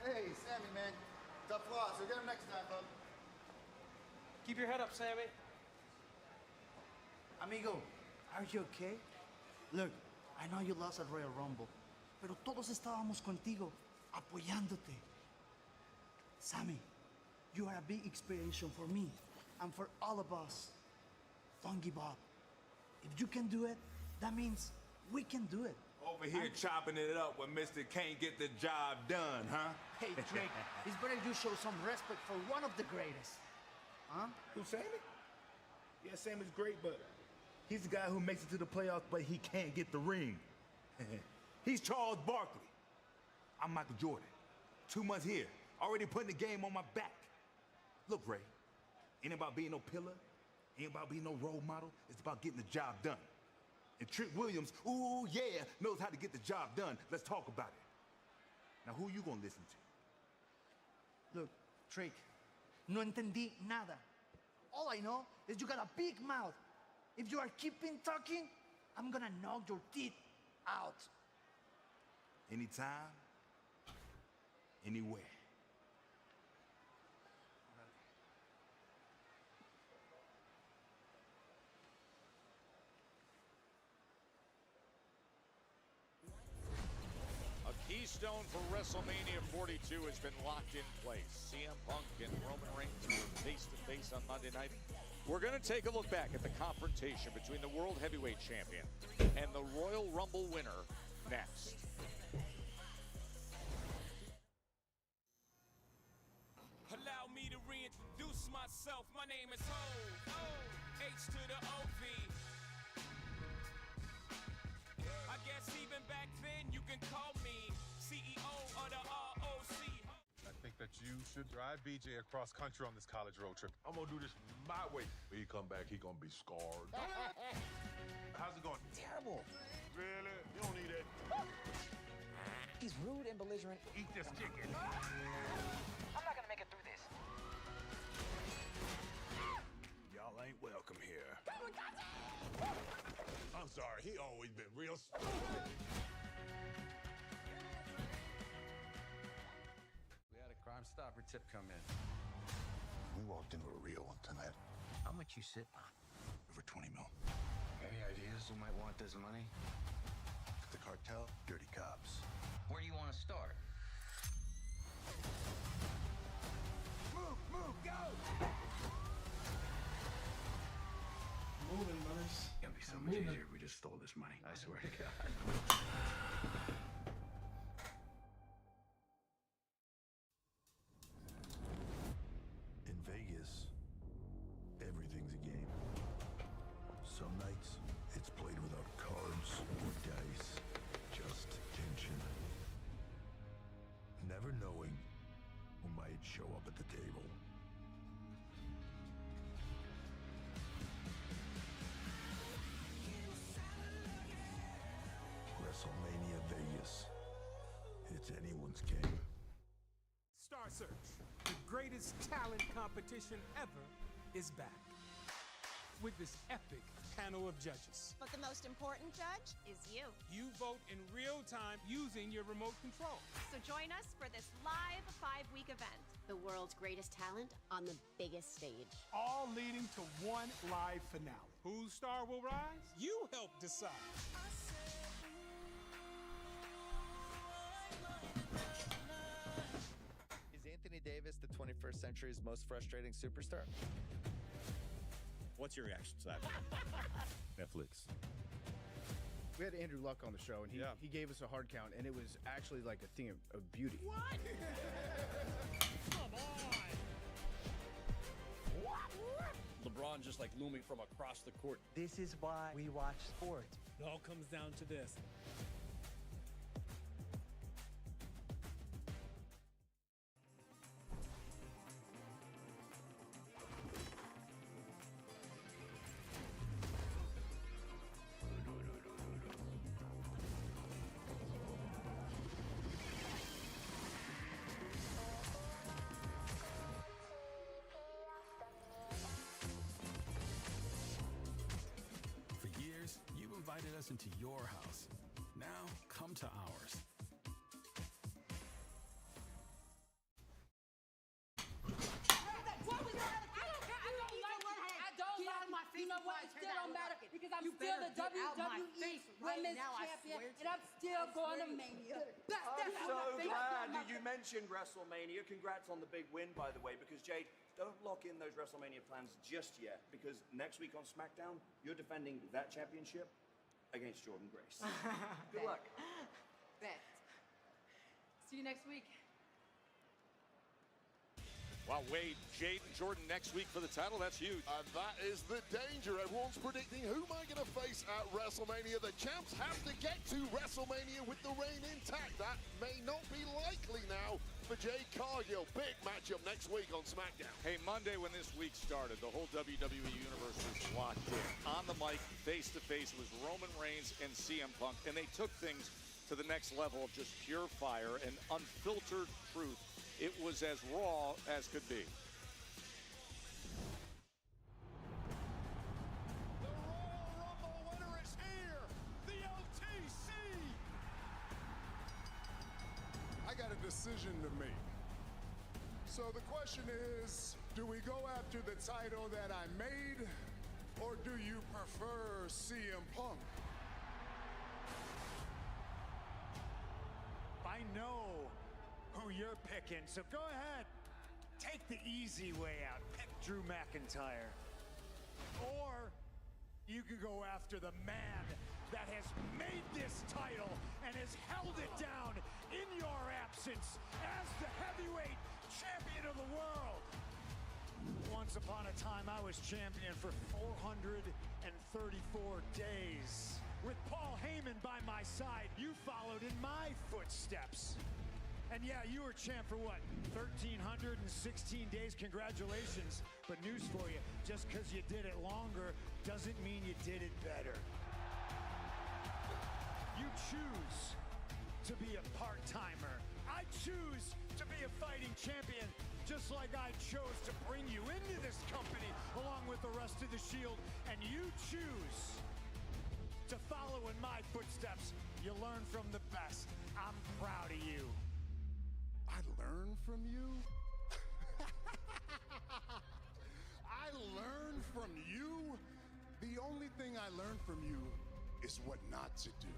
S5: Hey, Sammy, man. Tough loss. We'll get him next time, bub.
S16: Keep your head up, Sammy.
S7: Amigo, are you okay? Look, I know you lost at Royal Rumble, pero todos estábamos contigo, apoyándote. Sammy, you are a big inspiration for me and for all of us. Don't give up. If you can do it, that means we can do it,
S15: Over here chopping it up when Mr. Can't get the job done, huh?
S7: Hey, Drake, it's better you show some respect for one of the greatest. Huh?
S15: Who, Sammy? Yeah, Sammy's great, but he's the guy who makes it to the playoffs, but he can't get the ring. He's Charles Barkley. I'm Michael Jordan. 2 months here, already putting the game on my back. Look, Ray, ain't about being no pillar, ain't about being no role model. It's about getting the job done. And Trick Williams, ooh, yeah, knows how to get the job done. Let's talk about it. Now, who you gonna listen to?
S7: Look, Drake, no entendí nada. All I know is you got a big mouth. If you are keeping talking, I'm gonna knock your teeth out.
S15: Anytime, anywhere.
S2: Keystone for WrestleMania 42 has been locked in place. CM Punk and Roman Reigns were face-to-face on Monday night. We're going to take a look back at the confrontation between the World Heavyweight Champion and the Royal Rumble winner next.
S6: Allow me to reintroduce myself. My name is Ho, H to the O-V. I guess even back then you can call me CEO of the ROC.
S15: I think that you should drive BJ across country on this college road trip. I'm gonna do this my way. When he come back, he gonna be scarred. How's it going?
S10: Terrible.
S15: Really? You don't need it.
S10: He's rude and belligerent.
S15: Eat this chicken.
S10: I'm not gonna make it through this.
S15: Y'all ain't welcome here. I'm sorry, he always been real stupid.
S11: We had a Crime Stopper tip come in.
S31: We walked into a real one tonight.
S30: How much you sitting on?
S31: Over 20 mil.
S30: Any ideas who might want this money?
S31: The cartel, dirty cops.
S30: Where do you want to start?
S3: Move, go!
S1: Moving, brothers.
S30: It's gonna be so much easier if we just stole this money. I swear to God.
S31: In Vegas, everything's a game. Some nights, it's played without cards or dice, just tension. Never knowing who might show up at the table. WrestleMania Vegas. It's anyone's game.
S6: Star Search, the greatest talent competition ever, is back. With this epic panel of judges.
S14: But the most important judge is you.
S6: You vote in real time using your remote control.
S14: So join us for this live 5-week event. The world's greatest talent on the biggest stage.
S6: All leading to one live finale. Whose star will rise? You help decide.
S19: Is Anthony Davis the 21st century's most frustrating superstar?
S21: What's your reaction to that? Netflix.
S22: We had Andrew Luck on the show, and he gave us a hard count, and it was actually like a thing of beauty.
S8: What? Come on!
S28: LeBron just like looming from across the court.
S29: This is why we watch sports.
S16: It all comes down to this.
S27: Invited us into your house. Now, come to ours.
S12: You know what? It still don't matter because I'm still the WWE Women's Champion, and I'm still going to Mania.
S9: I'm so glad you mentioned WrestleMania. Congrats on the big win, by the way, because Jade, don't lock in those WrestleMania plans just yet, because next week on SmackDown, you're defending that championship
S4: against Jordan Grace.
S10: Good luck.
S12: Bet. See you next week.
S2: Wow, Wade, Jade, and Jordan next week for the title. That's huge.
S5: And that is the danger. Everyone's predicting who am I going to face at WrestleMania. The champs have to get to WrestleMania with the reign intact. That may not be likely now for Jade Cargill. Big matchup next week on SmackDown.
S2: Hey, Monday when this week started, the whole WWE Universe was locked in. On the mic, face-to-face, was Roman Reigns and CM Punk, and they took things to the next level of just pure fire and unfiltered truth. It was as raw as could be.
S3: The Royal Rumble winner is here, the OTC.
S5: I got a decision to make. So the question is, do we go after the title that I made, or do you prefer CM Punk?
S3: I know who you're picking, so go ahead. Take the easy way out. Pick Drew McIntyre. Or you can go after the man that has made this title and has held it down in your absence as the heavyweight champion of the world. Once upon a time, I was champion for 434 days. With Paul Heyman by my side, you followed in my footsteps. And yeah, you were champ for what, 1,316 days? Congratulations. But news for you, just because you did it longer doesn't mean you did it better. You choose to be a part-timer. I choose to be a fighting champion, just like I chose to bring you into this company along with the rest of the Shield. And you choose to follow in my footsteps. You learn from the best. I'm proud of you.
S5: I learn from you? I learn from you? The only thing I learned from you is what not to do.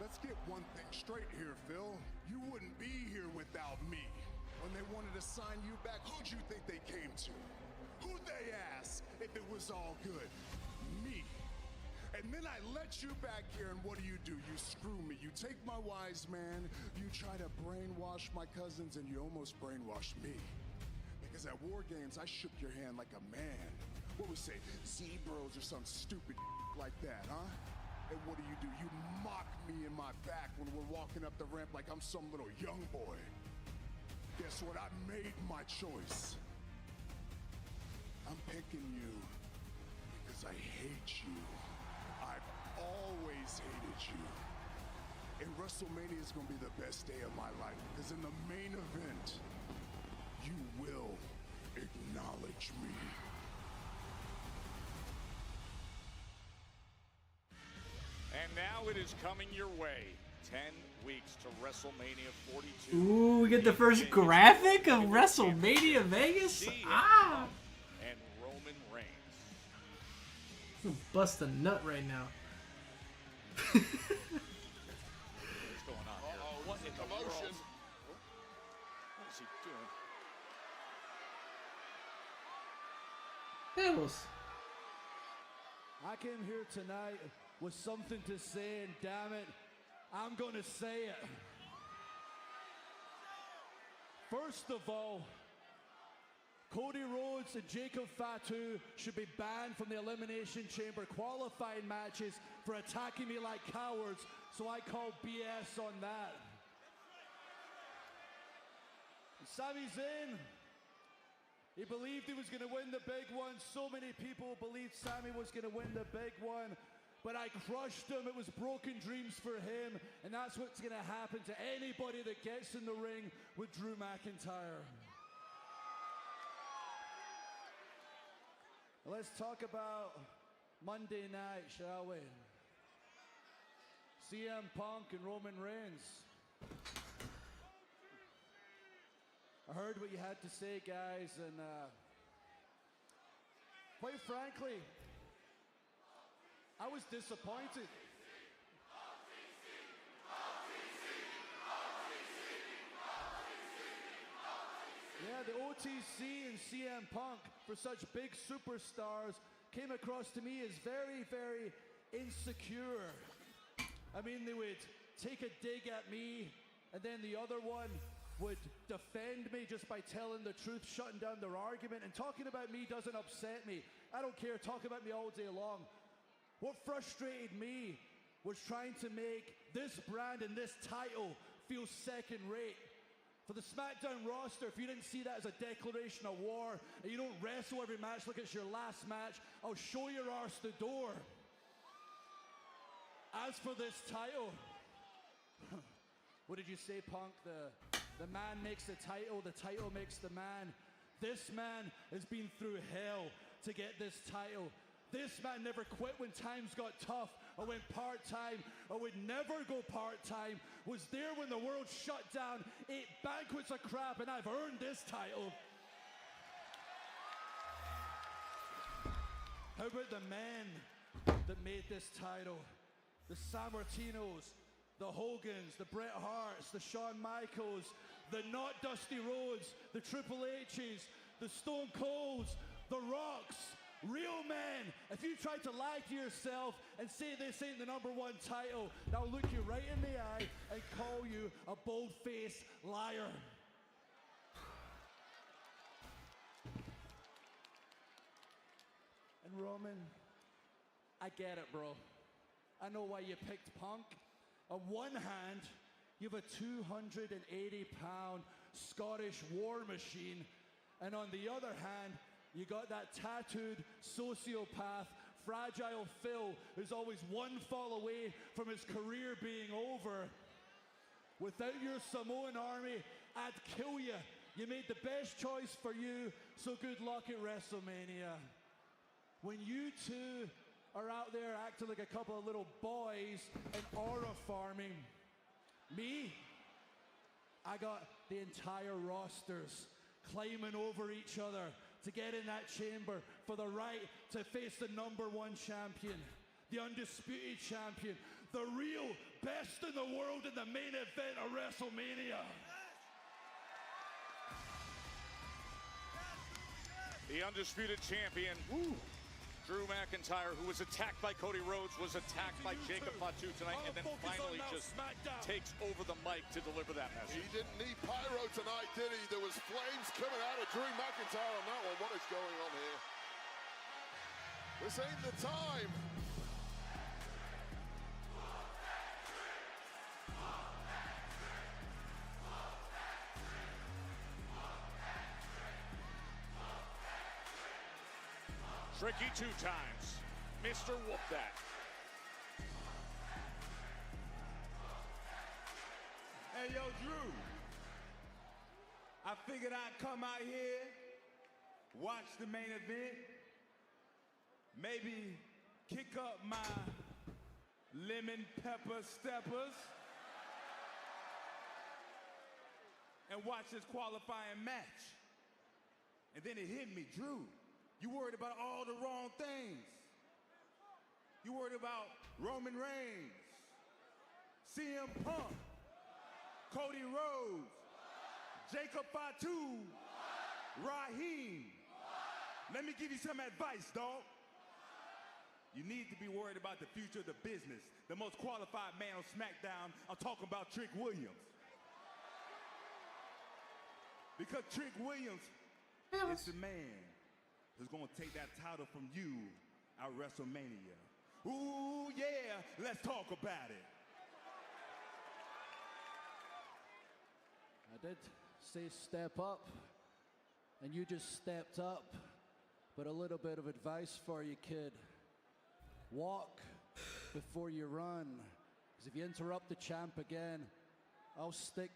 S5: Let's get one thing straight here, Phil. You wouldn't be here without me. When they wanted to sign you back, who'd you think they came to? Who'd they ask if it was all good? Me. And then I let you back here, and what do? You screw me. You take my wise man, you try to brainwash my cousins, and you almost brainwashed me. Because at War Games, I shook your hand like a man. What we say, Zebros or some stupid like that, huh? And what do? You mock me in my back when we're walking up the ramp like I'm some little young boy. Guess what? I made my choice. I'm picking you because I hate you. I've always hated you. And WrestleMania is going to be the best day of my life, because in the main event, you will acknowledge me.
S2: And now it is coming your way. 10 weeks to WrestleMania 42.
S1: Ooh, we get the first graphic of WrestleMania Vegas. Ah!
S2: And Roman Reigns.
S1: Bust a nut right now.
S2: What's going on here? What in the world? What is he doing?
S1: Tables.
S7: I came here tonight with something to say, and damn it, I'm gonna say it. First of all, Cody Rhodes and Jacob Fatu should be banned from the Elimination Chamber qualifying matches for attacking me like cowards, so I call BS on that. And Sami Zayn, he believed he was going to win the big one. So many people believed Sami was going to win the big one, but I crushed him. It was broken dreams for him, and that's what's going to happen to anybody that gets in the ring with Drew McIntyre. Let's talk about Monday night, shall we? CM Punk and Roman Reigns. I heard what you had to say, guys, and quite frankly, I was disappointed. Yeah, the OTC and CM Punk, for such big superstars, came across to me as very, very insecure. I mean, they would take a dig at me, and then the other one would defend me just by telling the truth, shutting down their argument. And talking about me doesn't upset me. I don't care. Talk about me all day long. What frustrated me was trying to make this brand and this title feel second rate. For the SmackDown roster, if you didn't see that as a declaration of war, and you don't wrestle every match like it's your last match, I'll show your arse the door. As for this title, what did you say, Punk? The man makes the title makes the man. This man has been through hell to get this title. This man never quit when times got tough, or went part-time, or would never go part-time. Was there when the world shut down, ate banquets of crap, and I've earned this title. How about the men that made this title? The Sammartinos, the Hogans, the Bret Harts, the Shawn Michaels, the not Dusty Rhodes, the Triple H's, the Stone Colds, the Rocks. Real men. If you try to lie to yourself and say this ain't the #1 title, I'll look you right in the eye and call you a bold-faced liar. And Roman, I get it, bro. I know why you picked Punk. On one hand, you have a 280-pound Scottish war machine, and on the other hand, you got that tattooed sociopath, Fragile Phil, who's always one fall away from his career being over. Without your Samoan army, I'd kill you. You made the best choice for you, so good luck at WrestleMania. When you two are out there acting like a couple of little boys and aura farming, me, I got the entire rosters climbing over each other to get in that chamber for the right to face the #1 champion, the undisputed champion, the real best in the world in the main event of WrestleMania.
S2: The undisputed champion, Drew McIntyre, who was attacked by Cody Rhodes, was attacked by Jacob Fatu tonight, and then finally just takes over the mic to deliver that message.
S4: He didn't need pyro tonight, did he? There was flames coming out of Drew McIntyre on that one. What is going on here? This ain't the time.
S2: Tricky 2 times. Mr. Whoop That.
S11: Hey, yo, Drew. I figured I'd come out here, watch the main event, maybe kick up my lemon pepper steppers, and watch this qualifying match. And then it hit me, Drew. You worried about all the wrong things. You worried about Roman Reigns, CM Punk, Cody Rhodes, Jacob Fatu, Raheem. Let me give you some advice, dog. You need to be worried about the future of the business. The most qualified man on SmackDown, I'm talking about Trick Williams. Because Trick Williams is the man who's gonna take that title from you at WrestleMania. Ooh, yeah, let's talk about it.
S7: I did say step up, and you just stepped up. But a little bit of advice for you, kid. Walk before you run. Because if you interrupt the champ again, I'll stick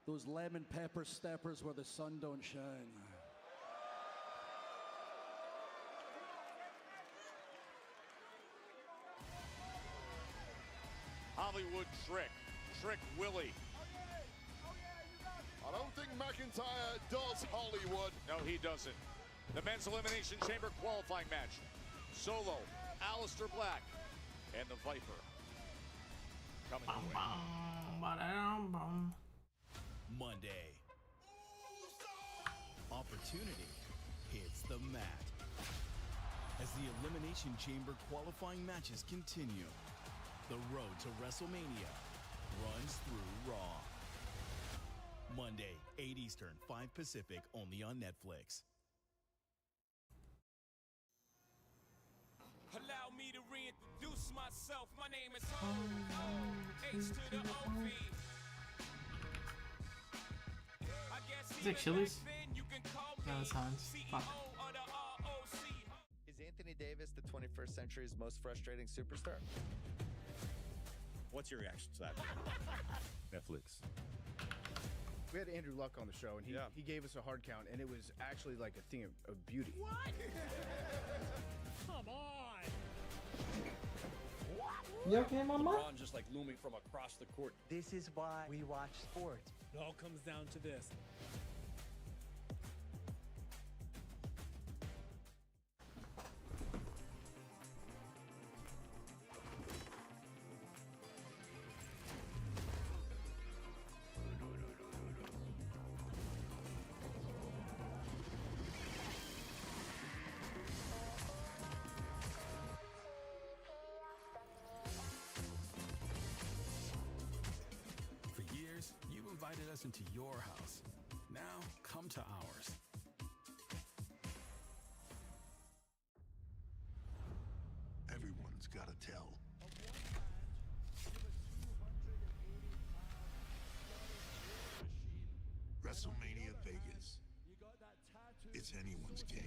S7: those lemon pepper steppers where the sun don't shine.
S2: Hollywood Trick Willie.
S4: I don't think McIntyre does Hollywood.
S2: No, he doesn't. The men's elimination chamber qualifying match. Solo, Aleister Black, and the Viper. Coming your way.
S13: Monday. Opportunity hits the mat as the Elimination Chamber qualifying matches continue, the road to WrestleMania runs through Raw. Monday, 8 Eastern, 5 Pacific, only on Netflix.
S14: Allow me to reintroduce myself. My name is H to the OV.
S1: Is it Chili's? No, it's Heinz. Fuck.
S19: Is Anthony Davis the 21st century's most frustrating superstar?
S21: What's your reaction to that? Netflix.
S22: We had Andrew Luck on the show, and he gave us a hard count, and it was actually like a thing of beauty.
S8: What? Come on.
S1: You okay, Mama?
S28: LeBron just like looming from across the court.
S29: This is why we watch sports.
S6: It all comes down to this.
S13: For years, you've invited us into your house. Now, come to ours.
S5: Everyone's got to tell. WrestleMania Vegas. It's anyone's game.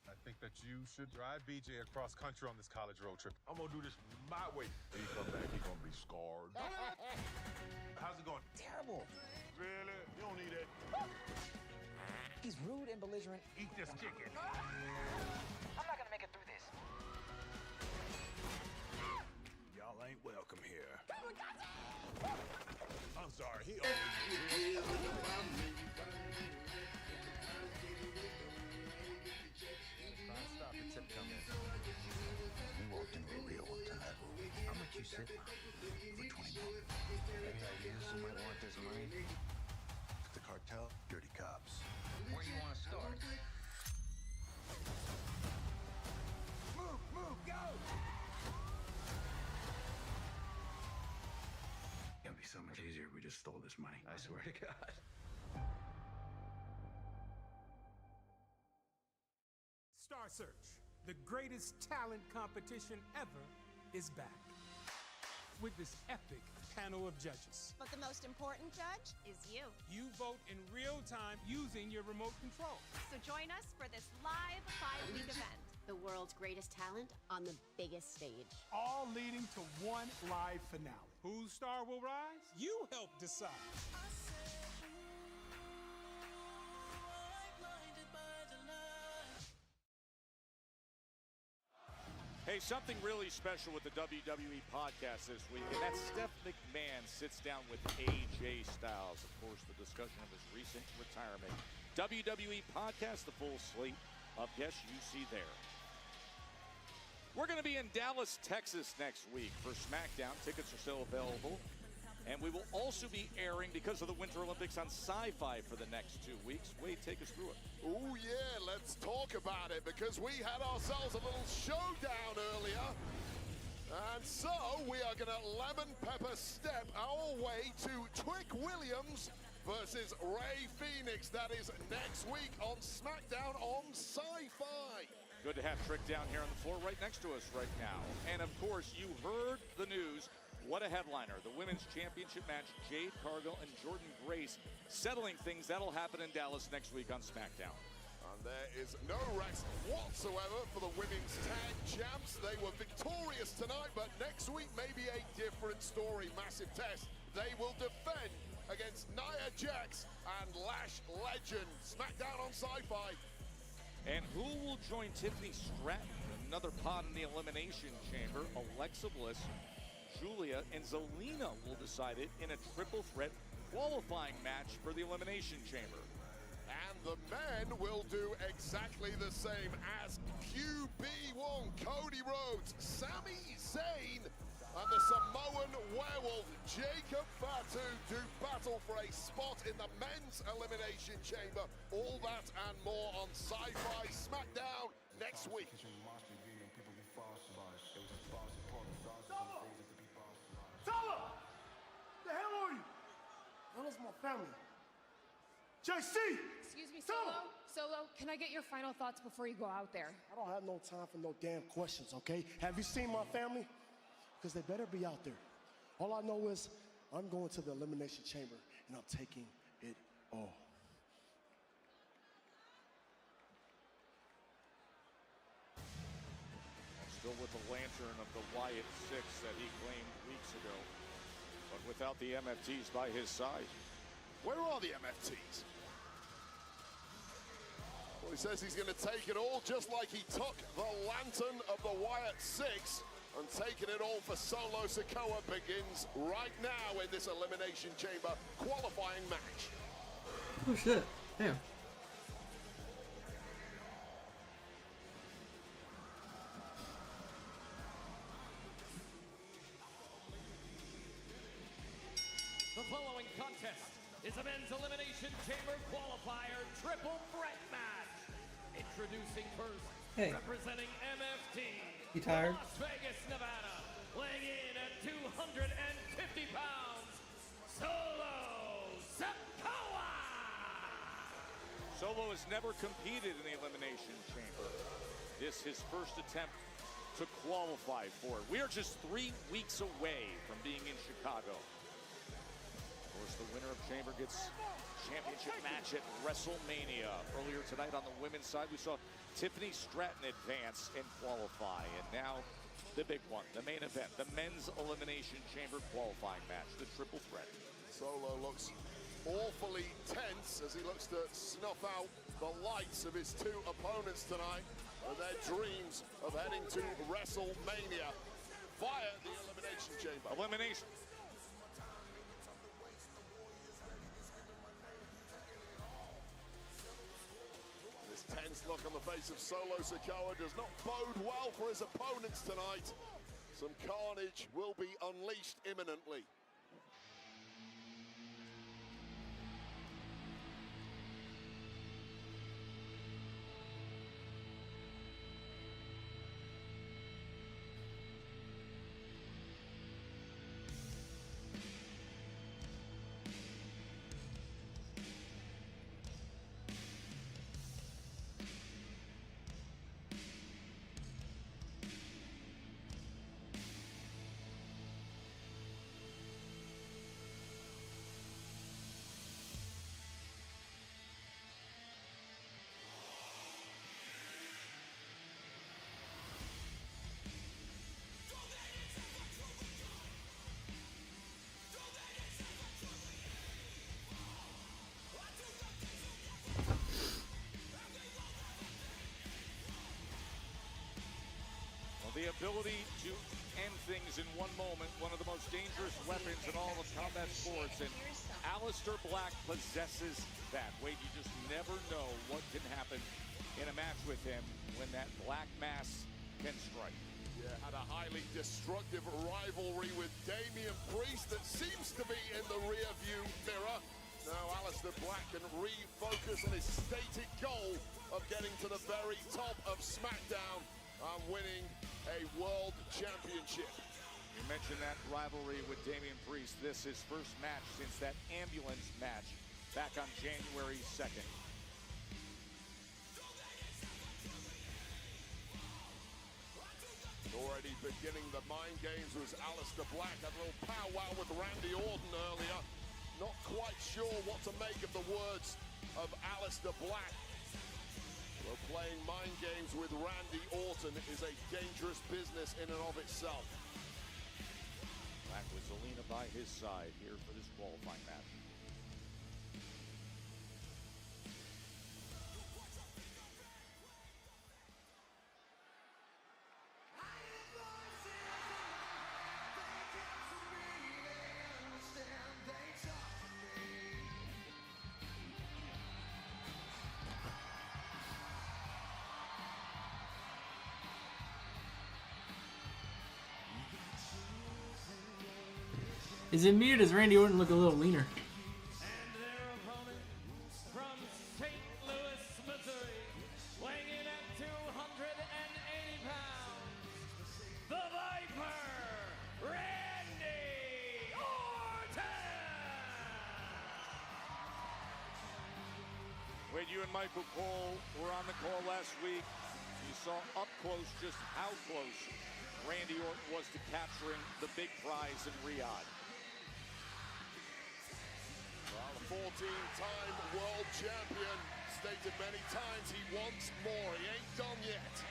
S15: I think that you should ride BJ across country on this college road trip. I'm gonna do this my way. When he come back, he gonna be scarred. How's it going?
S10: Terrible.
S15: Really? You don't need it.
S10: He's rude and belligerent.
S15: Eat this chicken.
S10: I'm not gonna make it through this.
S15: Y'all ain't welcome here. I'm sorry. He always
S19: Stop the tip coming.
S5: We walked into a real one tonight.
S10: How much you sit?
S5: For 20 more.
S10: Any ideas who might want this money?
S5: The cartel, dirty cops.
S10: Where do you want to start?
S8: Move, go!
S10: It'd be so much easier if we just stole this money. I swear to God.
S6: Star Search, the greatest talent competition ever, is back. With this epic panel of judges.
S17: But the most important judge is you.
S6: You vote in real time using your remote control.
S17: So join us for this live 5-week event.
S18: The world's greatest talent on the biggest stage.
S6: All leading to one live finale. Whose star will rise? You help decide.
S2: Hey, something really special with the WWE podcast this week, and that's Steph McMahon sits down with AJ Styles. Of course, the discussion of his recent retirement. WWE podcast, the full slate of guests you see there. We're going to be in Dallas, Texas next week for SmackDown. Tickets are still available. And we will also be airing, because of the Winter Olympics, on Sci-Fi for the next 2 weeks. Wade, take us through it.
S4: Oh, yeah, let's talk about it, because we had ourselves a little showdown earlier. And so we are going to lemon pepper step our way to Trick Williams versus Rey Fenix. That is next week on SmackDown on Sci-Fi.
S2: Good to have Trick down here on the floor right next to us right now. And, of course, you heard the news. What a headliner. The Women's Championship match, Jade Cargill and Jordan Grace settling things. That'll happen in Dallas next week on SmackDown.
S4: And there is no rest whatsoever for the Women's Tag Champs. They were victorious tonight, but next week may be a different story. Massive test. They will defend against Nia Jax and Lash Legend. SmackDown on Sci-Fi.
S2: And who will join Tiffany Stratton? Another pot in the Elimination Chamber. Alexa Bliss, Julia, and Zelina will decide it in a triple threat qualifying match for the Elimination Chamber.
S4: And the men will do exactly exactly the same as QB1, Cody Rhodes, Sami Zayn, and the Samoan werewolf Jacob Fatu do battle for a spot in the men's elimination chamber. All that and more on Sci-Fi SmackDown next week.
S9: Solo! The hell are you? That was my family. JC!
S12: Excuse me, Solo. Solo, can I get your final thoughts before you go out there?
S9: I don't have no time for no damn questions, okay? Have you seen my family? Because they better be out there. All I know is I'm going to the elimination chamber and I'm taking it all.
S2: Still with the lantern of the Wyatt Six that he claimed weeks ago, but without the MFTs by his side.
S4: Where are the MFTs? Well, he says he's going to take it all, just like he took the lantern of the Wyatt Six, and taking it all for Solo Sikoa begins right now in this Elimination Chamber qualifying match.
S1: Oh shit, damn.
S8: The following contest is a men's elimination chamber qualifier triple threat match. Introducing first, representing MFT,
S1: You tired?
S8: Las Vegas, Nevada, weighing in at 250 pounds, Solo Sikoa!
S2: Solo has never competed in the Elimination Chamber. This his first attempt to qualify for it. We are just 3 weeks away from being in Chicago. Of course, the winner of Chamber gets championship match at WrestleMania. Earlier tonight on the women's side, we saw Tiffany Stratton advance and qualify. And now the big one, the main event, the men's elimination chamber qualifying match, the triple threat.
S4: Solo looks awfully tense as he looks to snuff out the lights of his two opponents tonight and their dreams of heading to WrestleMania via the Elimination Chamber.
S2: Elimination.
S4: This tense look on the face of Solo Sikoa does not bode well for his opponents tonight. Some carnage will be unleashed imminently.
S2: The ability to end things in one moment, one of the most dangerous weapons in all of combat sports, and Aleister Black possesses that. Wade, you just never know what can happen in a match with him when that black mass can strike.
S4: Yeah, had a highly destructive rivalry with Damian Priest that seems to be in the rearview mirror. Now Aleister Black can refocus on his stated goal of getting to the very top of SmackDown and winning a world championship.
S2: You mentioned that rivalry with Damian Priest. This is his first match since that ambulance match back on January 2nd.
S4: Already beginning the mind games was Aleister Black. Had a little powwow with Randy Orton earlier. Not quite sure what to make of the words of Aleister Black. Well, playing mind games with Randy Orton is a dangerous business in and of itself.
S2: Black with Zelina by his side here for this qualifying match.
S1: Is it me or does Randy Orton look a little leaner?
S8: And their opponent from St. Louis, Missouri, weighing in at 280 pounds, the Viper, Randy Orton!
S2: When you and Michael Cole were on the call last week, you saw up close just how close Randy Orton was to capturing the big prize in Riyadh.
S4: Well, the 14-time world champion stated many times he wants more. He ain't done yet.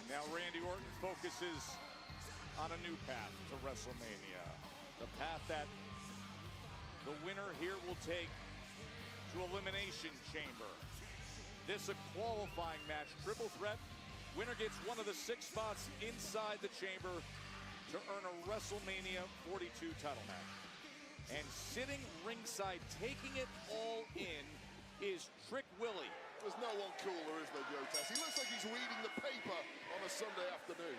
S2: Now Randy Orton focuses on a new path to WrestleMania. The path that the winner here will take to Elimination Chamber. This a qualifying match, triple threat. Winner gets one of the 6 spots inside the chamber to earn a WrestleMania 42 title match. And sitting ringside, taking it all in, is Trick Willie.
S4: There's no one cooler, is there, Joe Tess? He looks like he's reading the paper on a Sunday afternoon.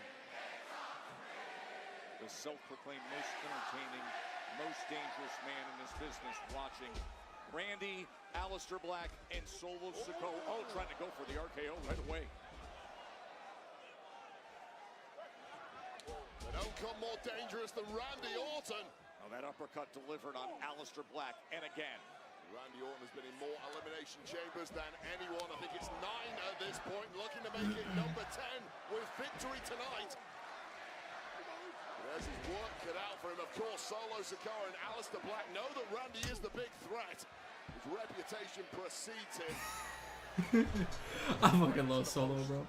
S2: The self-proclaimed most entertaining, most dangerous man in this business watching. Randy, Aleister Black, and Solo Sikoa. Oh, trying to go for the RKO right away.
S4: They don't come more dangerous than Randy Orton.
S2: Oh, that uppercut delivered on Aleister Black, and again.
S4: Randy Orton has been in more elimination chambers than anyone. I think it's 9 at this point, looking to make it number 10 with victory tonight. There's his work cut out for him. Of course, Solo Sikoa and Aleister Black know that Randy is the big threat. His reputation precedes him.
S1: I fucking love Solo, bro.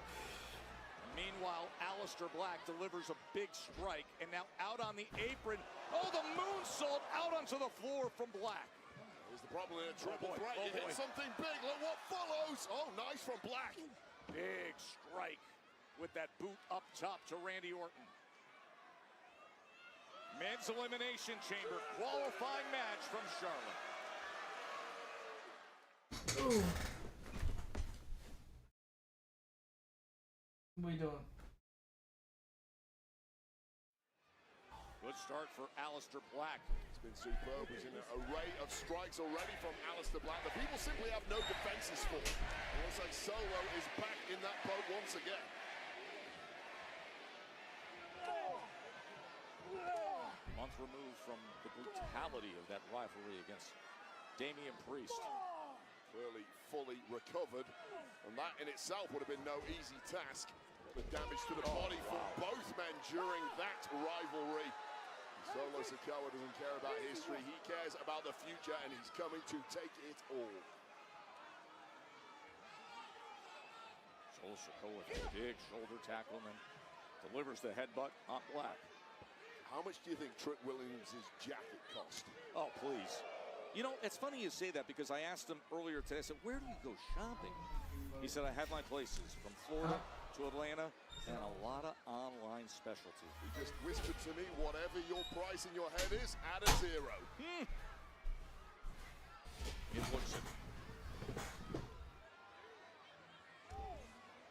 S2: Meanwhile, Aleister Black delivers a big strike, and now out on the apron. Oh, the moonsault out onto the floor from Black.
S4: Here's the problem in a triple threat. You hit something big. Look what follows. Oh, nice from Black.
S2: Big strike with that boot up top to Randy Orton. Men's Elimination Chamber qualifying match from Charlotte.
S1: Ooh. What are we doing?
S2: Good start for Aleister Black.
S4: It's been superb. He's in an array of strikes already from Aleister Black. The people simply have no defenses for him. It looks like Solo is back in that boat once again.
S2: Month removed from the brutality of that rivalry against Damian Priest.
S4: Clearly fully recovered, and that in itself would have been no easy task. The damage to the body for both men during that rivalry. Solo Sikoa doesn't care about history, he cares about the future, and he's coming to take it all.
S2: Solo Sikoa with a big shoulder tackle and then delivers the headbutt on Black.
S4: How much do you think Trick Williams' jacket cost?
S2: Oh, please. You know, it's funny you say that because I asked him earlier today, I said, where do you go shopping? He said, I have my places from Florida to Atlanta and a lot of online specialty.
S4: He just whispered to me, whatever your price in your head is, add a 0.
S2: It looks it.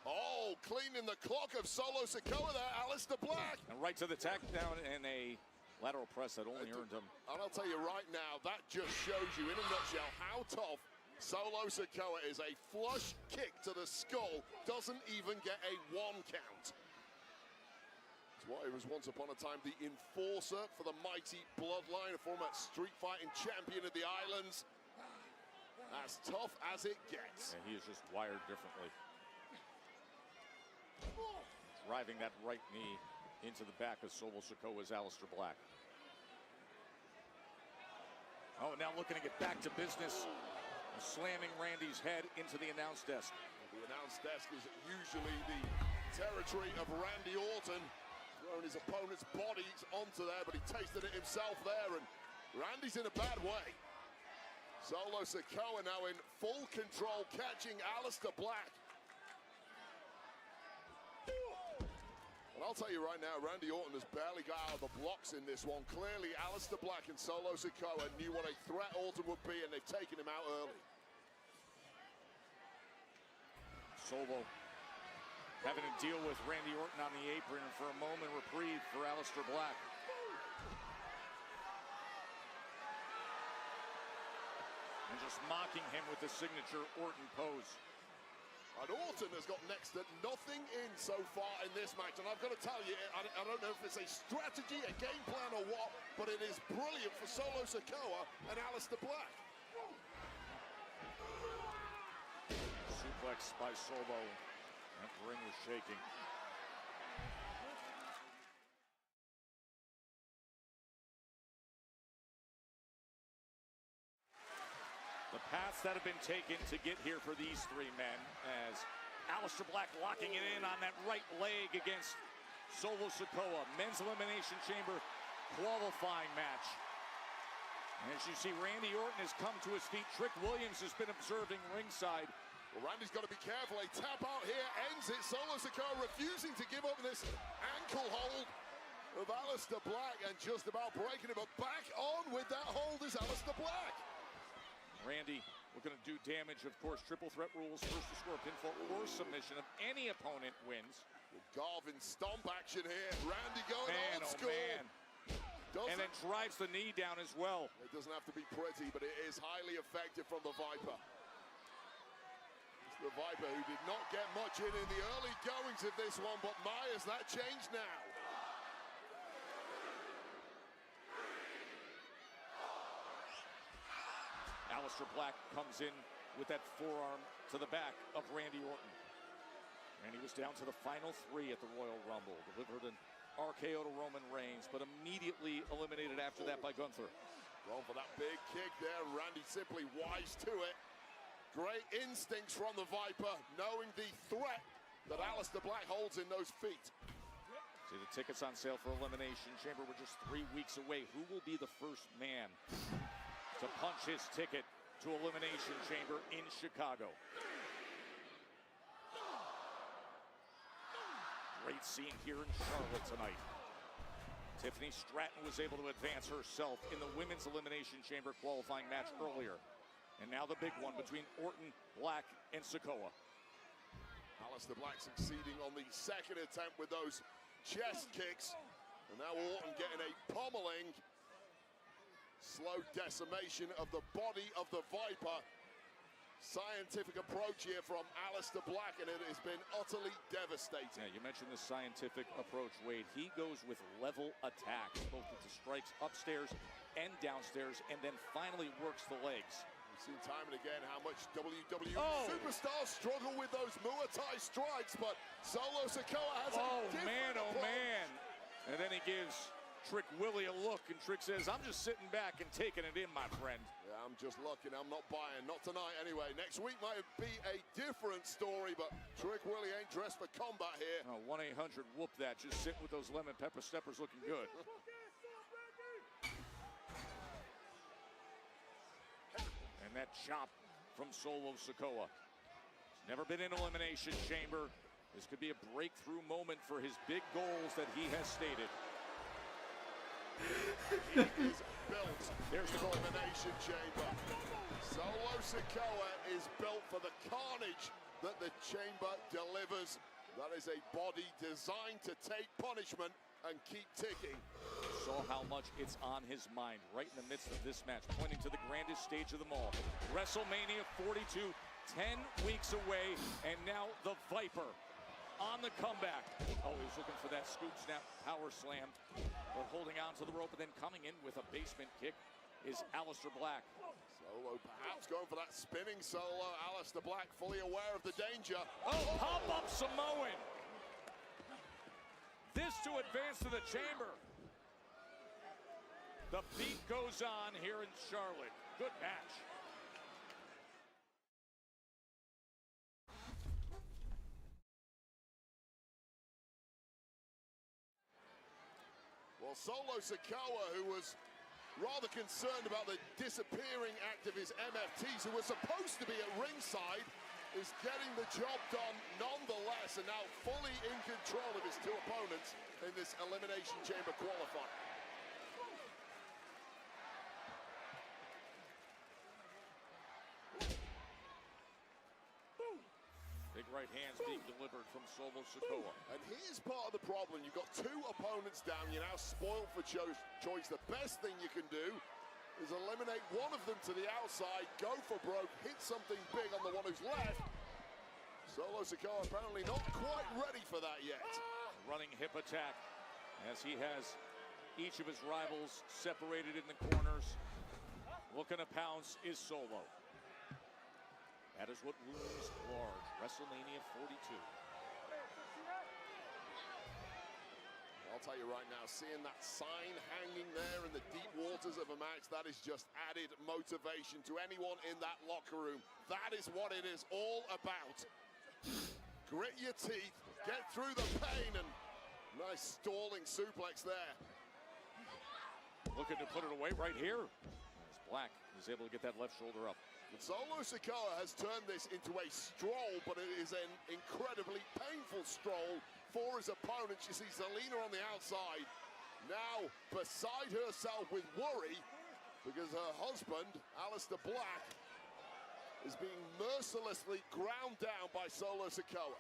S4: Oh, cleaning the clock of Solo Sikoa there, Aleister Black.
S2: And right to the takedown and a lateral press that only earned him.
S4: And I'll tell you right now, that just shows you in a nutshell how tough Solo Sikoa is. A flush kick to the skull doesn't even get a 1 count. That's why he was once upon a time the enforcer for the mighty Bloodline, a former street fighting champion of the islands. As tough as it gets.
S2: And he is just wired differently. Driving that right knee into the back of Solo Sikoa's Aleister Black. Oh, now looking to get back to business. Slamming Randy's head into the announce desk.
S4: The announce desk is usually the territory of Randy Orton. Throwing his opponent's bodies onto there, but he tasted it himself there, and Randy's in a bad way. Solo Sikoa now in full control, catching Aleister Black. And I'll tell you right now, Randy Orton has barely got out of the blocks in this one. Clearly, Aleister Black and Solo Sikoa knew what a threat Orton would be, and they've taken him out early.
S2: Solo having to deal with Randy Orton on the apron, and for a moment, reprieve for Aleister Black. And just mocking him with the signature Orton pose.
S4: And Orton has got next to nothing in so far in this match. And I've got to tell you, I don't know if it's a strategy, a game plan or what, but it is brilliant for Solo Sikoa and Aleister Black.
S2: Suplex by Solo. That ring was shaking. The paths that have been taken to get here for these three men, as Aleister Black locking it in on that right leg against Solo Sikoa. Men's Elimination Chamber qualifying match. And as you see, Randy Orton has come to his feet. Trick Williams has been observing ringside.
S4: Well, Randy's got to be careful. A tap out here ends it. Solo Sikoa refusing to give up this ankle hold of Aleister Black and just about breaking it. But back on with that hold is Aleister Black.
S2: Randy looking to do damage, of course. Triple threat rules, first to score a pinfall or submission of any opponent wins.
S4: Garvin stomp action here. Randy going old school.
S2: Man. And then drives the knee down as well.
S4: It doesn't have to be pretty, but it is highly effective from the Viper. It's the Viper who did not get much in the early goings of this one, but Myers, that changed now.
S2: Aleister Black comes in with that forearm to the back of Randy Orton. And he was down to the final three at the Royal Rumble. Delivered an RKO to Roman Reigns, but immediately eliminated after that by Gunther.
S4: Going for that big kick there. Randy simply wise to it. Great instincts from the Viper, knowing the threat that Aleister Black holds in those feet.
S2: See the tickets on sale for Elimination Chamber. We're just 3 weeks away. Who will be the first man to punch his ticket to Elimination Chamber in Chicago? Great scene here in Charlotte tonight. Tiffany Stratton was able to advance herself in the Women's Elimination Chamber qualifying match earlier. And now the big one between Orton, Black, and Sikoa.
S4: Aleister Black succeeding on the second attempt with those chest kicks. And now Orton getting a pummeling. Slow decimation of the body of the Viper. Scientific approach here from Aleister Black, and it has been utterly devastating.
S2: Yeah, you mentioned the scientific approach, Wade. He goes with level attacks, both with the strikes upstairs and downstairs, and then finally works the legs.
S4: We've seen time and again how much WWE superstars struggle with those Muay Thai strikes, but Solo Sikoa has a different approach.
S2: Oh, man. And then he gives Trick Willie a look, and Trick says, I'm just sitting back and taking it in, my friend.
S4: Yeah, I'm just looking. I'm not buying. Not tonight, anyway. Next week might be a different story, but Trick Willie ain't dressed for combat here.
S2: Oh, 1-800-WHOOP that. Just sitting with those lemon pepper steppers looking good. And that chop from Solo Sikoa. He's never been in Elimination Chamber. This could be a breakthrough moment for his big goals that he has stated.
S4: He is built. There's the Elimination Chamber. Solo Sikoa is built for the carnage that the chamber delivers. That is a body designed to take punishment and keep ticking.
S2: Saw how much it's on his mind right in the midst of this match, pointing to the grandest stage of them all. WrestleMania 42, 10 weeks away, and now the Viper on the comeback. Oh, he's looking for that scoop snap power slam, but holding on to the rope and then coming in with a basement kick is Aleister Black.
S4: Solo perhaps going for that spinning solo. Aleister Black fully aware of the danger.
S2: Oh, pop-up Samoan. This to advance to the chamber. The beat goes on here in Charlotte. Good match.
S4: Well, Solo Sikoa, who was rather concerned about the disappearing act of his MFTs, who were supposed to be at ringside, is getting the job done nonetheless, and now fully in control of his two opponents in this Elimination Chamber qualifier.
S2: Big right hands being delivered from Solo Sikoa.
S4: And here's part of the problem. You've got two opponents down. You're now spoiled for choice. The best thing you can do is eliminate one of them to the outside, go for broke, hit something big on the one who's left. Solo Sikoa apparently not quite ready for that yet.
S2: Running hip attack as he has each of his rivals separated in the corners. Looking to pounce is Solo. That is what looms large. WrestleMania 42.
S4: I'll tell you right now, seeing that sign hanging there in the deep waters of a match, that is just added motivation to anyone in that locker room. That is what it is all about. Grit your teeth, get through the pain, and nice stalling suplex there.
S2: Looking to put it away right here. As Black is able to get that left shoulder up.
S4: Solo Sikoa has turned this into a stroll, but it is an incredibly painful stroll for his opponent. You see Zelina on the outside, now beside herself with worry because her husband, Aleister Black, is being mercilessly ground down by Solo Sikoa.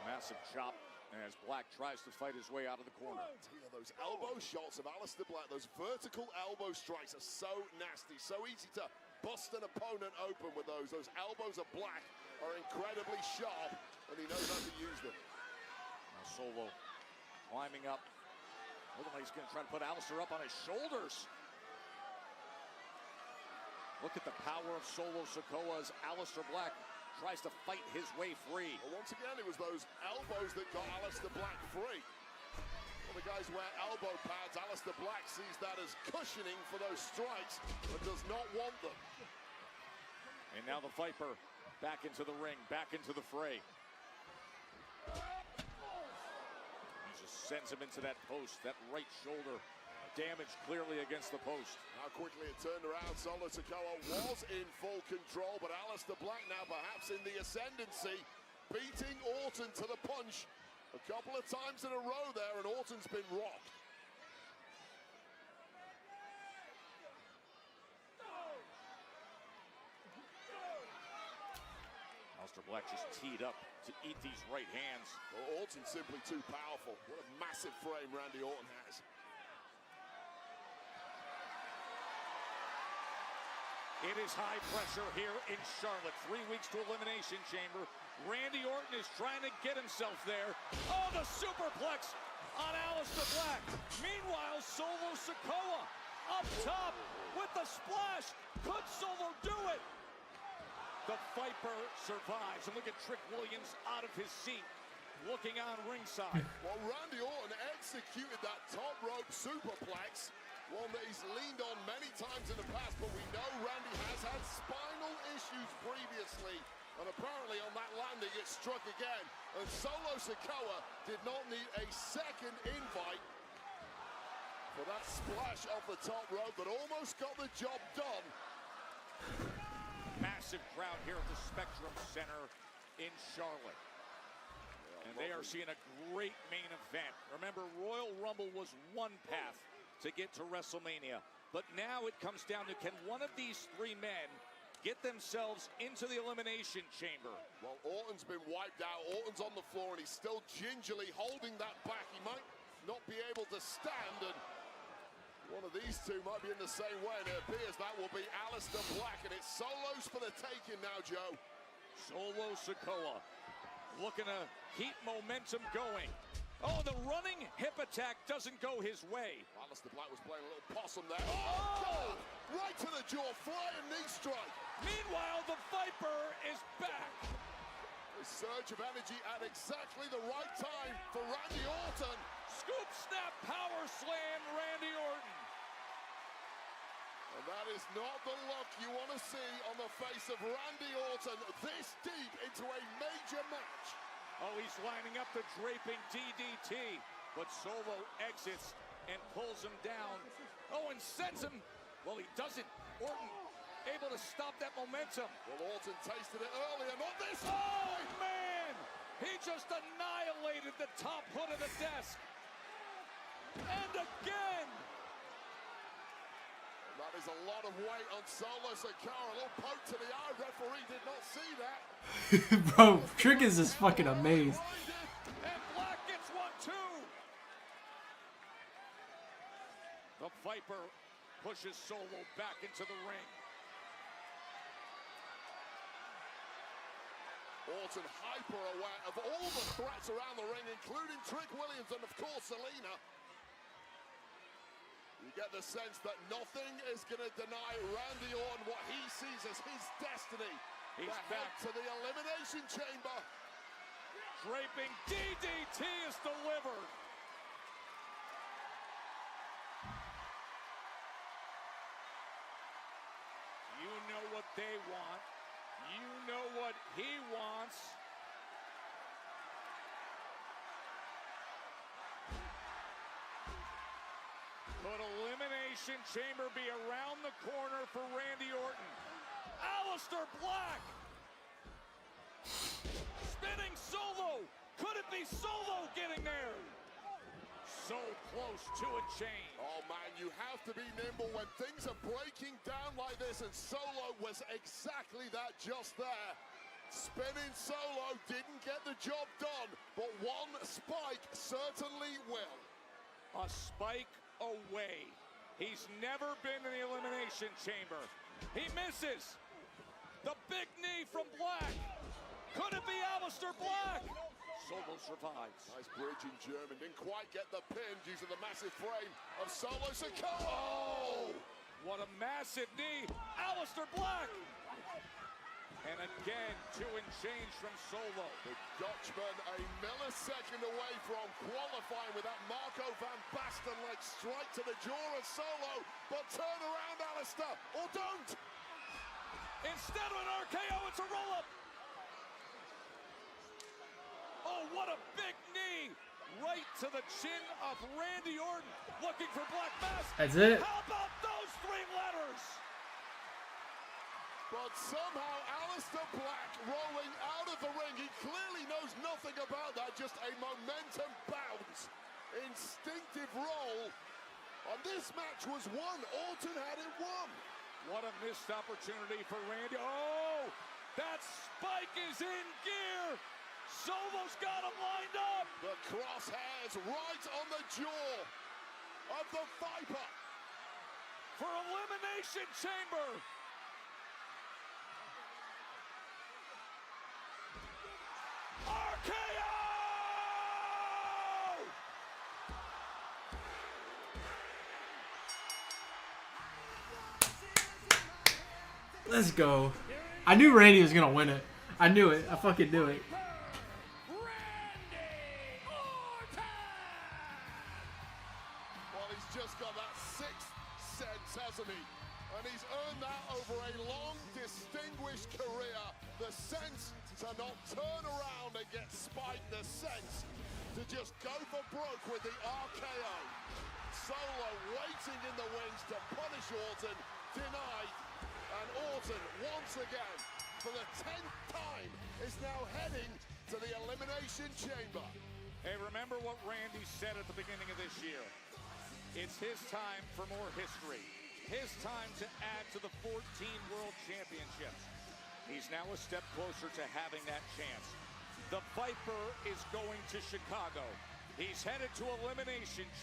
S2: Massive chop as Black tries to fight his way out of the corner.
S4: Those elbow shots of Aleister Black, those vertical elbow strikes are so nasty, so easy to bust an opponent open with those. Those elbows of Black are incredibly sharp, and he knows how to use them.
S2: Now Solo climbing up. Looking like he's going to try to put Aleister up on his shoulders. Look at the power of Solo Sikoa as Aleister Black tries to fight his way free.
S4: Well, once again, it was those elbows that got Aleister Black free. Well, the guys wear elbow pads. Aleister Black sees that as cushioning for those strikes, but does not want them.
S2: And now the Viper back into the ring, back into the fray. He just sends him into that post, that right shoulder. Damage clearly against the post.
S4: How quickly it turned around. Solo Sikoa was in full control, but Aleister Black now perhaps in the ascendancy, beating Orton to the punch a couple of times in a row there, and Orton's been rocked.
S2: Aleister Black just teed up to eat these right hands.
S4: Well, Orton's simply too powerful. What a massive frame Randy Orton has.
S2: It is high pressure here in Charlotte. 3 weeks to Elimination Chamber. Randy Orton is trying to get himself there. Oh, the superplex on Aleister Black. Meanwhile, Solo Sikoa up top with the splash. Could Solo do it? The Viper survives. And look at Trick Williams out of his seat, looking on ringside.
S4: Well, Randy Orton executed that top rope superplex. One that he's leaned on many times in the past, but we know Randy has had spinal issues previously. And apparently on that landing, it struck again. And Solo Sikoa did not need a second invite for that splash off the top rope, but almost got the job done.
S2: Massive crowd here at the Spectrum Center in Charlotte. And they are seeing a great main event. Remember, Royal Rumble was one path to get to WrestleMania. But now it comes down to, can one of these three men get themselves into the Elimination Chamber?
S4: Well, Orton's been wiped out. Orton's on the floor, and he's still gingerly holding that back. He might not be able to stand, and one of these two might be in the same way, and it appears that will be Aleister Black, and it's Solos for the taking now, Joe.
S2: Solo Sikoa looking to keep momentum going. Oh, the running hip attack doesn't go his way.
S4: Aleister Black was playing a little possum there. Oh! Right to the jaw, flying knee strike.
S2: Meanwhile, the Viper is back.
S4: A surge of energy at exactly the right time for Randy Orton.
S2: Scoop, snap, power slam, Randy Orton.
S4: And that is not the look you want to see on the face of Randy Orton this deep into a major match.
S2: Oh, he's lining up the draping DDT, but Solo exits and pulls him down. Oh, and sends him. Well, he doesn't. Orton able to stop that momentum.
S4: Well, Orton tasted it earlier, not this
S2: Oh,
S4: time.
S2: man! He just annihilated the top hood of the desk. And again!
S4: That is a lot of weight on Solo Sikoa. A little poke to the eye. Referee did not see that.
S1: Bro, Trick is just fucking amazed.
S2: And Black gets one, too. The Viper pushes Solo back into the ring.
S4: Orton hyper aware of all the threats around the ring, including Trick Williams and, of course, Selena. You get the sense that nothing is going to deny Randy Orton what he sees as his destiny.
S2: He's
S4: back
S2: back
S4: to the Elimination Chamber.
S2: Draping DDT is delivered. You know what they want. You know what he wants. Could Elimination Chamber be around the corner for Randy Orton? Aleister Black! Spinning Solo! Could it be Solo getting there? So close to a chain.
S4: Oh man, you have to be nimble when things are breaking down like this, and Solo was exactly that just there. Spinning Solo didn't get the job done, but one spike certainly will.
S2: A spike away. He's never been in the Elimination Chamber. He misses. The big knee from Black. Could it be Aleister Black? Solo survives.
S4: Nice bridge in German. Didn't quite get the pin due to the massive frame of Solo Sikoa.
S2: Oh, what a massive knee. Aleister Black. And again, 2 and change from Solo.
S4: The Dutchman a millisecond away from qualifying with that Marco van Basten-like strike to the jaw of Solo. But turn around, Aleister, or don't.
S2: Instead of an RKO, it's a roll-up. Oh, what a big knee. Right to the chin of Randy Orton. Looking for Black Mass.
S1: That's it.
S2: How about those 3 letters?
S4: But somehow Aleister Black rolling out of the ring. He clearly knows nothing about that. Just a momentum bounce. Instinctive roll. And this match was won. Orton had it won.
S2: What a missed opportunity for Randy. Oh, that spike is in gear. Solo's got him lined up.
S4: The crosshairs right on the jaw of the Viper.
S2: For Elimination Chamber. RKO!
S1: Let's go. I knew Randy was gonna win it. I knew it. I fucking knew it.
S4: Well, he's just got that 6th sense, hasn't he? And he's earned that over a long, distinguished career. The sense to not turn around and get spiked. The sense to just go for broke with the RKO. Solo waiting in the wings to punish Orton. Denied. And Orton, once again, for the 10th time, is now heading to the Elimination Chamber.
S2: Hey, remember what Randy said at the beginning of this year. It's his time for more history. His time to add to the 14 World Championships. He's now a step closer to having that chance. The Viper is going to Chicago. He's headed to Elimination Chamber.